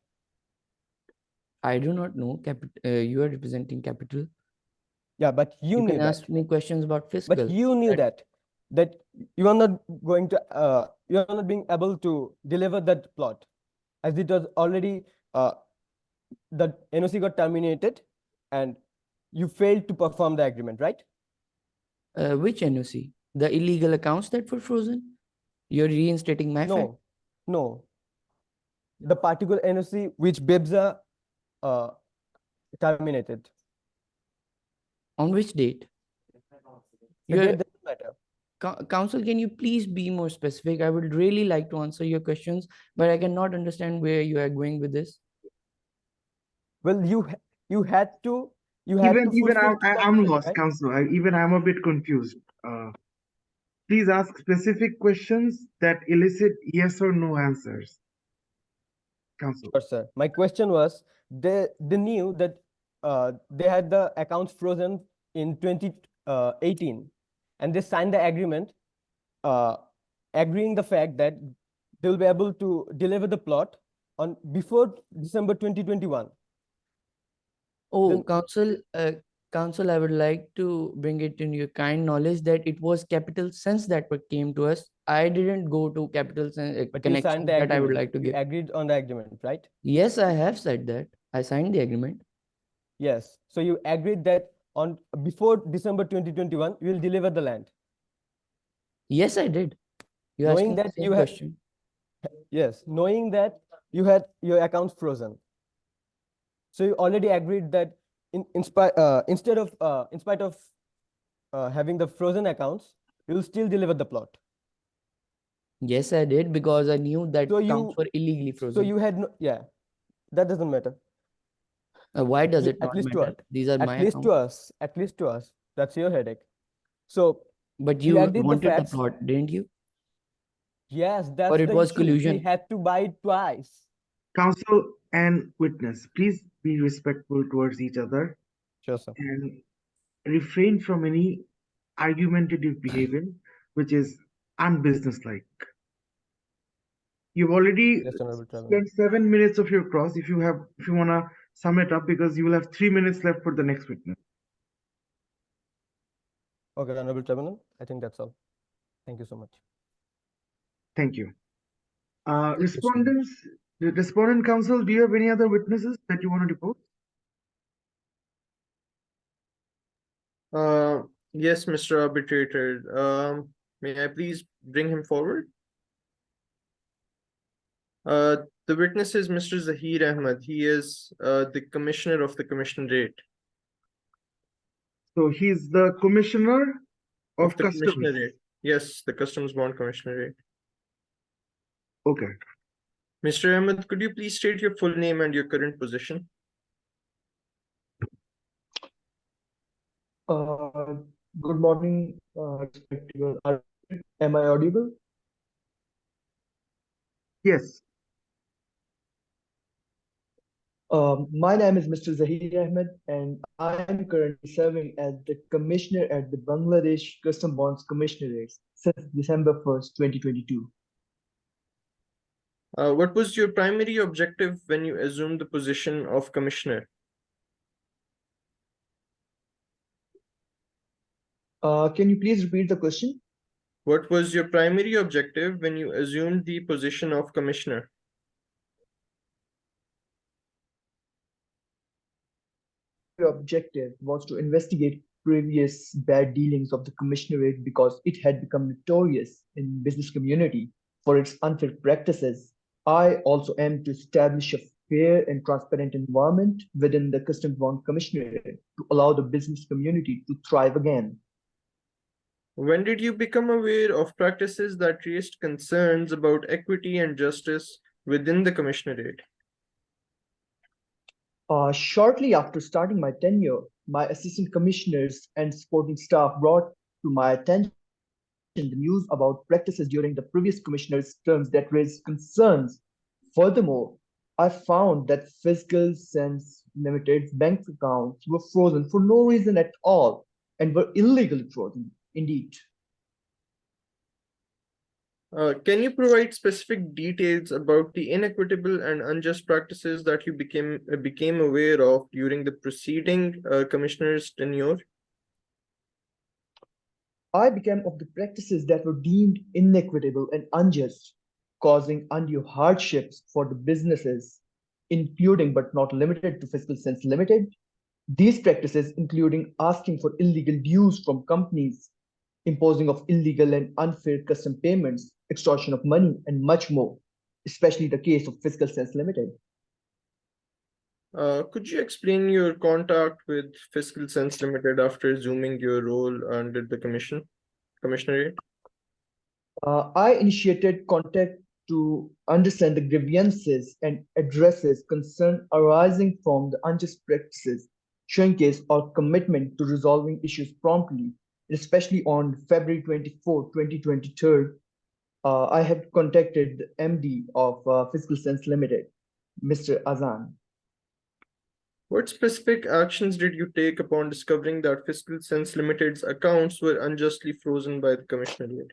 I do not know. You are representing Capital. Yeah, but you knew can that. ask me questions about Fiscal. But you knew that you are not going to you are not being able to deliver that plot, as it was already the NOC got terminated and you failed to perform the agreement, right? Which NOC? The illegal accounts that were frozen? You're reinstating my fact? No. the particular NOC which BIBSA terminated. On which date? The Your- date doesn't matter. Counsel, can you please be more specific? I would really like to answer your questions, but I cannot understand where you are going with this. Well, you had to Even fulfill two I'm conditions, lost, right? Counsel. Even I'm a bit confused. Please ask specific questions that elicit yes or no answers. Counsel. Sure, sir. My question was, they knew that they had the accounts frozen in 2018, and they signed the agreement agreeing the fact that they'll be able to deliver the plot on before December 2021. Oh, Then- Counsel, I would like to bring it in your kind knowledge that it was Capital Sense that came to us. I didn't go to Capital Sense But you connection signed the that agreement. I would like to You give. agreed on the agreement, right? Yes, I have said that. I signed the agreement. Yes. So you agreed that on before December 2021, you will deliver the land. Yes, I did. You're Knowing asking the that same you had, question. yes, knowing that you had your accounts frozen. So you already agreed that in spite of having the frozen accounts, you will still deliver the plot. Yes, I did because I knew that So accounts were illegally So frozen. you had no, yeah, that doesn't matter. Why does it At not least to matter? us. These are my At least to accounts. us. At least to us. That's your headache. So But we you agreed the wanted the facts. plot, didn't you? Yes, that's Or it the was issue. We collusion? had to buy it twice. Counsel and witness, please be respectful towards each other Sure, sir. and refrain from any argumentative behavior, which is unbusinesslike. You've already Yes, Honorable Tribunal. spent 7 minutes of your cross. If you wanna sum it up, because you will have 3 minutes left for the next witness. Okay, Honorable Tribunal. I think that's all. Thank you so much. Thank you. you, sir. Respondents, the respondent counsel, do you have any other witnesses that you want to depose? Yes, Mr. Arbitrator. May I please bring him forward? The witness is Mr. Zahir Ahmed. He is the commissioner of the commissionerate. So he's the commissioner of the customs. commissionerate. Yes, the customs bond commissionerate. Okay. Mr. Ahmed, could you please state your full name and your current position? Good morning, respectable. Am I audible? Yes. My name is Mr. Zahir Ahmed, and I am currently serving as the commissioner at the Bangladesh Custom Bonds Commissionerate since December 1st, 2022. What was your primary objective when you assumed the position of commissioner? Can you please repeat the question? What was your primary objective when you assumed the position of commissioner? The objective was to investigate previous bad dealings of the commissionerate because it had become notorious in business community for its unfair practices. I also aim to establish a fair and transparent environment within the Customs Bond Commissionerate to allow the business community to thrive again. When did you become aware of practices that raised concerns about equity and justice within the commissionerate? Shortly after starting my tenure, my assistant commissioners and supporting staff brought to my attention the news about practices during the previous commissioner's terms that raised concerns. Furthermore, I found that Fiscal Sense Limited's bank accounts were frozen for no reason at all and were illegally frozen, indeed. Can you provide specific details about the inequitable and unjust practices that you became aware of during the preceding commissioner's tenure? I became of the practices that were deemed inequitable and unjust, causing undue hardships for the businesses, including but not limited to Fiscal Sense Limited. These practices, including asking for illegal dues from companies, imposing of illegal and unfair custom payments, extortion of money, and much more. especially the case of Fiscal Sense Limited. Could you explain your contact with Fiscal Sense Limited after assuming your role under the commissionerate? I initiated contact to understand the grievances and addresses concern arising from the unjust practices, showcase our commitment to resolving issues promptly, especially on February 24, 2023. I had contacted the MD of Fiscal Sense Limited, Mr. Azan. What specific actions did you take upon discovering that Fiscal Sense Limited's accounts were unjustly frozen by the commissionerate?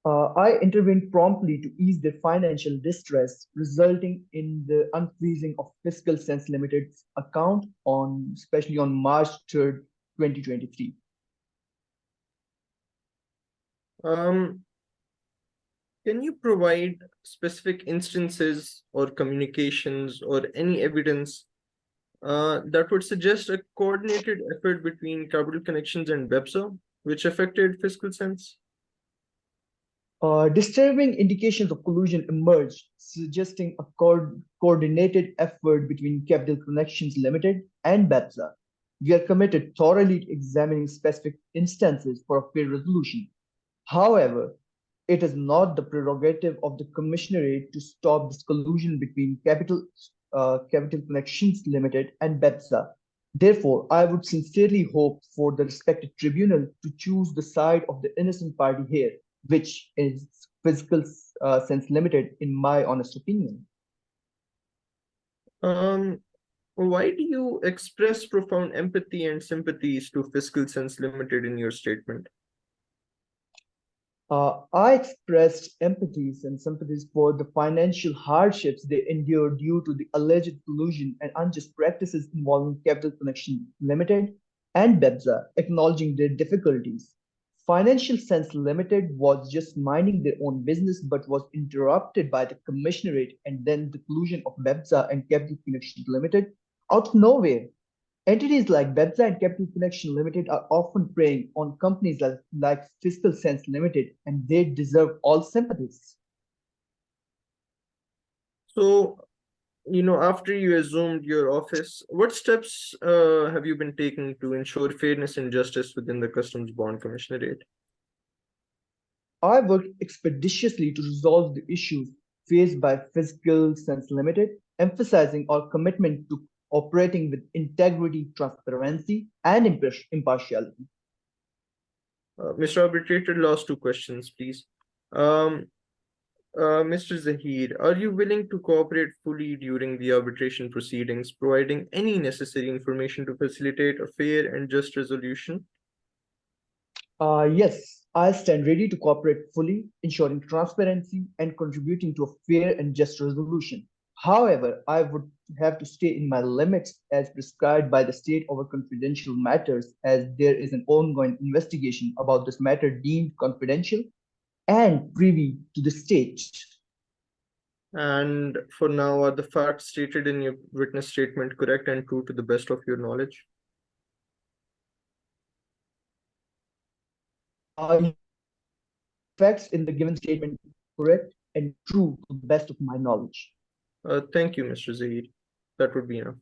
I intervened promptly to ease their financial distress, resulting in the unfreezing of Fiscal Sense Limited's account especially on March 3rd, 2023. Can you provide specific instances or communications or any evidence that would suggest a coordinated effort between Capital Connections and BEPSA, which affected Fiscal Sense? Disturbing indications of collusion emerged, suggesting a coordinated effort between Capital Connections Limited and BEPSA. We are committed thoroughly to examining specific instances for a fair resolution. However, it is not the prerogative of the commissionerate to stop this collusion between Capital Connections Limited and BEPSA. Therefore, I would sincerely hope for the respected tribunal to choose the side of the innocent party here, which is Fiscal Sense Limited, in my honest opinion. Why do you express profound empathy and sympathies to Fiscal Sense Limited in your statement? I expressed empathies and sympathies for the financial hardships they endured due to the alleged collusion and unjust practices involving Capital Connection Limited and BEPSA, acknowledging their difficulties. Financial Sense Limited was just minding their own business but was interrupted by the commissionerate and then the collusion of BEPSA and Capital Connection Limited out of nowhere. Entities like BEPSA and Capital Connection Limited are often preying on companies like Fiscal Sense Limited, and they deserve all sympathies. So, after you assumed your office, what steps have you been taking to ensure fairness and justice within the Customs Bond Commissionerate? I worked expeditiously to resolve the issues faced by Fiscal Sense Limited, emphasizing our commitment to operating with integrity, transparency, and impartiality. Mr. Arbitrator, last two questions, please. Mr. Zahir, are you willing to cooperate fully during the arbitration proceedings, providing any necessary information to facilitate a fair and just resolution? Yes, I stand ready to cooperate fully, ensuring transparency and contributing to a fair and just resolution. However, I would have to stay in my limits as prescribed by the state over confidential matters, as there is an ongoing investigation about this matter deemed confidential and privy to the state. And for now, are the facts stated in your witness statement correct and true to the best of your knowledge? Facts in the given statement correct and true to the best of my knowledge. Thank you, Mr. Zahir. That would be enough.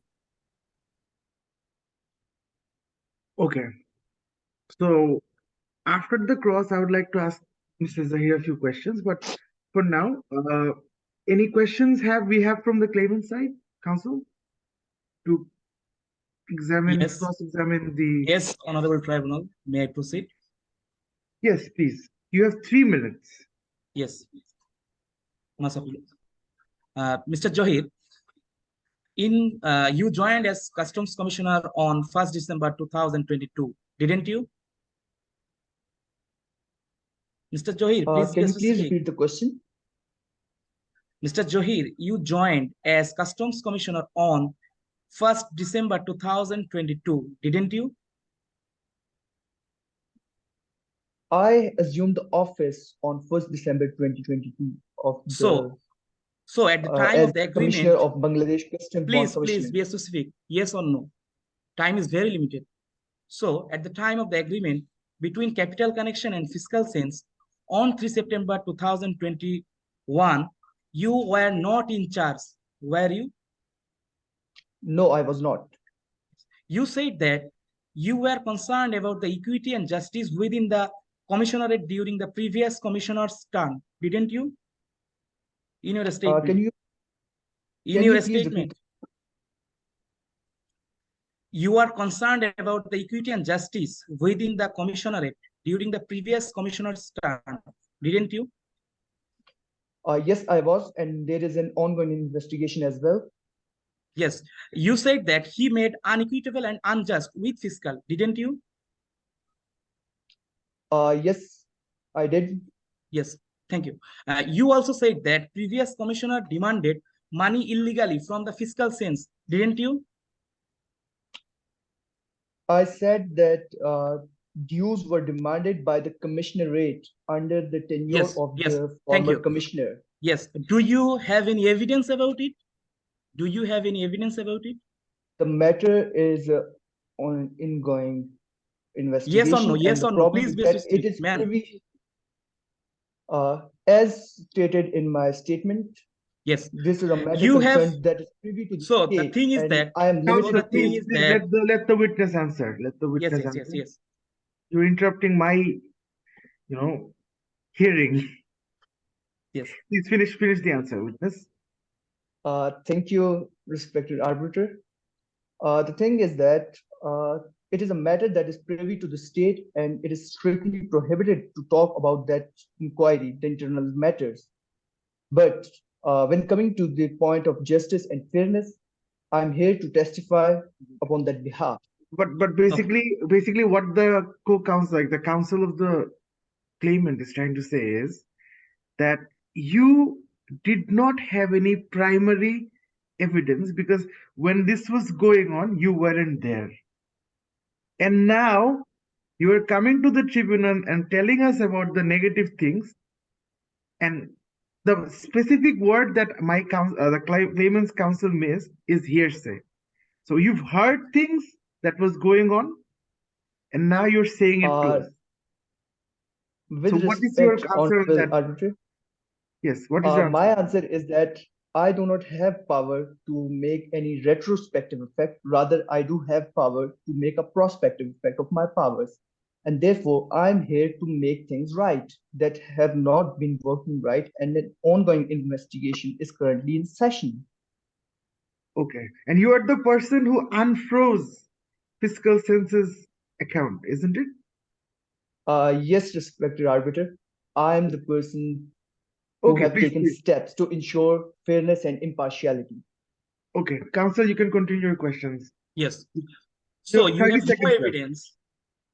Okay. So after the cross, I would like to ask Mr. Zahir a few questions, but for now, any questions we have from the claimant side, counsel, to examine, Yes. cross-examine the... Yes, Honorable Tribunal, may I proceed? Yes, please. You have 3 minutes. Yes. Mr. Johir, you joined as Customs Commissioner on 1st December 2022, didn't you? Mr. Johir, please can you please repeat the question? Mr. Johir, you joined as Customs Commissioner on 1st December 2022, didn't you? I assumed the office on 1st December 2022 of the... So at the time of the agreement, Commissioner of Bangladesh Customs Bond please be specific, yes or no. Time is very limited. So at the time of the agreement between Capital Connection and Fiscal Sense on 3 September 2021, You were not in charge, were you? No, I was not. You said that you were concerned about the equity and justice within the commissionerate during the previous commissioner's term, didn't you? In your statement. Can you please repeat? statement. You are concerned about the equity and justice within the commissionerate during the previous commissioner's term, didn't you? Yes, I was, and there is an ongoing investigation as well. Yes, you said that he made unequitable and unjust with fiscal, didn't you? Yes, I did. Yes, thank you. You also said that previous commissioner demanded money illegally from the fiscal sense, didn't you? I said that dues were demanded by the commissionerate under the tenure of the former commissioner. Yes. Do you have any evidence about it? Do you have any evidence about it? The matter is on ongoing investigation. Yes or no? Yes or no? Please be specific, it is privy, as stated in my statement. Yes. This is a matter that is privy to the so state. the thing is that I am limited please let the witness answer. Let the witness answer. Yes. You're interrupting my, hearing. Yes. Please finish the answer, witness. Thank you, respected arbiter. The thing is that it is a matter that is privy to the state, and it is strictly prohibited to talk about that inquiry, the internal matters. But when coming to the point of justice and fairness, I'm here to testify upon that behalf. But basically what the co-counsel, like the counsel of the claimant, is trying to say is that you did not have any primary evidence, because when this was going on, you weren't there. And now you are coming to the tribunal and telling us about the negative things, and the specific word that the claimant's counsel missed is hearsay. So you've heard things that was going on, and now you're saying it to us. With so what is your respect, answer on that? Arbiter? Yes, what is your answer? My answer is that I do not have power to make any retrospective effect. Rather, I do have power to make a prospective effect of my powers. And therefore, I'm here to make things right that have not been working right, and an ongoing investigation is currently in session. Okay. And you are the person who unfroze fiscal census account, isn't it? Yes, respected arbiter. I am the person who have taken steps to ensure fairness and impartiality. Okay, counsel, you can continue your questions. Yes. So you have no left. evidence.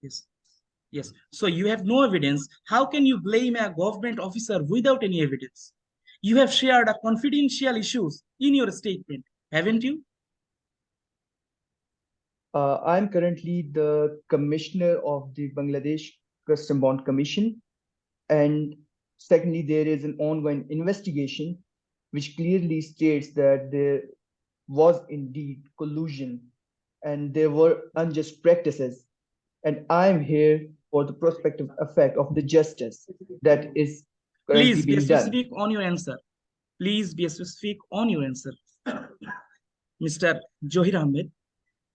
Yes. So you have no evidence. How can you blame a government officer without any evidence? You have shared a confidential issues in your statement, haven't you? I'm currently the commissioner of the Bangladesh Custom Bond Commission. And secondly, there is an ongoing investigation which clearly states that there was indeed collusion and there were unjust practices. And I'm here for the prospective effect of the justice that is currently Please be being done. specific on your answer. Please be specific on your answer. Mr. Johir Ahmed.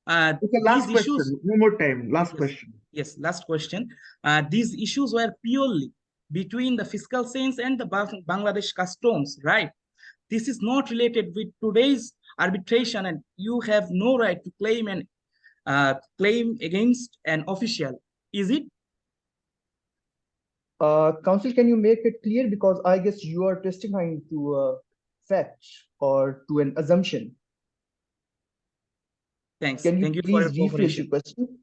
Okay, last question. One more time. Last question. Yes, last question. These issues were purely between the fiscal sense and the Bangladesh customs, right? This is not related with today's arbitration, and you have no right to claim an claim against an official, is it? Counsel, can you make it clear? Because I guess you are testifying to a fact or to an assumption. Thanks. Can you Thank you please for your rephrase your question?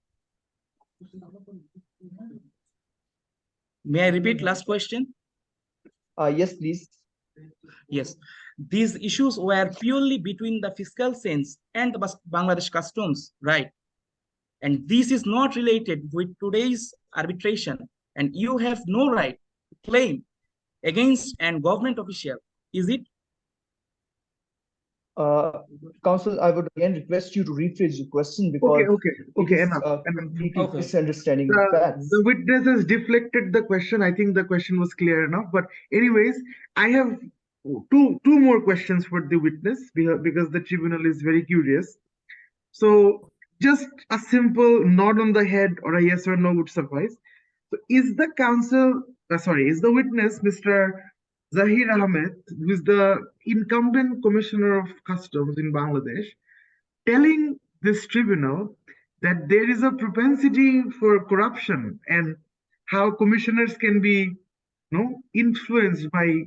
May I repeat last question? Yes, please. Yes. These issues were purely between the fiscal sense and the Bangladesh customs, right? And this is not related with today's arbitration, and you have no right to claim against an government official, is it? Counsel, I would again request you to rephrase your question because okay, enough. Completely misunderstanding the facts. The witness has deflected the question. I think the question was clear enough. But anyways, I have two more questions for the witness because the tribunal is very curious. So just a simple nod on the head or a yes or no would suffice. So is the witness, Mr. Zahir Ahmed, who is the incumbent commissioner of customs in Bangladesh, telling this tribunal that there is a propensity for corruption and how commissioners can be influenced by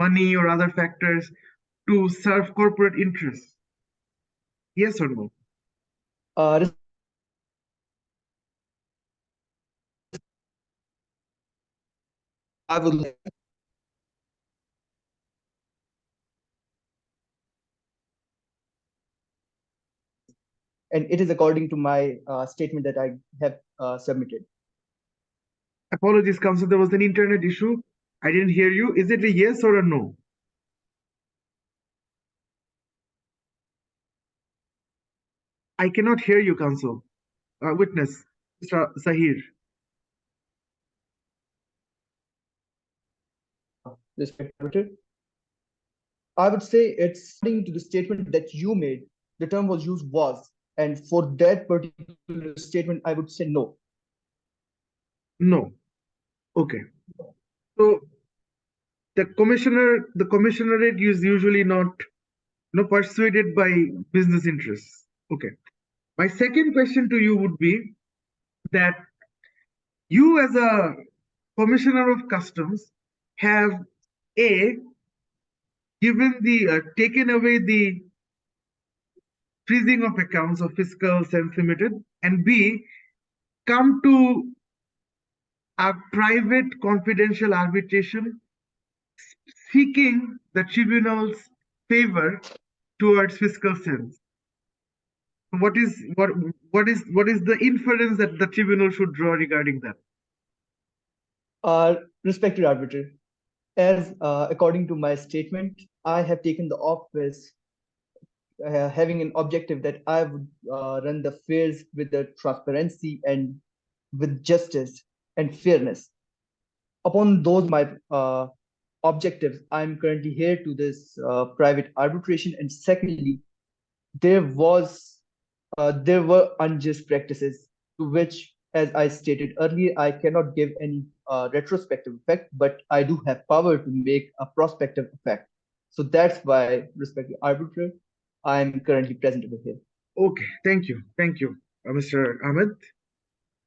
money or other factors to serve corporate interests? Yes or no? I would. And it is according to my statement that I have submitted. Apologies, counsel, there was an internet issue. I didn't hear you. Is it a yes or a no? I cannot hear you, counsel. Witness, Mr. Zahir. I would say it's according to the statement that you made, the term was used was, and for that particular statement, I would say no. No. Okay. So the commissionerate is usually not persuaded by business interests. Okay. My second question to you would be that you as a commissioner of customs have taken away the freezing of accounts of Fiscal Sense Limited, and B, come to a private confidential arbitration seeking the tribunal's favor towards Fiscal Sense. What is the inference that the tribunal should draw regarding that? Respected arbitrator, as according to my statement, I have taken the office having an objective that I would run the affairs with the transparency and with justice and fairness. Upon those my objectives, I'm currently here to this private arbitration. And secondly, there were unjust practices to which, as I stated earlier, I cannot give any retrospective effect, but I do have power to make a prospective effect. So that's why, respected arbitrator, I'm currently present over here. Okay, thank you, Mr. Ahmed,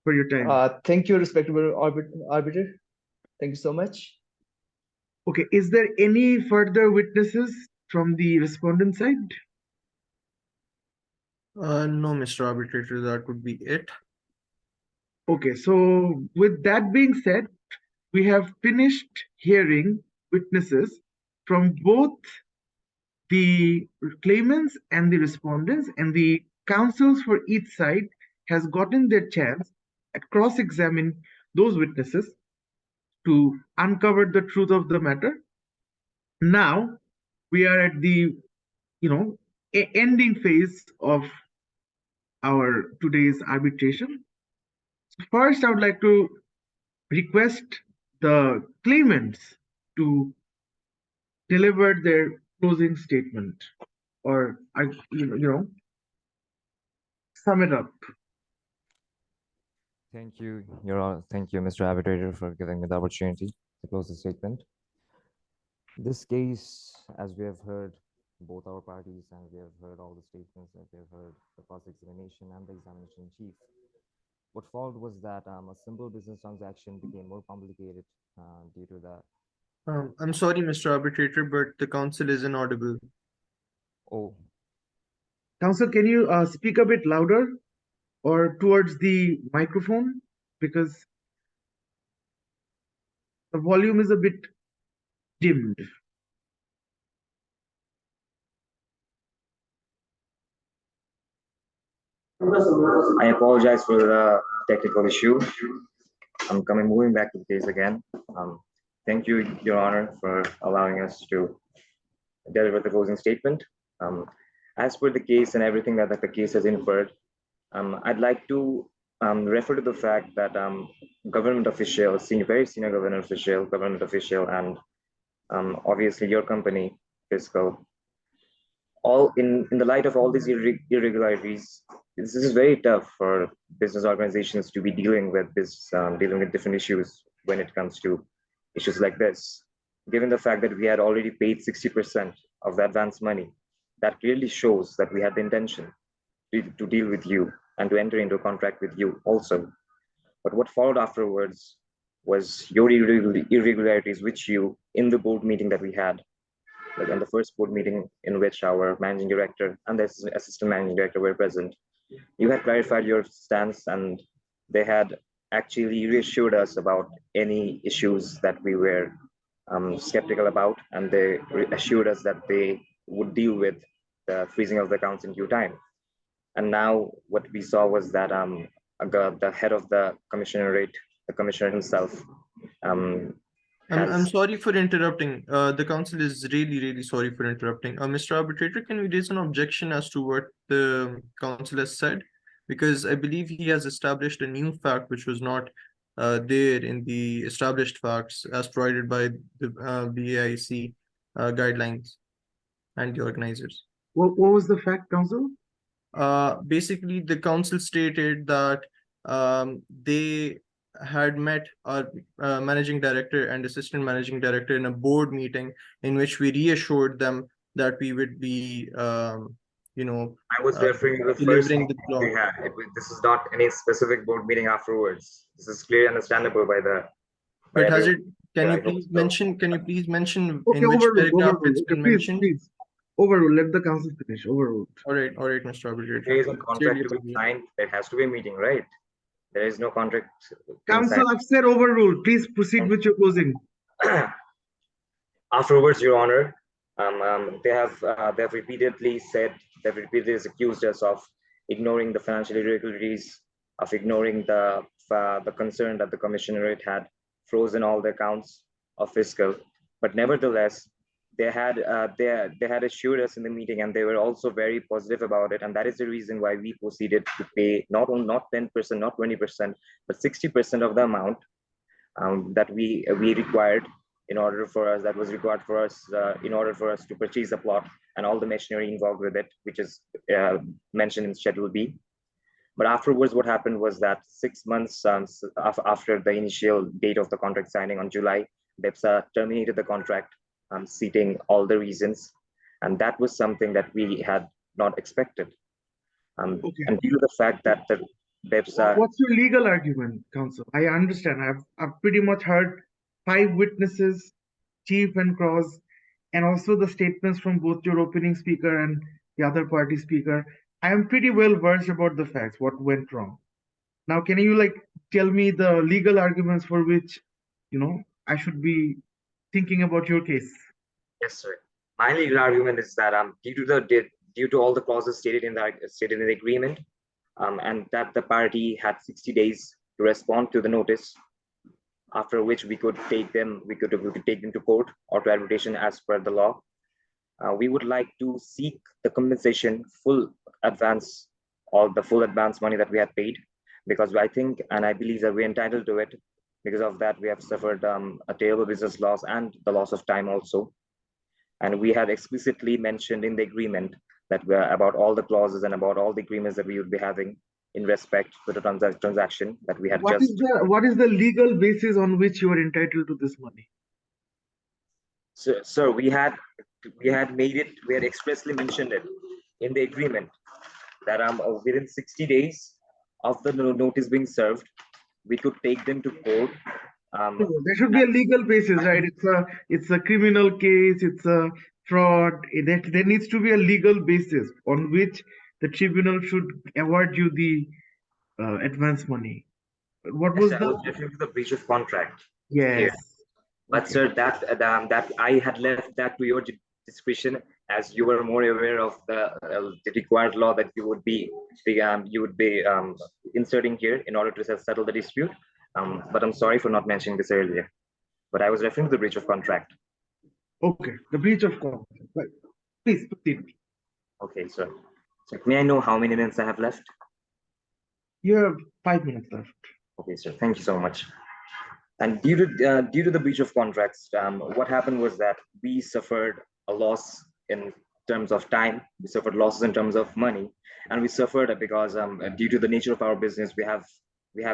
for your time. Thank you, respectable arbiter. Thank you so much. Okay, is there any further witnesses from the respondent side? No, Mr. Arbitrator, that would be it. Okay, so with that being said, we have finished hearing witnesses from both the claimants and the respondents, and the counsels for each side has gotten their chance at cross-examine those witnesses to uncover the truth of the matter. Now we are at the ending phase of our today's arbitration. So first, I would like to request the claimants to deliver their closing statement, or sum it up. Thank you, Your Honor. Thank you, Mr. Arbitrator, for giving me the opportunity to close the statement. This case, as we have heard both our parties, and we have heard all the statements, and we have heard the cross-examination and the examination in chief, what followed was that a simple business transaction became more complicated due to that. I'm sorry, Mr. Arbitrator, but the counsel is inaudible. Oh. Counsel, can you speak a bit louder or towards the microphone, because the volume is a bit dimmed. I apologize for the technical issue. I'm moving back to the case again. Thank you, Your Honor, for allowing us to deliver the closing statement. As per the case and everything that the case has inferred, I'd like to refer to the fact that government officials, very senior government official, and obviously your company, Fiscal, all in the light of all these irregularities, this is very tough for business organizations to be dealing with dealing with different issues when it comes to issues like this. Given the fact that we had already paid 60% of the advance money, that clearly shows that we had the intention to deal with you and to enter into a contract with you also. But what followed afterwards was your irregularities, which you, in the board meeting that we had, like in the first board meeting in which our managing director and the assistant managing director were present, you had clarified your stance, and they had actually reassured us about any issues that we were skeptical about, and they assured us that they would deal with the freezing of the accounts in due time. And now what we saw was that the head of the commissionerate, the commissioner himself, I'm sorry for interrupting. The council is really sorry for interrupting. Mr. Arbitrator, can we raise an objection as to what the council has said? Because I believe he has established a new fact which was not there in the established facts as provided by the BIAC guidelines and the organizers. What was the fact, council? Basically, the council stated that they had met our managing director and assistant managing director in a board meeting in which we reassured them that we would be, I was referring to the first delivering the meeting we had. This is not any specific board meeting afterwards. This is clearly understandable by the. But has everyone. it? Can Yeah, you I hope please so. mention? Can you please mention Okay, in which overruled, paragraph overruled. it's Okay, been please, mentioned? please. Overruled. Let the council finish. Overruled. All right, Mr. Arbitrator. There is a Sincerely contract to be apologize. signed. There has to be a meeting, right? There is no contract being Council, signed. I've said overruled. Please proceed with your closing. Afterwards, Your Honor, they have repeatedly said, they've repeatedly accused us of ignoring the financial irregularities, of ignoring the concern that the commissionerate had frozen all the accounts of Fiscal. But nevertheless, they had assured us in the meeting, and they were also very positive about it, and that is the reason why we proceeded to pay not 10%, not 20%, but 60% of the amount that we required in order for us, that was required for us in order for us to purchase the plot and all the machinery involved with it, which is mentioned in Schedule B. But afterwards, what happened was that 6 months after the initial date of the contract signing on July, BEPSA terminated the contract, citing all the reasons. And that was something that we had not expected. Okay. And due to the fact that the BEPSA... What's your legal argument, counsel? I understand. I've pretty much heard 5 witnesses, chief and cross, and also the statements from both your opening speaker and the other party speaker. I am pretty well versed about the facts, what went wrong. Now, can you tell me the legal arguments for which, I should be thinking about your case? Yes, sir. My legal argument is that due to all the clauses stated in the agreement, and that the party had 60 days to respond to the notice, after which we could take them to court or to arbitration as per the law. We would like to seek the compensation, full advance money that we had paid, because I think and I believe that we're entitled to it. Because of that, we have suffered a terrible business loss and the loss of time also. And we had explicitly mentioned in the agreement that we're about all the clauses and about all the agreements that we would be having in respect to the transaction that we had What is the legal basis on which you are entitled to this money? Sir, we had expressly mentioned it in the agreement that within 60 days of the notice being served, we could take them to court. There should be a legal basis, right? It's a criminal case, it's a fraud. There needs to be a legal basis on which the tribunal should award you the advance money. What was I was referring to the breach of contract. Yes. Here. But okay. Sir, that I had left that to your discretion, as you were more aware of the required law that you would be inserting here in order to settle the dispute. But I'm sorry for not mentioning this earlier. But I was referring to the breach of contract. Okay, the breach of contract. Right. Please proceed. Okay, sir. So may I know how many minutes I have left? You have 5 minutes left. Okay, sir. Thank you so much. And due to the breach of contracts, what happened was that we suffered a loss in terms of time, we suffered losses in terms of money, and we suffered because due to the nature of our business, we have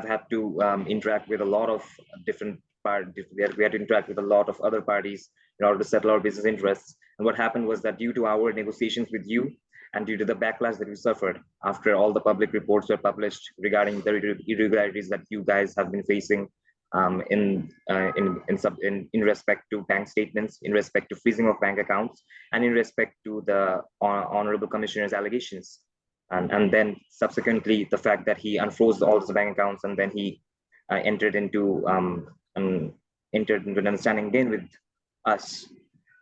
had to interact with a lot of different parties. We had to interact with a lot of other parties in order to settle our business interests. And what happened was that due to our negotiations with you, and due to the backlash that we suffered after all the public reports were published regarding the irregularities that you guys have been facing in respect to bank statements, in respect to freezing of bank accounts, and in respect to the honorable commissioner's allegations, and then subsequently the fact that he unfroze all the bank accounts, and then he entered into an understanding again with us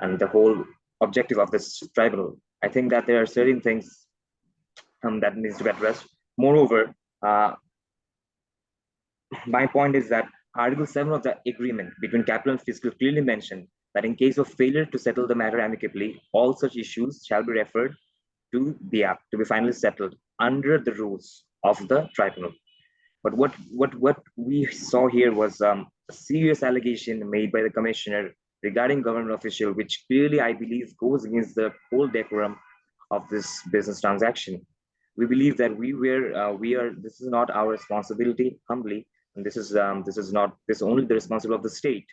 and the whole objective of this tribunal. I think that there are certain things that needs to be addressed. Moreover, my point is that Article 7 of the agreement between Capital and Fiscal clearly mentioned that in case of failure to settle the matter amicably, all such issues shall be referred to BIAC to be finally settled under the rules of the tribunal. But what we saw here was a serious allegation made by the commissioner regarding government official, which clearly, I believe, goes against the whole decorum of this business transaction. We believe that this is not our responsibility, humbly, and this is only the responsibility of the state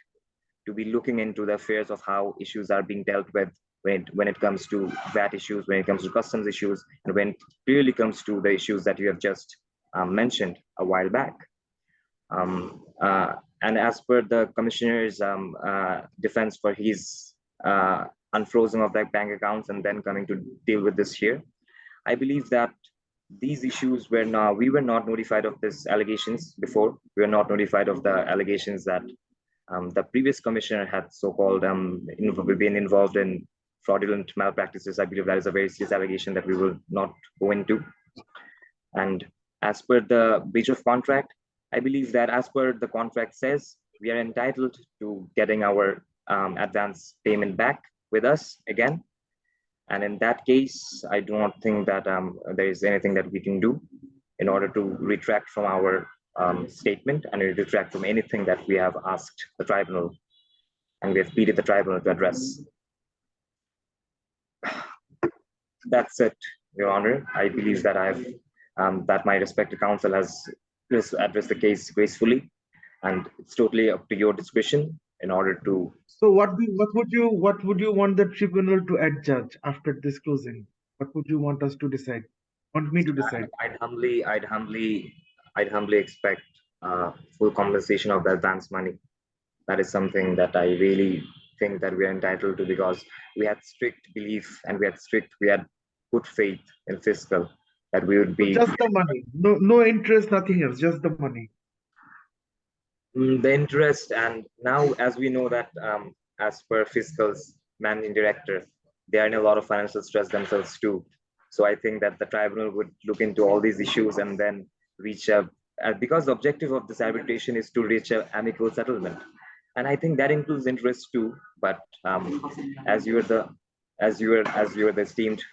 to be looking into the affairs of how issues are being dealt with when it comes to VAT issues, when it comes to customs issues, and when it clearly comes to the issues that you have just mentioned a while back. And as per the commissioner's defense for his unfrozen of that bank accounts and then coming to deal with this here, I believe that these issues we were not notified of these allegations before. We were not notified of the allegations that the previous commissioner had so-called been involved in fraudulent malpractices. I believe that is a very serious allegation that we will not go into. And as per the breach of contract, I believe that as per the contract says, we are entitled to getting our advance payment back with us again. And in that case, I do not think that there is anything that we can do in order to retract from our statement and retract from anything that we have asked the tribunal and we have pleaded the tribunal to address. That's it, Your Honor. I believe that that my respected counsel has addressed the case gracefully, and it's totally up to your discretion in order to. So what would you want the tribunal to adjudge after this closing? What would you want us to decide? Want me to decide? I'd humbly expect full compensation of the advance money. That is something that I really think that we are entitled to, because we had strict belief and we had good faith in fiscal that we would be. So just the money, no interest, nothing else, just the money. The interest, and now as we know that as per fiscal's managing director, they are in a lot of financial stress themselves too. So I think that the tribunal would look into all these issues and then reach a, because the objective of this arbitration is to reach an amicable settlement. And I think that includes interest too. But as you are the esteemed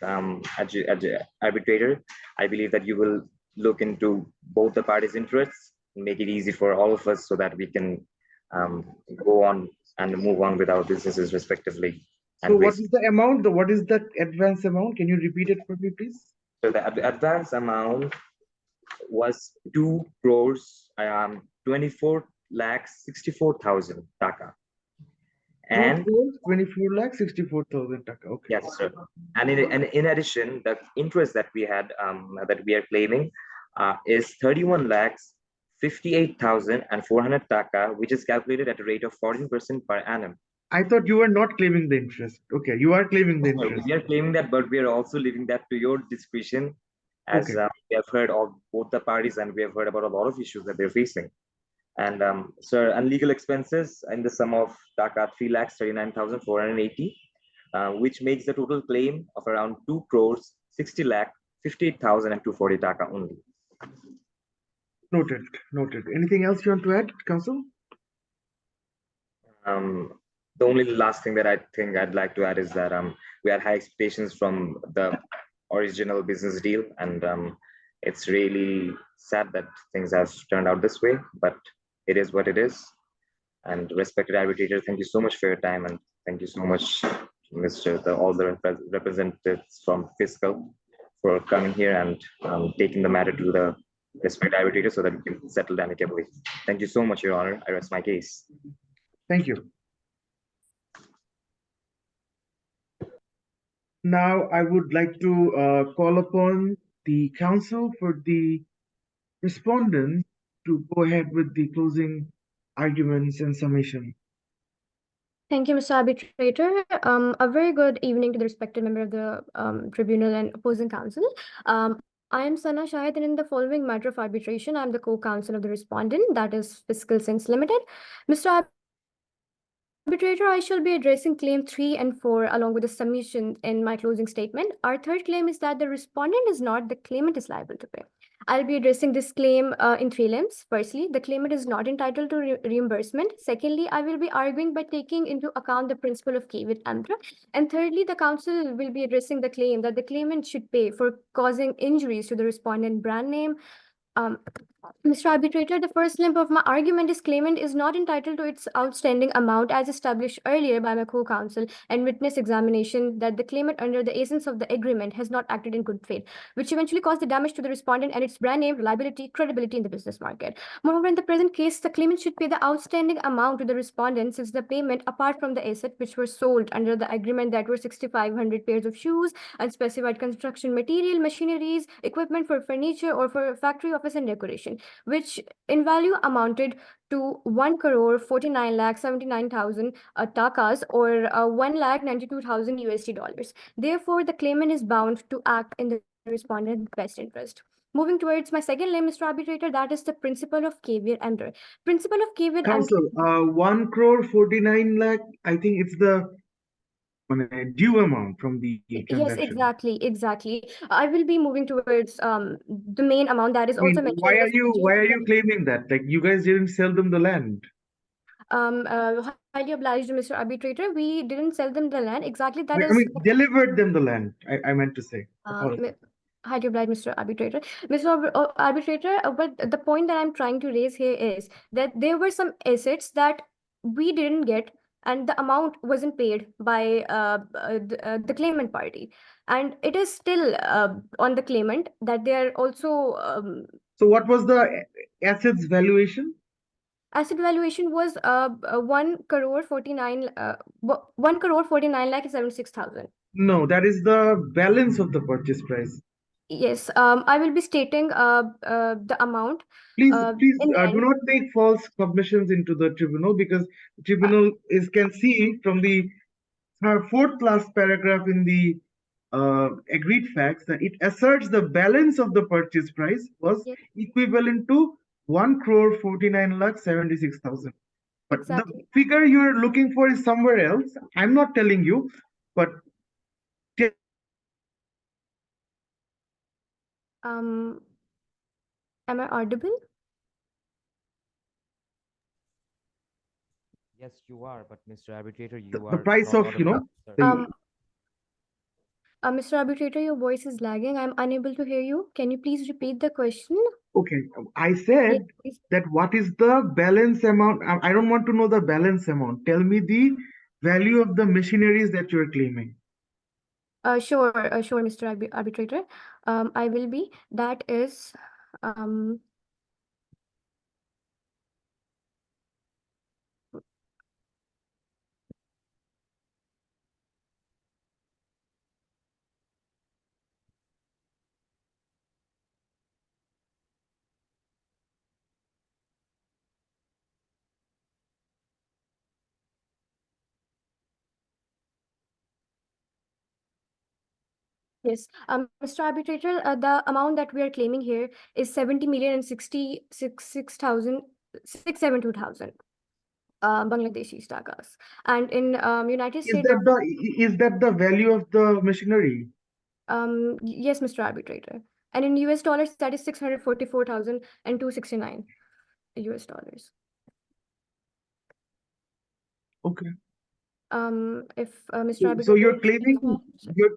arbitrator, I believe that you will look into both the parties' interests, make it easy for all of us so that we can go on and move on with our businesses respectively. So what is the amount? What is the advance amount? Can you repeat it for me, please? So the advance amount was 2 crores 24,64,000 taka. And 24,64,000 taka. Okay. Yes, sir. And in addition, the interest that we had that we are claiming is 31,58,400 taka, which is calculated at a rate of 14% per annum. I thought you were not claiming the interest. Okay, you are claiming the interest. We are claiming that, but we are also leaving that to your discretion, as Okay. we have heard of both the parties and we have heard about a lot of issues that they're facing. And sir, and legal expenses in the sum of taka 3,39,480, which makes the total claim of around 2 crores 60,58,240 taka only. Noted. Noted. Anything else you want to add, counsel? The only last thing that I think I'd like to add is that we had high expectations from the original business deal, and it's really sad that things have turned out this way, but it is what it is. And respected arbitrator, thank you so much for your time, and thank you so much, all the representatives from Fiscal, for coming here and taking the matter to the respected arbitrator so that we can settle it amicably. Thank you so much, Your Honor. I rest my case. Thank you. Now, I would like to call upon the counsel for the respondent to go ahead with the closing arguments and summation. Thank you, Mr. Arbitrator. A very good evening to the respected member of the tribunal and opposing counsel. I am Sana Shahid, and in the following matter of arbitration, I am the co-counsel of the respondent, that is Fiscal Sense Limited. Mr. Arbitrator, I shall be addressing claim 3 and 4 along with the submission in my closing statement. Our third claim is that the respondent is not, the claimant is liable to pay. I'll be addressing this claim in 3 limbs. Firstly, the claimant is not entitled to reimbursement. Secondly, I will be arguing by taking into account the principle of caveat emptor. And thirdly, the counsel will be addressing the claim that the claimant should pay for causing injuries to the respondent brand name. Mr. Arbitrator, the first limb of my argument is claimant is not entitled to its outstanding amount as established earlier by my co-counsel and witness examination that the claimant under the essence of the agreement has not acted in good faith, which eventually caused the damage to the respondent and its brand name, reliability, credibility in the business market. Moreover, in the present case, the claimant should pay the outstanding amount to the respondent since the payment, apart from the asset which were sold under the agreement, that were 6,500 pairs of shoes, unspecified construction material, machineries, equipment for furniture or for factory office and decoration, which in value amounted to 1,49,79,000 takas or 1,92,000 USD dollars. Therefore, the claimant is bound to act in the respondent's best interest. Moving towards my second limb, Mr. Arbitrator, that is the principle of caveat emptor. Principle of caveat emptor. Counsel, 1,49 lakh, I think it's the due amount from the transaction. Yes, exactly. I will be moving towards the main amount that is I mean, also mentioned. why are you claiming that? Like, you guys didn't sell them the land. Highly obliged, Mr. Arbitrator. We didn't sell them the land. Exactly, that I is. mean, delivered them the land. I meant to say. Highly obliged, Mr. Arbitrator. Arbitrator, but the point that I'm trying to raise here is that there were some assets that we didn't get, and the amount wasn't paid by the claimant party, and it is still on the claimant that they are also. So, what was the assets valuation? Asset valuation was 1,49 lakh 76,000. No, that is the balance of the purchase price. Yes, I will be stating the amount. Please do not make false submissions into the tribunal, because the tribunal can see from the fourth last paragraph in the agreed facts that it asserts the balance of the purchase price was equivalent to 1,49,76,000. But the figure you're looking for is somewhere else. I'm not telling you, but am I audible? Yes, you are, but Mr. Arbitrator, you the are price not of, you know, Mr. Arbitrator, your voice is lagging. I'm unable to hear you. Can you please repeat the question? Okay, I said that what is the balance amount? I don't want to know the balance amount. Tell me the value of the machineries that you're claiming. Sure, Mr. Arbitrator. I will be. That is Yes, Mr. Arbitrator, the amount that we are claiming here is 70,066,672,000 Bangladeshi takas, and in United States. Is that the value of the machinery? Yes, Mr. Arbitrator, and in US dollars that is 644,269 US dollars. Okay. If Mr. Arbitrator. So you're claiming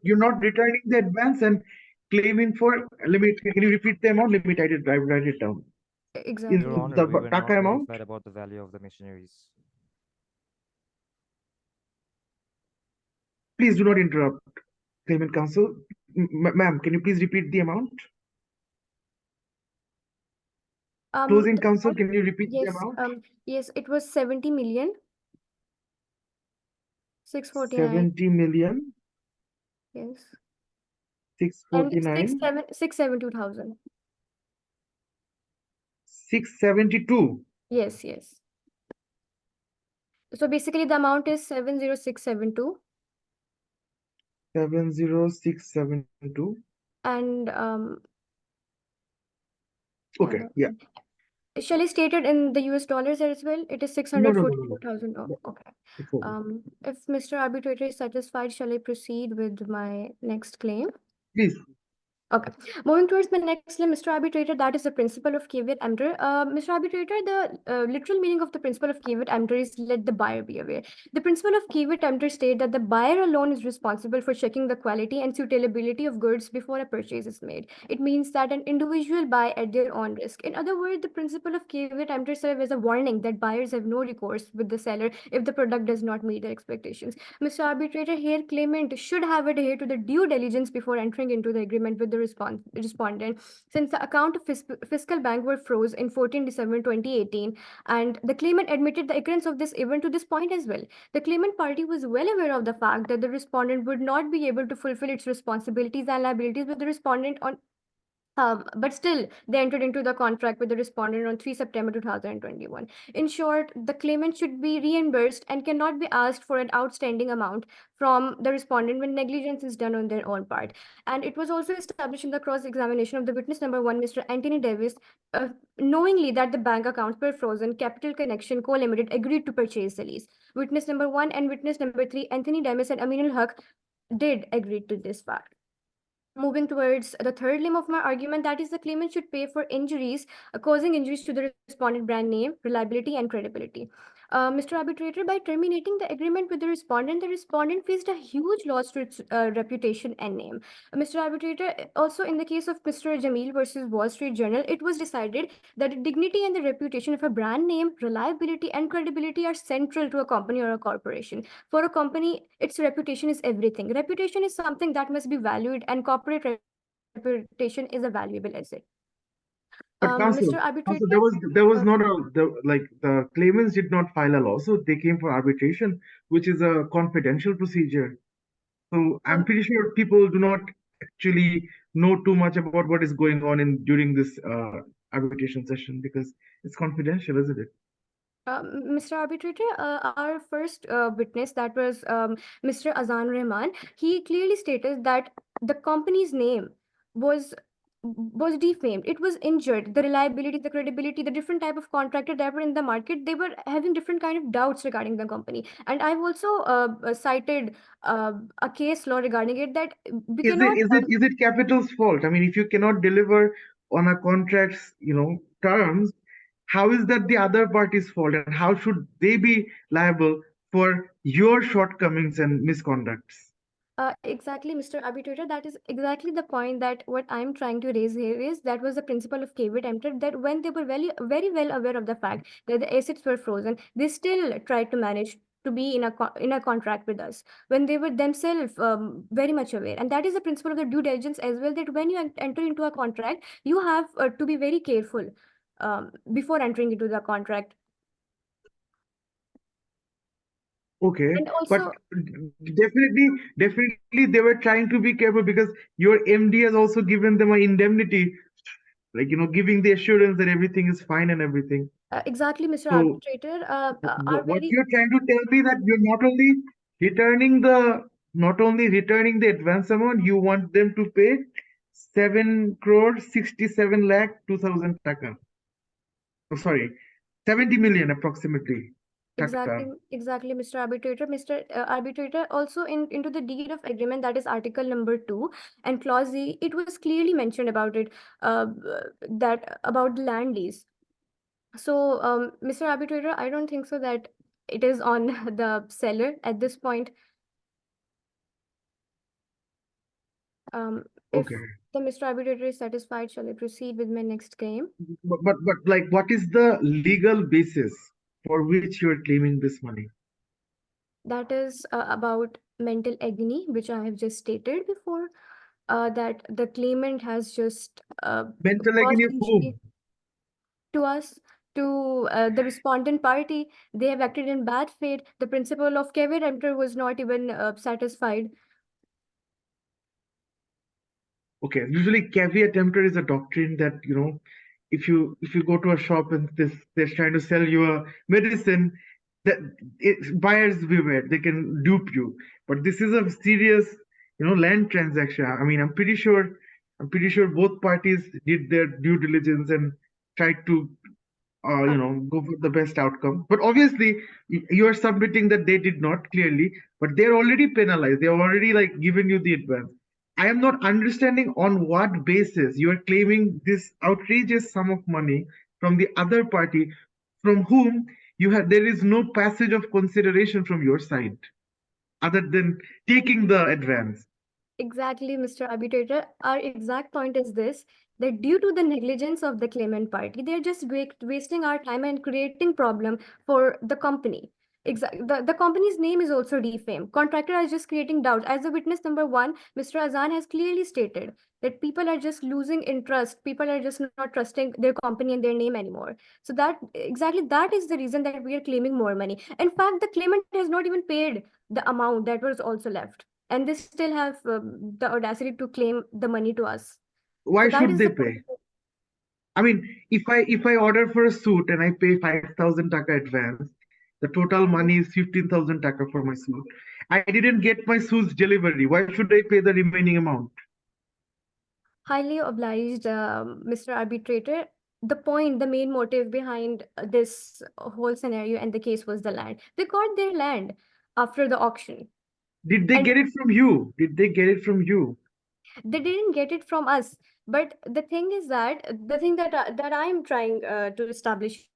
you're not returning the advance and claiming for. Can you repeat the amount? Let me write it down. Exactly. Your Honor, we were not notified about the value of the machineries. Please do not interrupt, claimant counsel. Ma'am, can you please repeat the amount? Closing The counsel, amount- can you repeat the yes, amount? yes, it was 70 million 649. 70 million Yes. 649 And 672,000. 672. Yes, yes. So basically the amount is 70672. 70672. And Okay, yeah. shall I state it in the US dollars as well? It is No. 642,000. Oh, okay. It's okay. If Mr. Arbitrator is satisfied, shall I proceed with my next claim? Please. Okay. Moving towards my next claim, Mr. Arbitrator, that is the principle of caveat emptor. Mr. Arbitrator, the literal meaning of the principle of caveat emptor is let the buyer be aware. The principle of caveat emptor states that the buyer alone is responsible for checking the quality and suitability of goods before a purchase is made. It means that an individual buy at their own risk. In other words, the principle of caveat emptor serves as a warning that buyers have no recourse with the seller if the product does not meet their expectations. Mr. Arbitrator, here claimant should have adhered to the due diligence before entering into the agreement with the respondent, since the account of fiscal bank were froze in 14 December 2018, and the claimant admitted the occurrence of this event to this point as well. The claimant party was well aware of the fact that the respondent would not be able to fulfill its responsibilities and liabilities with the respondent on but still, they entered into the contract with the respondent on 3 September 2021. In short, the claimant should be reimbursed and cannot be asked for an outstanding amount from the respondent when negligence is done on their own part. And it was also established in the cross-examination of the witness number 1, Mr. Anthony Davis, knowingly that the bank accounts were frozen, Capital Connection Co. Limited agreed to purchase the lease. Witness number 1 and witness number 3, Anthony Davis and Aminul Haq, did agree to this fact. Moving towards the third limb of my argument, that is the claimant should pay for injuries causing injuries to the respondent brand name, reliability, and credibility. Mr. Arbitrator, by terminating the agreement with the respondent faced a huge loss to its reputation and name. Mr. Arbitrator, also in the case of Mr. Jamil versus Wall Street Journal, it was decided that the dignity and the reputation of a brand name, reliability, and credibility are central to a company or a corporation. For a company, its reputation is everything. Reputation is something that must be valued, and corporate reputation is a valuable asset. But counsel, Mr. Arbitrator, there was not the claimants did not file a lawsuit. They came for arbitration, which is a confidential procedure. So I'm pretty sure people do not actually know too much about what is going on during this arbitration session because it's confidential, isn't it? Mr. Arbitrator, our first witness, that was Mr. Azan Rahman, he clearly stated that the company's name was defamed. It was injured. The reliability, the credibility, the different type of contractor that were in the market, they were having different kind of doubts regarding the company. And I've also cited a case law regarding it that we cannot. Is it capital's fault? I mean, if you cannot deliver on a contract's terms, how is that the other party's fault, and how should they be liable for your shortcomings and misconducts? Exactly, Mr. Arbitrator. That is exactly the point that what I'm trying to raise here is that was the principle of caveat emptor, that when they were very, very well aware of the fact that the assets were frozen, they still tried to manage to be in a contract with us when they were themselves very much aware. And that is the principle of the due diligence as well, that when you enter into a contract, you have to be very careful before entering into the contract. Okay, And but also, definitely they were trying to be careful because your MD has also given them an indemnity, like giving the assurance that everything is fine and everything. exactly, Mr. So Arbitrator, what you're trying to tell me that you're not only returning the advance amount, you want them to pay 7 crore 67 lakh 2,000 taka. Oh, sorry, 70 million approximately. Exactly, Mr. Arbitrator. Mr. Arbitrator, also into the deed of agreement, that is Article number 2 and Clause Z, it was clearly mentioned about it, that about the land lease. So, Mr. Arbitrator, I don't think so that it is on the seller at this point. If Okay. the Mr. Arbitrator is satisfied, shall I proceed with my next claim? But like, what is the legal basis for which you are claiming this money? That is about mental agony, which I have just stated before, that the claimant has just Mental caused agony of injury whom? to us, to the respondent party. They have acted in bad faith. The principle of caveat emptor was not even satisfied. Okay, usually caveat emptor is a doctrine that, you know, if you go to a shop and they're trying to sell you a medicine, that buyers beware, they can dupe you. But this is a serious, you know, land transaction. I mean, I'm pretty sure both parties did their due diligence and tried to you know, go for the best outcome. But obviously, you are submitting that they did not clearly, but they're already penalized. They're already like given you the advance. I am not understanding on what basis you are claiming this outrageous sum of money from the other party, from whom there is no passage of consideration from your side, other than taking the advance. Exactly, Mr. Arbitrator. Our exact point is this, that due to the negligence of the claimant party, they're just wasting our time and creating problem for the company. The company's name is also defamed. Contractor is just creating doubt. As the witness number 1, Mr. Azan has clearly stated that people are just losing interest. People are just not trusting their company and their name anymore. So that is the reason that we are claiming more money. In fact, the claimant has not even paid the amount that was also left, and they still have the audacity to claim the money to us. Why So that should is they the pay? I mean, if I order for a suit and I pay 5,000 taka advance, the total money is 15,000 taka for my suit. I didn't get my suit's delivery. Why should I pay the remaining amount? highly obliged, Mr. Arbitrator. The main motive behind this whole scenario and the case was the land. They got their land after the auction. Did they And get it from you? Did they get it from you? they didn't get it from us. But the thing is that that I'm trying to establish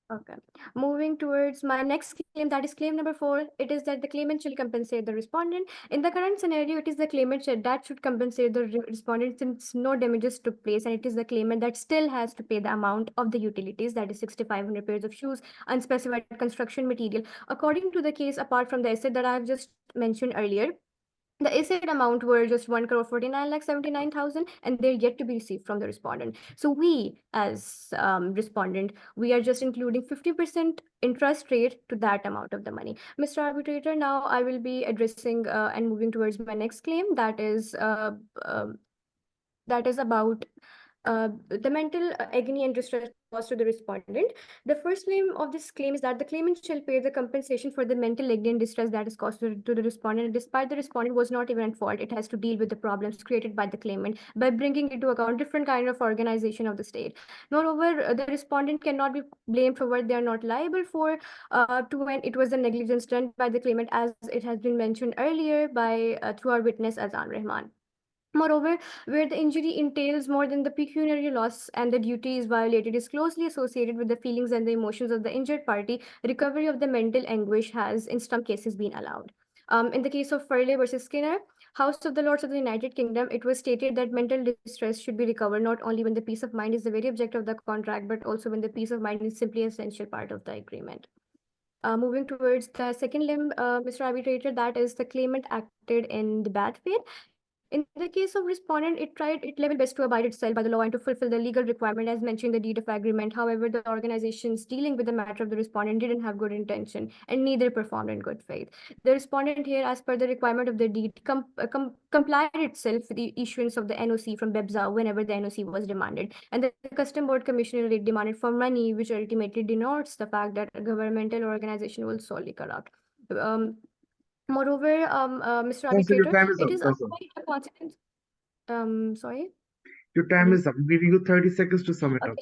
Okay. Moving towards my next claim, that is claim number 4. It is that the claimant shall compensate the respondent. In the current scenario, it is the claimant that should compensate the respondent since no damages took place, and it is the claimant that still has to pay the amount of the utilities, that is 6,500 pairs of shoes, unspecified construction material. According to the case, apart from the asset that I have just mentioned earlier, the asset amount were just 1,49,79,000, and they're yet to be received from the respondent. So we, as respondent, we are just including 50% interest rate to that amount of the money. Mr. Arbitrator, now I will be addressing and moving towards my next claim, that is about the mental agony and distress caused to the respondent. The first claim of this claim is that the claimant shall pay the compensation for the mental agony and distress that is caused to the respondent. Despite the respondent was not even at fault, it has to deal with the problems created by the claimant by bringing into account different kind of organization of the state. Moreover, the respondent cannot be blamed for what they are not liable for to when it was a negligence done by the claimant, as it has been mentioned earlier by through our witness Azan Rahman. Moreover, where the injury entails more than the pecuniary loss and the duty is violated is closely associated with the feelings and the emotions of the injured party, recovery of the mental anguish has, in some cases, been allowed. In the case of Furley versus Skinner, House of the Lords of the United Kingdom, it was stated that mental distress should be recovered not only when the peace of mind is the very object of the contract, but also when the peace of mind is simply an essential part of the agreement. Moving towards the second limb, Mr. Arbitrator, that is the claimant acted in the bad faith. In the case of respondent, it tried its level best to abide itself by the law and to fulfill the legal requirement as mentioned in the deed of agreement. However, the organizations dealing with the matter of the respondent didn't have good intention and neither performed in good faith. The respondent here, as per the requirement of the deed, complied itself with the issuance of the NOC from BEBZA whenever the NOC was demanded. And the Custom Board Commissioner demanded for money, which ultimately denotes the fact that a governmental organization will solely corrupt. Moreover, Mr. Counsel, your Arbitrator, time is it up. is Counsel. quite a consequence. Sorry. Your time is up. I'm giving you 30 seconds to sum it up.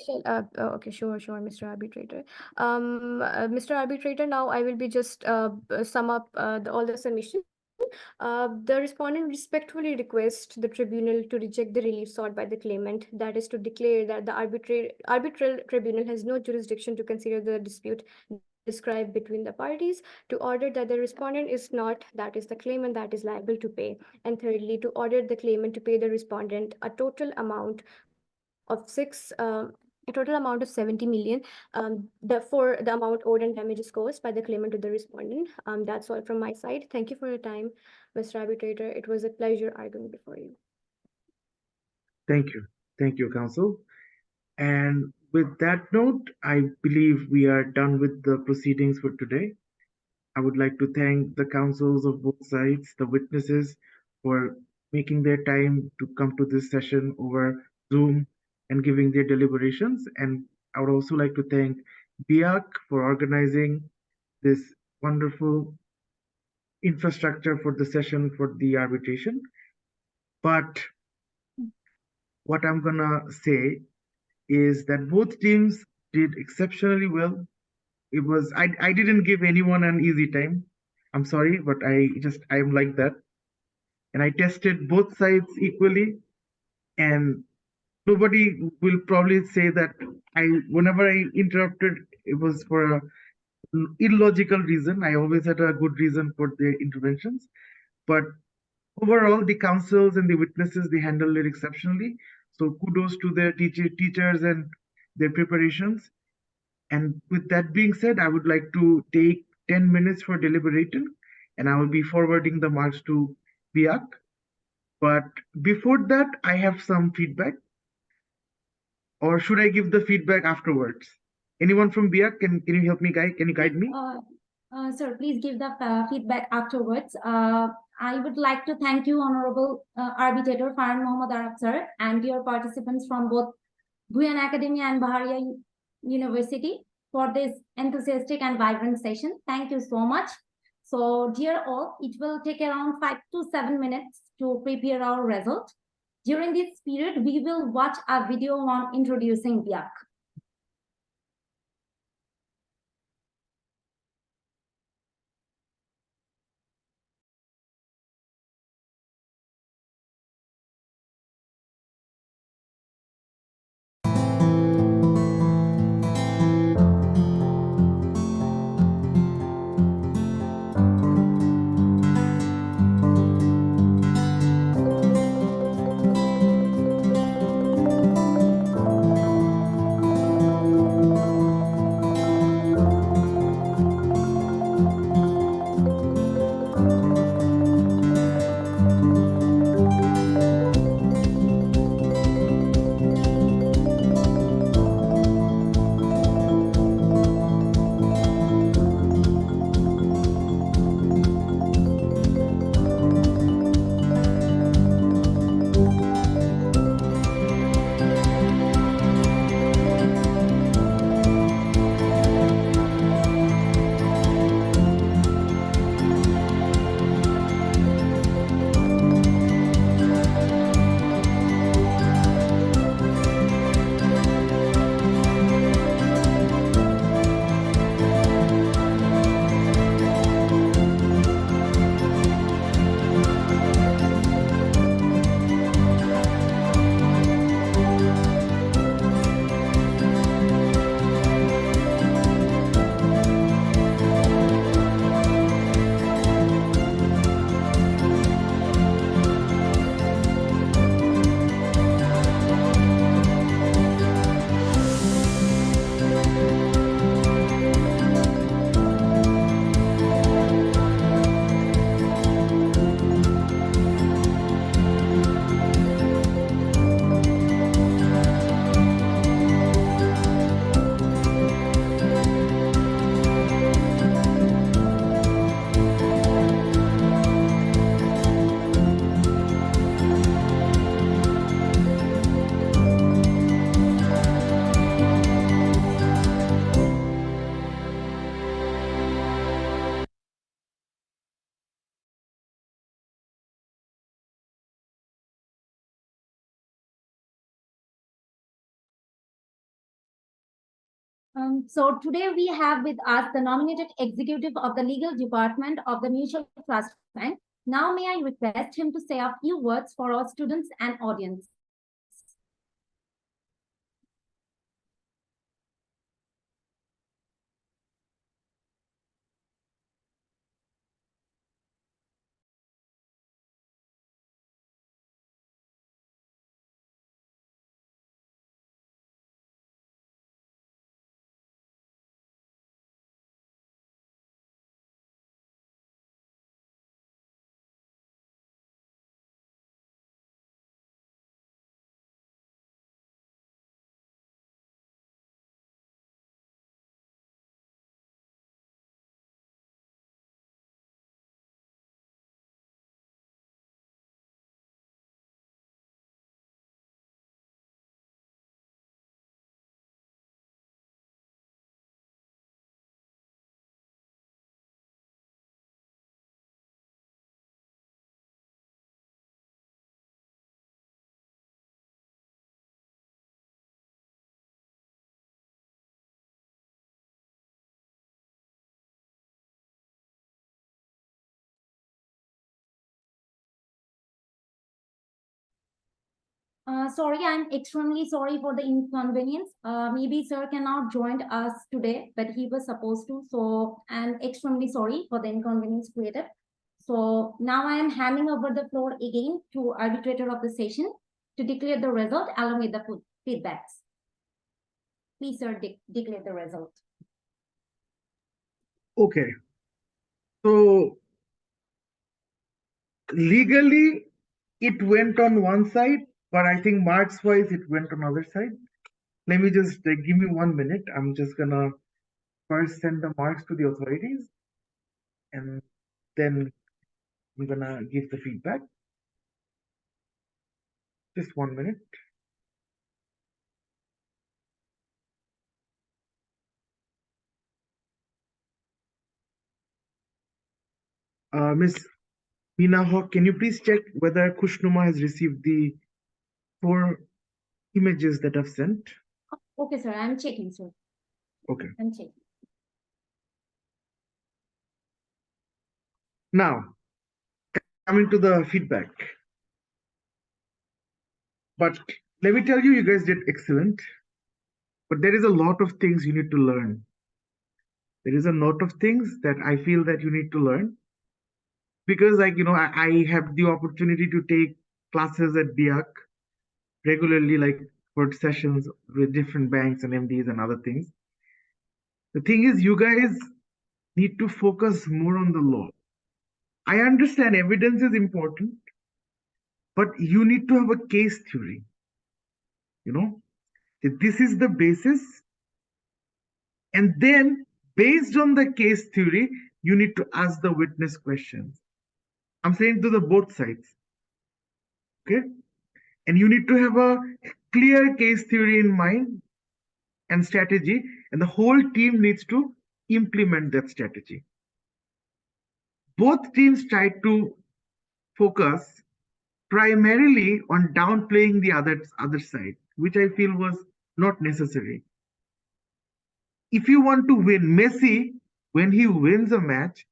Okay, sure, Mr. Arbitrator. Mr. Arbitrator, now I will be just sum up all the submissions. The respondent respectfully requests the tribunal to reject the relief sought by the claimant, that is to declare that the arbitral tribunal has no jurisdiction to consider the dispute described between the parties, to order that the respondent is not, that is the claimant, that is liable to pay, and thirdly, to order the claimant to pay the respondent a total amount of 70 million for the amount owed and damages caused by the claimant to the respondent. That's all from my side. Thank you for your time, Mr. Arbitrator. It was a pleasure arguing before you. Thank you. Thank you, counsel. And with that note, I believe we are done with the proceedings for today. I would like to thank the counsels of both sides, the witnesses, for making their time to come to this session over Zoom and giving their deliberations. And I would also like to thank BIAC for organizing this wonderful infrastructure for the session for the arbitration. But what I'm gonna say is that both teams did exceptionally well. I didn't give anyone an easy time. I'm sorry, but I'm like that. And I tested both sides equally. And nobody will probably say that whenever I interrupted, it was for an illogical reason. I always had a good reason for their interventions. But overall, the counsels and the witnesses, they handled it exceptionally. So kudos to their teachers and their preparations. And with that being said, I would like to take 10 minutes for deliberating, and I will be forwarding the marks to BIAC. But before that, I have some feedback. Or should I give the feedback afterwards? Anyone from BIAC, can you help me guide? Can you guide me? Sir, please give the feedback afterwards. I would like to thank you, Honorable Arbitrator Farhan Mohammad Arab sir, and your participants from both Guyan Academy and Baharia University for this enthusiastic and vibrant session. Thank you so much. So, dear all, it will take around 5 to 7 minutes to prepare our result. During this period, we will watch a video on introducing BIAC. So today we have with us the nominated executive of the legal department of the Mutual Trust Bank, Now may I request him to say a few words for our students and audience. Sorry, I'm extremely sorry for the inconvenience. Maybe sir cannot join us today, but he was supposed to. So I'm extremely sorry for the inconvenience created. So now I am handing over the floor again to arbitrator of the session to declare the result along with the feedbacks. Please, sir, declare the result. Okay. So legally, it went on one side, but I think marks wise, it went on other side. Let me just give me 1 minute. I'm just gonna first send the marks to the authorities, and then I'm gonna give the feedback. Just 1 minute. Miss Meena Hawk, can you please check whether Kushnuma has received the 4 images that I've sent? Okay, sir, I'm checking, sir. Okay. I'm checking. Now, coming to the feedback. But let me tell you, you guys did excellent. But there is a lot of things you need to learn. There is a lot of things that I feel that you need to learn. Because I have the opportunity to take classes at BIAC regularly, like for sessions with different banks and MDs and other things. The thing is, you guys need to focus more on the law. I understand evidence is important, but you need to have a case theory. This is the basis. And then based on the case theory, you need to ask the witness questions. I'm saying to the both sides. Okay. And you need to have a clear case theory in mind and strategy, and the whole team needs to implement that strategy. Both teams tried to focus primarily on downplaying the other side, which I feel was not necessary. If you want to win, Messi, when he wins a match,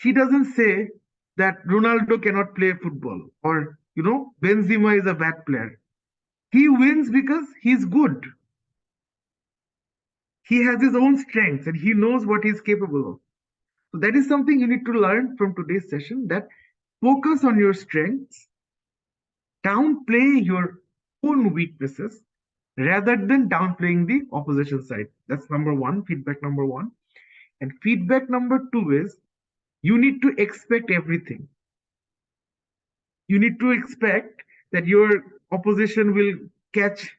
he doesn't say that Ronaldo cannot play football or, Benzema is a bad player. He wins because he's good. He has his own strengths and he knows what he's capable of. So that is something you need to learn from today's session, that focus on your strengths, downplay your own weaknesses rather than downplaying the opposition side. That's number one, feedback number one. And feedback number two is you need to expect everything. You need to expect that your opposition will catch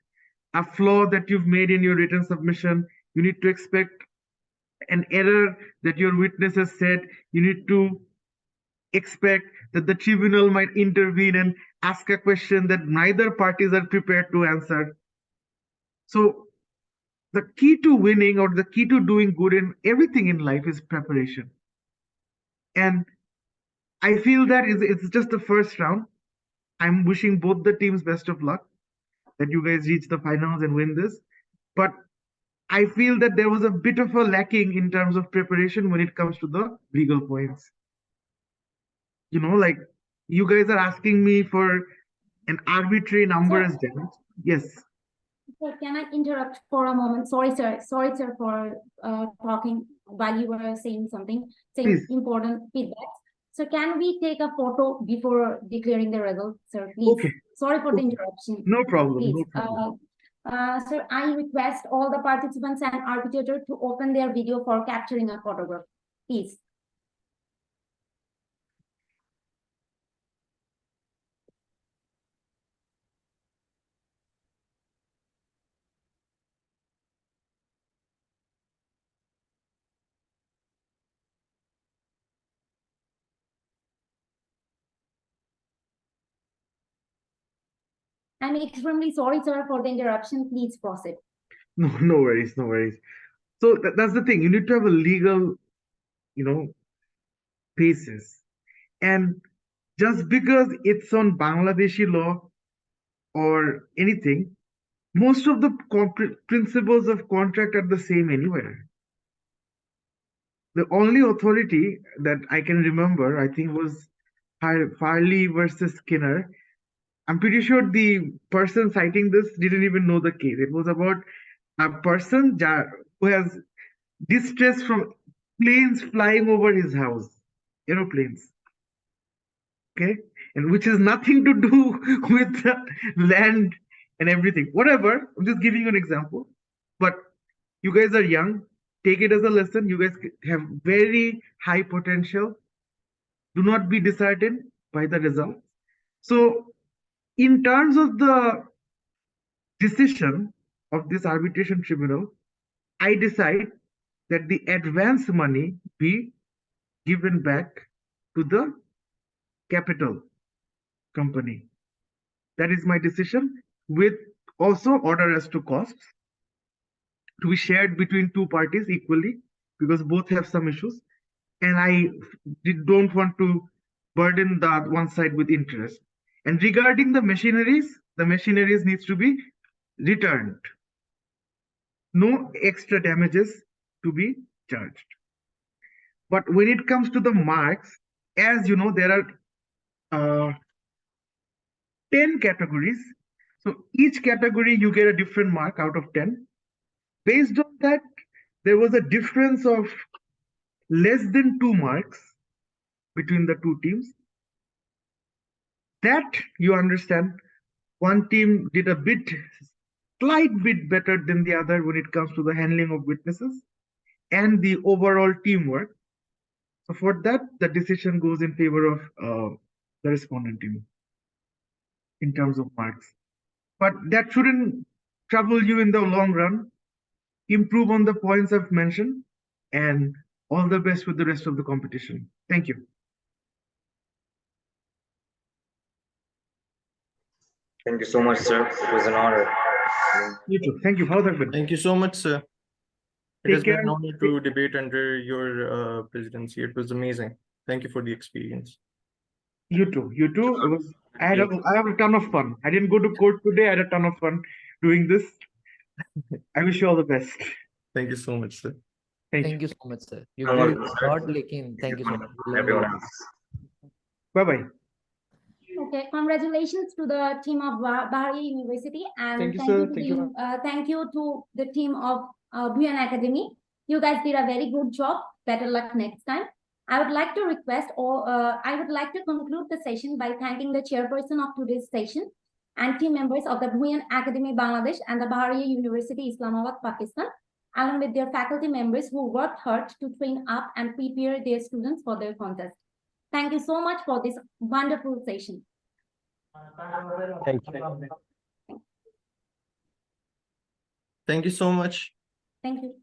a flaw that you've made in your written submission. You need to expect an error that your witness has said. You need to expect that the tribunal might intervene and ask a question that neither parties are prepared to answer. So the key to winning or the key to doing good in everything in life is preparation. And I feel that it's just the first round. I'm wishing both the teams best of luck, that you guys reach the finals and win this. But I feel that there was a bit of a lacking in terms of preparation when it comes to the legal points. like you guys are asking me for an arbitrary number as damage. Yes. Sir, can I interrupt for a moment? Sorry, sir. Sorry, sir, for talking while you were saying something, saying Please. important feedbacks. So can we take a photo before declaring the result, sir, please? Okay. Sorry for the Okay. interruption. No problem. Please. No problem. Sir, I request all the participants and arbitrator to open their video for capturing a photograph, please. I'm extremely sorry, sir, for the interruption. Please proceed. No worries. No worries. So that's the thing. You need to have a legal, basis. And just because it's on Bangladeshi law or anything, most of the principles of contract are the same anywhere. The only authority that I can remember, I think, was Farley versus Skinner. I'm pretty sure the person citing this didn't even know the case. It was about a person who has distress from planes flying over his house, aeroplanes. Okay, and which has nothing to do with the land and everything. Whatever, I'm just giving you an example. But you guys are young, take it as a lesson. You guys have very high potential. Do not be disheartened by the result. So in terms of the decision of this arbitration tribunal, I decide that the advance money be given back to the capital company. That is my decision, with also order as to costs to be shared between two parties equally, because both have some issues. And I don't want to burden the one side with interest. And regarding the machineries needs to be returned. No extra damages to be charged. But when it comes to the marks, as you know, there are 10 categories. So each category you get a different mark out of 10. Based on that, there was a difference of less than 2 marks between the two teams. That you understand, one team did a slight bit better than the other when it comes to the handling of witnesses and the overall teamwork. So for that, the decision goes in favor of the respondent team in terms of marks. But that shouldn't trouble you in the long run. Improve on the points I've mentioned, and all the best with the rest of the competition. Thank you. Thank you so much, sir. It was an honor. You too. Thank you. Thank you so much, sir. It Take has been care. an honor to debate under your presidency. It was amazing. Thank you for the experience. You too. You too. I had a ton of fun. I didn't go to court today. I had a ton of fun doing this. I wish you all the best. Thank you so much, sir. Thank you so much, sir. You Hello, gave a lot, lekin thank you so much. We learned a everyone lot. else. Bye-bye. Okay, congratulations to the team of Bahari University, and Thank you, sir. Thank you, thank you to the team of BIAC Academy. You guys did a very good job. Better luck next time. I would like to request, or I would like to conclude the session by thanking the chairperson of today's session and team members of the BIAC Academy Bangladesh and the Bahari University Islamabad, Pakistan, along with their faculty members who worked hard to train up and prepare their students for their contest. Thank you so much for this wonderful session. Thank you. Thank you so much. Thank you.